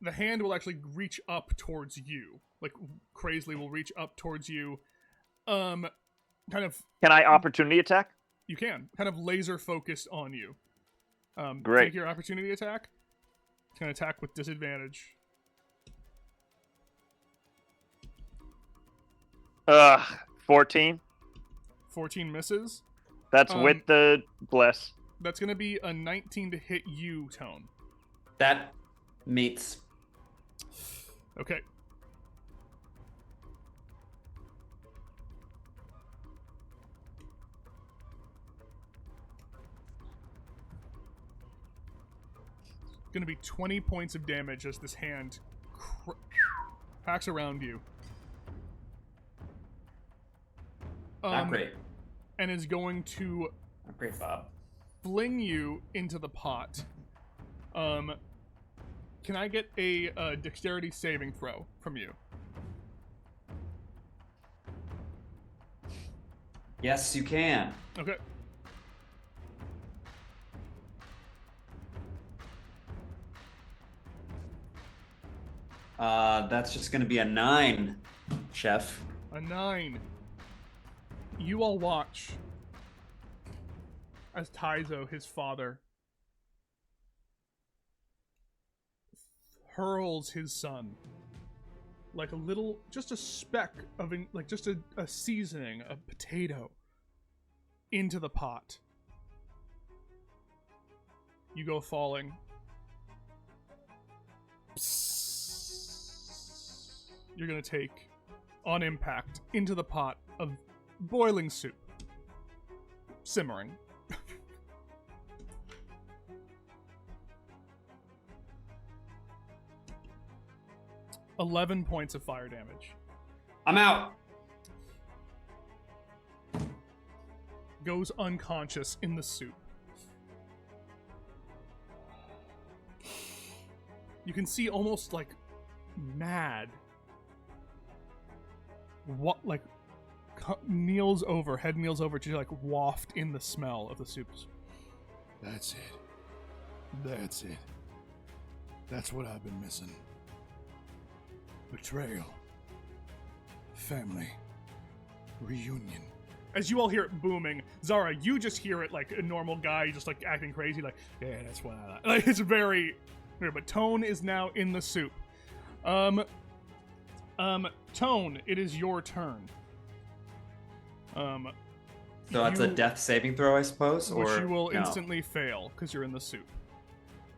The hand will actually reach up towards you. Like crazily will reach up towards you. Kind of Can I opportunity attack? you can kind of laser focused on you. Great. Take your opportunity attack. It's gonna attack with disadvantage. 14. 14 misses. That's with the bless. That's gonna be a 19 to hit you, Tone. That meets. Okay. Gonna be 20 points of damage as this hand packs around you. Not great. And is going to Oh, great, Bob. fling you into the pot. Can I get a dexterity saving throw from you? Yes, you can. Okay. That's just gonna be a 9, Chef. A 9. You all watch as Taizo, his father, hurls his son like a little, just a speck of, like just a seasoning, a potato, into the pot. You go falling. You're gonna take, on impact, into the pot of boiling soup. Simmering. 11 points of fire damage. I'm out. Goes unconscious in the soup. You can see almost like mad. What, like, head kneels over to like waft in the smell of the soups. That's it. That's it. That's what I've been missing. Betrayal. Family. Reunion. As you all hear it booming, Zara, you just hear it like a normal guy just like acting crazy, like, yeah, that's what I like. Like, it's very weird, but Tone is now in the soup. Tone, it is your turn. So that's a death saving throw, I suppose? Which or you will no? instantly fail, because you're in the soup.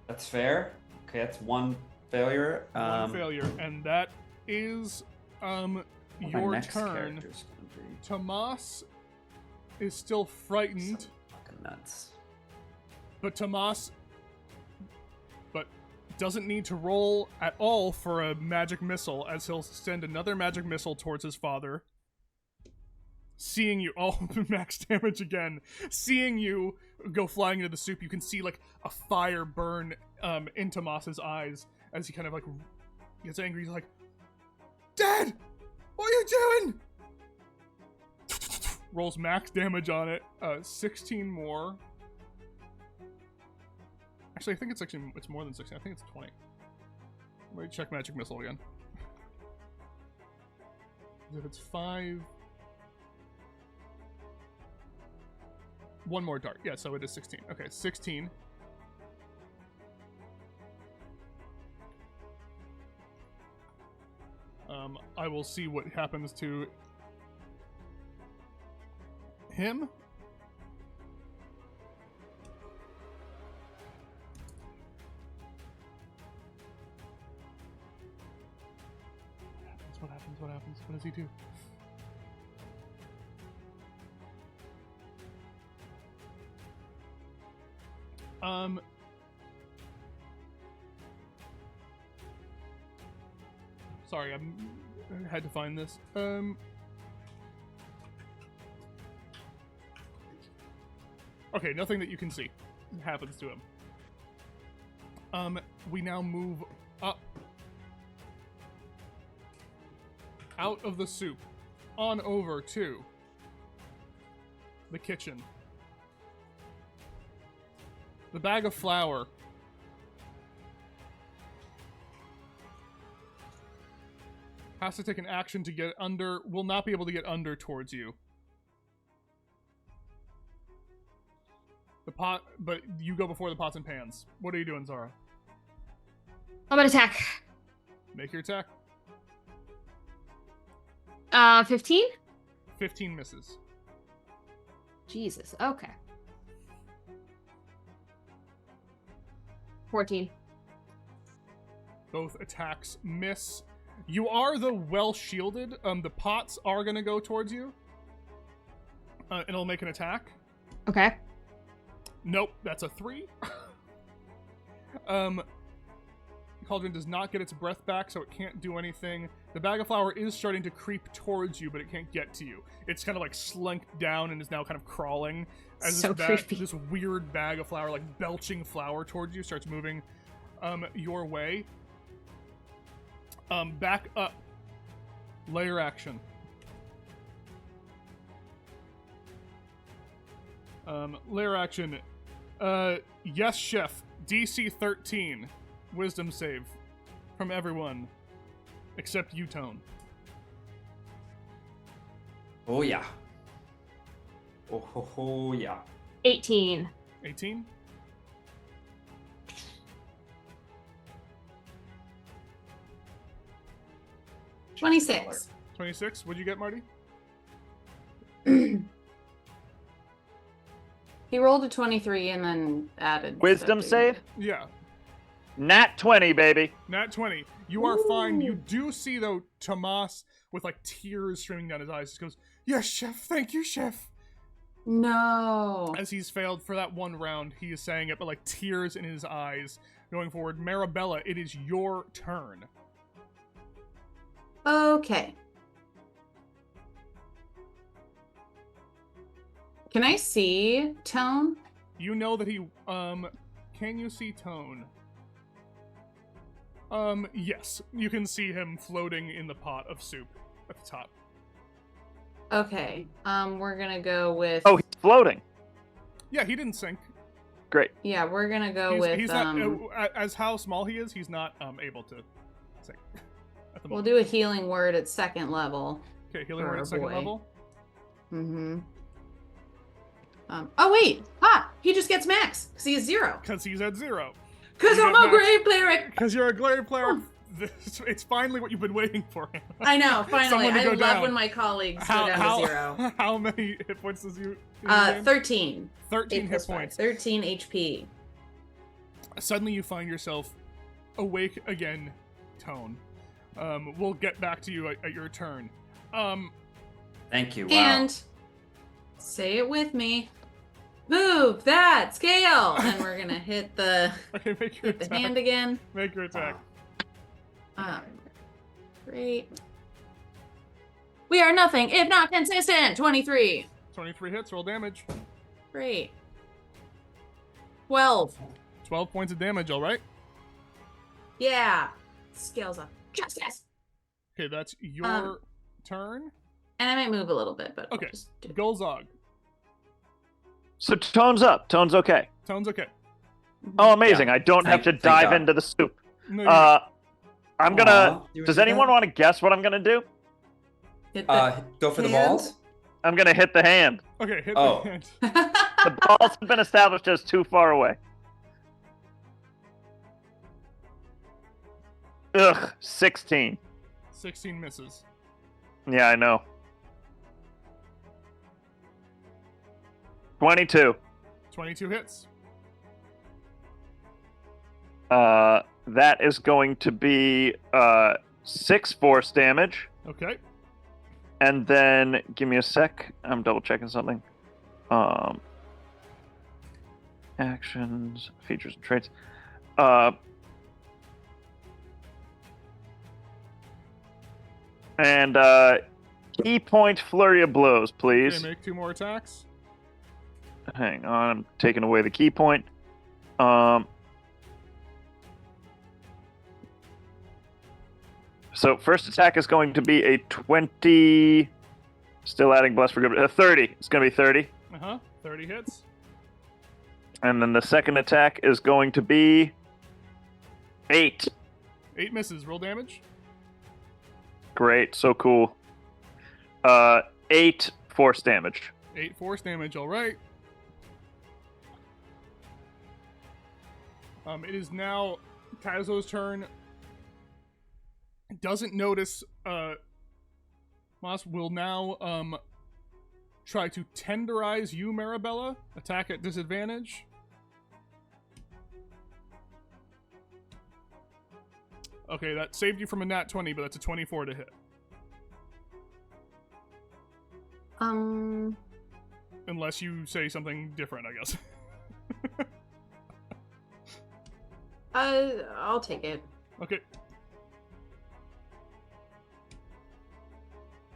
That's fair. Okay, that's one failure. One failure, and that is what my your next turn. character's gonna be. Tomas is still frightened, Fucking nuts. but Tomas doesn't need to roll at all for a magic missile, as he'll send another magic missile towards his father. Seeing you, max damage again. Seeing you go flying into the soup, you can see like a fire burn in Tomas's eyes as he kind of like gets angry. He's like, "Dad, what are you doing?" Rolls max damage on it. 16 more. Actually, I think it's more than 16. I think it's 20. Let me check magic missile again. If it's 5. One more dart. Yeah, so it is 16. Okay, 16. I will see what happens to him. What happens? What does he do? Sorry, I had to find this. Okay, nothing that you can see happens to him. We now move up. Out of the soup, on over to the kitchen. The bag of flour has to take an action to get under, will not be able to get under towards you. The pot, but you go before the pots and pans. What are you doing, Zara? I'm gonna attack. Make your attack. 15? 15 misses. Jesus, okay. 14. Both attacks miss. You are, though, well shielded. The pots are going to go towards you. And it'll make an attack. Okay. Nope, that's a 3. cauldron does not get its breath back, so it can't do anything. The bag of flour is starting to creep towards you, but it can't get to you. It's kind of like slunk down and is now kind of crawling as So creepy. this weird bag of flour, like belching flour towards you, starts moving your way. Back up. Layer action. Layer action. Yes, chef. DC 13. Wisdom save. From everyone. Except you, Tone. Oh yeah. Oh yeah. 18. 18? $26. 26? What'd you get, Marty? He rolled a 23 and then added Wisdom stuff. save? Yeah. Nat 20, baby. Nat 20. You are fine. You do see, though, Tomas with, like, tears streaming down his eyes. Just goes, yes, chef. Thank you, chef. No. As he's failed for that one round, he is saying it, but, like, tears in his eyes. Going forward, Marabella, it is your turn. Okay. Can I see Tone? You know that he, can you see Tone? Yes. You can see him floating in the pot of soup at the top. Okay. We're gonna go with. Oh, he's floating. Yeah, he didn't sink. Great. Yeah, we're gonna go with. He's not, as how small he is, he's not, able to sink at the We'll moment. do a healing word at 2nd level. Okay, healing for word our at 2nd boy. level. Mm-hmm. Oh wait! Ha! He just gets max because he is 0. Because he's at 0. Because You I'm get a max. grave cleric. Because you're a glare player. It's finally what you've been waiting for. I know. Finally, Someone to I go love down. when my colleagues go down to 0. How many hit points does you? 13. 13 8 hit plus 5. points. 13 HP. Suddenly you find yourself awake again, Tone. We'll get back to you at your turn. Thank you. Wow. And say it with me. Move that scale, and we're gonna hit the Okay, make your hit the attack. hand again. Make your attack. Great. We are nothing if not consistent. 23. 23 hits, roll damage. Great. 12. 12 points of damage, alright? Yeah. Scales up. Justice. Okay, that's your turn. And I might move a little bit, but Okay. I'll just do it. Golzog. So Tone's up. Tone's okay. Tone's okay. Oh, amazing. Yeah. I don't have to Thank dive God. into the soup. No, you're I'm gonna... Aw, you would Does do anyone that? want to guess what I'm gonna do? Hit the Go for the hand. balls. I'm gonna hit the hand. okay, hit Oh. the hand. The balls have been established as too far away. Ugh, 16. 16 misses. Yeah, I know. 22. 22 hits. That is going to be 6 force damage. Okay. And then, give me a sec. I'm double checking something. Actions, features, and traits. And key point flurry of blows, please. Okay, make 2 more attacks. Hang on, I'm taking away the key point. So first attack is going to be a 20. Still adding bless for good. 30. It's going to be 30. 30 hits. And then the second attack is going to be 8. 8 misses. Roll damage. Great, so cool. 8 force damage. 8 force damage. All right. It is now Kazo's turn. Doesn't notice. Moss will now try to tenderize you, Marabella. Attack at disadvantage. Okay, that saved you from a nat 20, but that's a 24 to hit. Unless you say something different, I guess. I'll take it. Okay.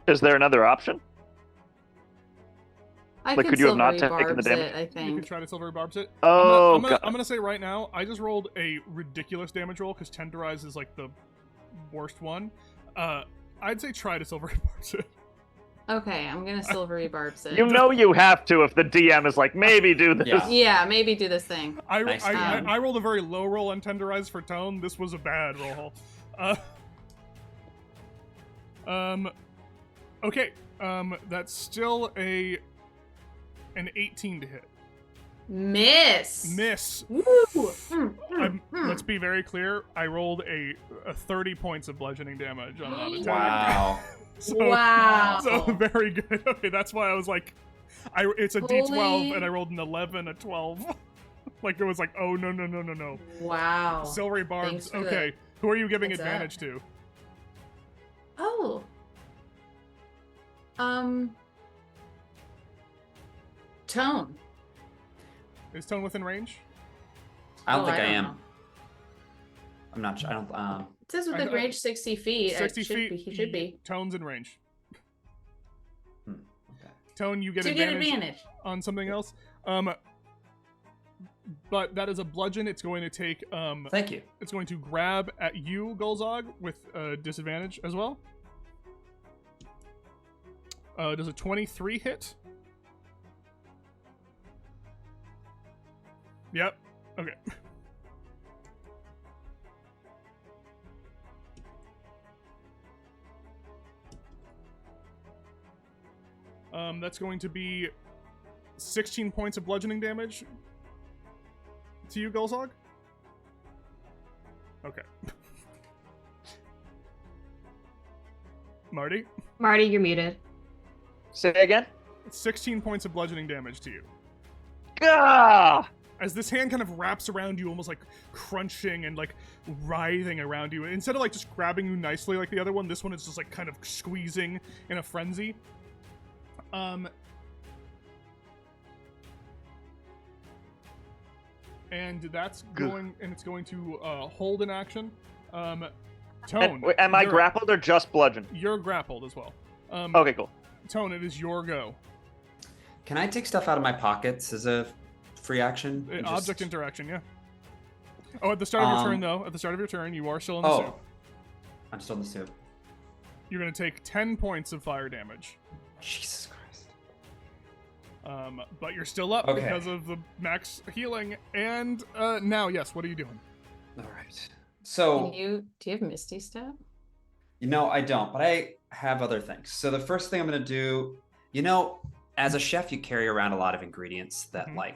Is there another option? I Like, can could you have not silvery taken the barbs damage? it, I You can think. try to silvery barbs it. Oh, I'm God. gonna say right now, I just rolled a ridiculous damage roll because tenderize is like the worst one. I'd say try to silvery barbs it. Okay, I'm gonna silvery barbs it. You know you have to if the DM is like, maybe do this. Yeah. Yeah, maybe do this thing. Nice game. I rolled a very low roll on tenderize for tone. This was a bad roll. Okay. That's still an 18 to hit. Miss. Woo. Let's be very clear. I rolled a 30 points of bludgeoning damage on that attack. Wow. Wow. So very good. Okay, that's why I was like, it's a D12 Holy- and I rolled an 11, a 12. Like it was like, oh no. Wow. Silvery barbs. Thanks for Okay, who are you giving What's advantage to? Oh. Tone. Is Tone within range? I don't Oh, think I don't am. know. I'm not sure. I don't. It says within I- range 60 feet. 60 It should feet. Be. He should be. Tone's in range. Okay. Tone, you get So you get advantage advantage. on something else. But that is a bludgeon. It's going to take Thank you. it's going to grab at you, Golzog, with disadvantage as well. Does a 23 hit? Yep. Okay. That's going to be 16 points of bludgeoning damage to you, Golzog. Okay. Marty? Marty, you're muted. Say again? 16 points of bludgeoning damage to you. Gah! As this hand kind of wraps around you, almost like crunching and like writhing around you. Instead of like just grabbing you nicely like the other one, this one is just like kind of squeezing in a frenzy. And that's going, and it's going to hold in action. Tone. Wait, am I you're- grappled or just bludgeoned? You're grappled as well. Okay, cool. Tone, it is your go. Can I take stuff out of my pockets as a free action? and just- Object interaction, yeah. Oh, at the start of your turn, though, at the start of your turn, you are still in the soup. Oh, I'm still in the soup. You're going to take 10 points of fire damage. Jesus Christ. But you're still up Okay. because of the max healing. And now, yes, what are you doing? All right. So Do you have Misty Step? I don't, but I have other things. So the first thing I'm gonna do, as a chef, you carry around a lot of ingredients that Mhm.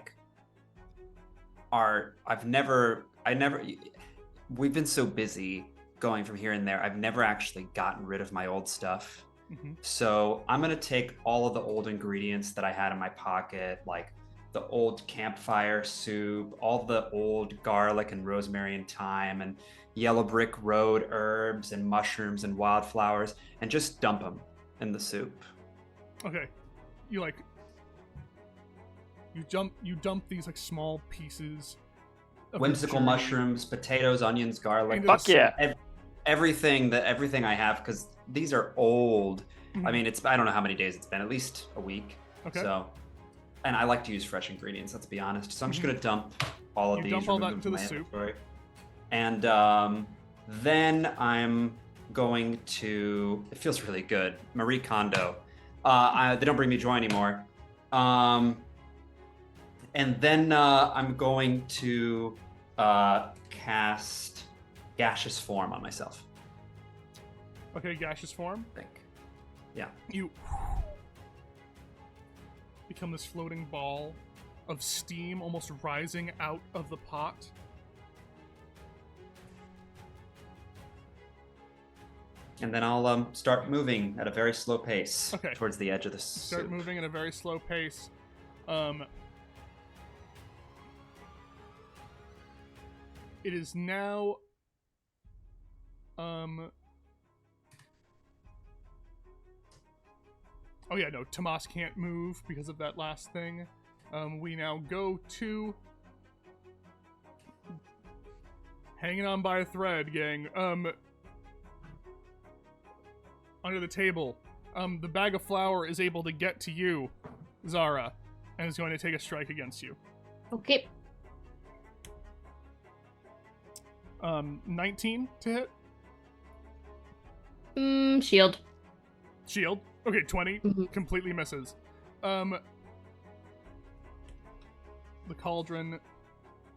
we've been so busy going from here and there. I've never actually gotten rid of my old stuff. Mm-hmm. So I'm gonna take all of the old ingredients that I had in my pocket, like the old campfire soup, all the old garlic and rosemary and thyme and yellow brick road herbs and mushrooms and wildflowers, and just dump them in the soup. Okay. You dump these like small pieces of Whimsical the journey mushrooms, potatoes, onions, garlic. into the Fuck yeah. soup. Everything I have, because these are old. Mhm. I mean, I don't know how many days it's been, at least a week. Okay. So, and I like to use fresh ingredients, let's be honest. So I'm just Mhm. gonna dump all of You these. dump all remove that them into from the my soup. inventory. And then I'm going to, it feels really good, Marie Kondo. They don't bring me joy anymore. And then I'm going to cast Gaseous Form on myself, Okay, gaseous form. I think. Yeah. You become this floating ball of steam almost rising out of the pot. And then I'll start moving at a very slow pace Okay. towards the edge of the Start soup. moving at a very slow pace. It is now oh yeah, no, Tomas can't move because of that last thing. We now go to hanging on by a thread, gang. Under the table, the bag of flour is able to get to you, Zara, and is going to take a strike against you. Okay. 19 to hit. Shield. Shield. Okay, 20 completely misses. The cauldron.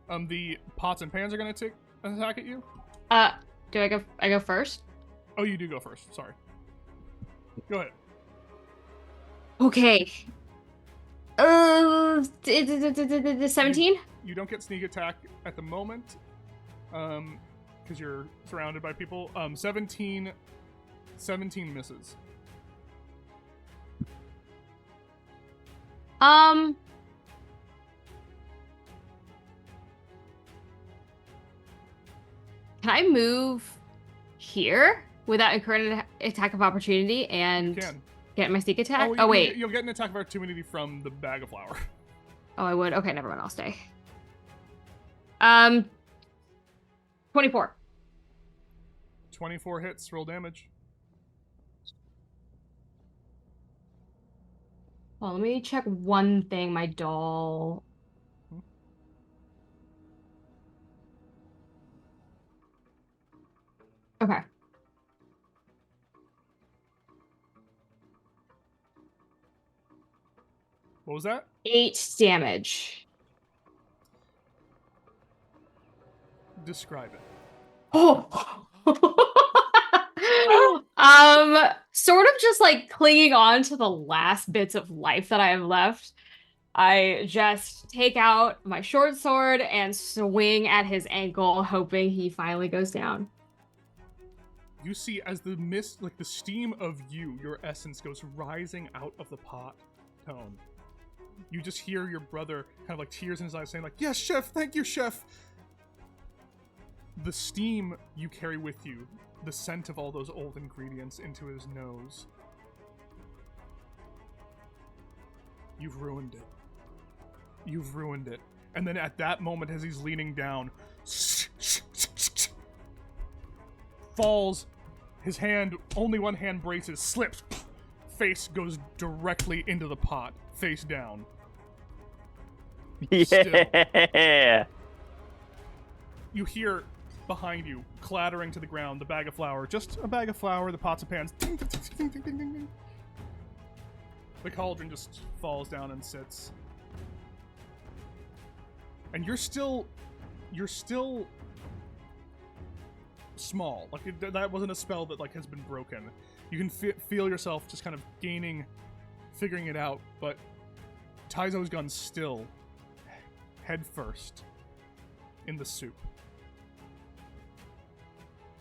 The pots and pans are going to take an attack at you. Do I go first? Oh, you do go first. Sorry. Go ahead. Okay. 17? You don't get sneak attack at the moment, because you're surrounded by people. 17 misses. Can I move here without incurring an attack of opportunity and You can. get my sneak attack? Oh, wait. You'll get an attack of opportunity from the bag of flour. Oh, I would. Okay, never mind. I'll stay. 24. 24 hits. Roll damage. Well, let me check one thing. My doll. Okay. What was that? 8 damage. Describe it. Oh. Sort of just like clinging on to the last bits of life that I have left. I just take out my short sword and swing at his ankle, hoping he finally goes down. You see, as the mist, like the steam of you, your essence goes rising out of the pot, Tone. You just hear your brother, kind of like tears in his eyes, saying like, "Yes, chef, thank you, chef." The steam you carry with you, the scent of all those old ingredients into his nose. You've ruined it. You've ruined it. And then at that moment, as he's leaning down, falls, his hand, only one hand braces, slips, face goes directly into the pot, face down. Yeah. You hear behind you, clattering to the ground, the bag of flour. Just a bag of flour, the pots and pans. Ding, ding, ding, ding, ding, ding, ding. The cauldron just falls down and sits. And you're still small. Like, that wasn't a spell that, like, has been broken. You can feel yourself just kind of figuring it out, but Taizo's gun's still head first in the soup.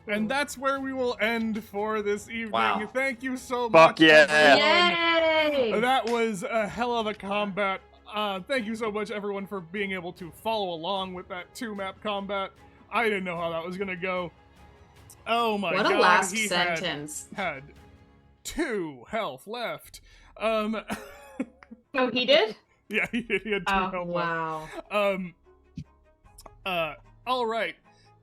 And that's where we will end for this evening. Wow. Thank you so Fuck much, yeah. everyone. Yay! That was a hell of a combat. Thank you so much, everyone, for being able to follow along with that 2-map combat. I didn't know how that was going to go. Oh my god. What a last he sentence. Had 2 health left. Oh, he did? Yeah, he had 2 Oh, health Wow. left. All right.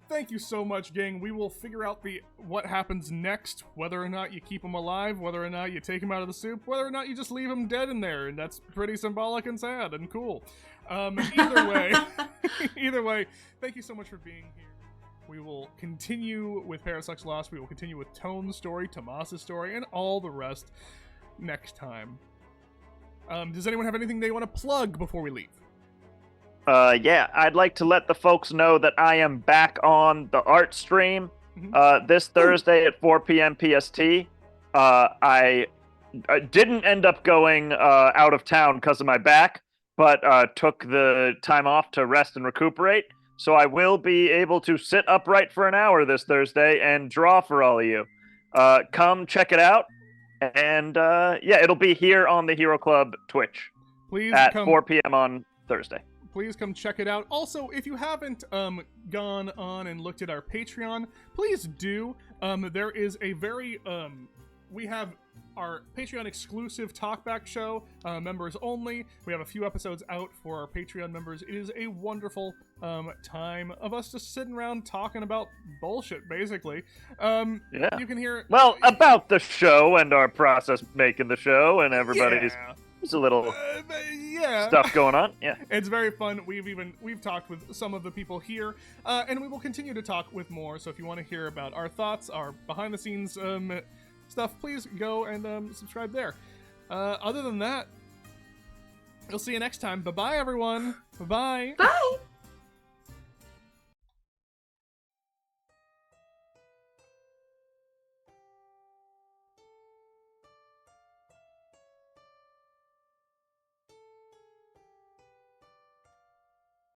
Thank you so much, gang. We will figure out what happens next, whether or not you keep him alive, whether or not you take him out of the soup, whether or not you just leave him dead in there, and that's pretty symbolic and sad and cool. Either way, thank you so much for being here. We will continue with PairOfSocks Lost. We will continue with Tone's story, Tomas's story, and all the rest next time. Does anyone have anything they want to plug before we leave? Yeah, I'd like to let the folks know that I am back on the art stream this Thursday at 4 p.m. PST. I didn't end up going out of town because of my back, but took the time off to rest and recuperate. So I will be able to sit upright for an hour this Thursday and draw for all of you. Come check it out. And yeah, it'll be here on the Hero Club Twitch at 4 p.m. on Thursday. Please come check it out. Also, if you haven't gone on and looked at our Patreon, please do. There is a very we have our Patreon exclusive talkback show, members only. We have a few episodes out for our Patreon members. It is a wonderful time of us just sitting around talking about bullshit, basically. Yeah. You can hear... Well, about the show and our process making the show and everybody's... Yeah. There's a little Yeah. stuff going on. Yeah. It's very fun. We've talked with some of the people here, and we will continue to talk with more. So if you want to hear about our thoughts, our behind the scenes stuff, please go and subscribe there. Other than that, we'll see you next time. Bye bye, everyone. Bye bye. Bye.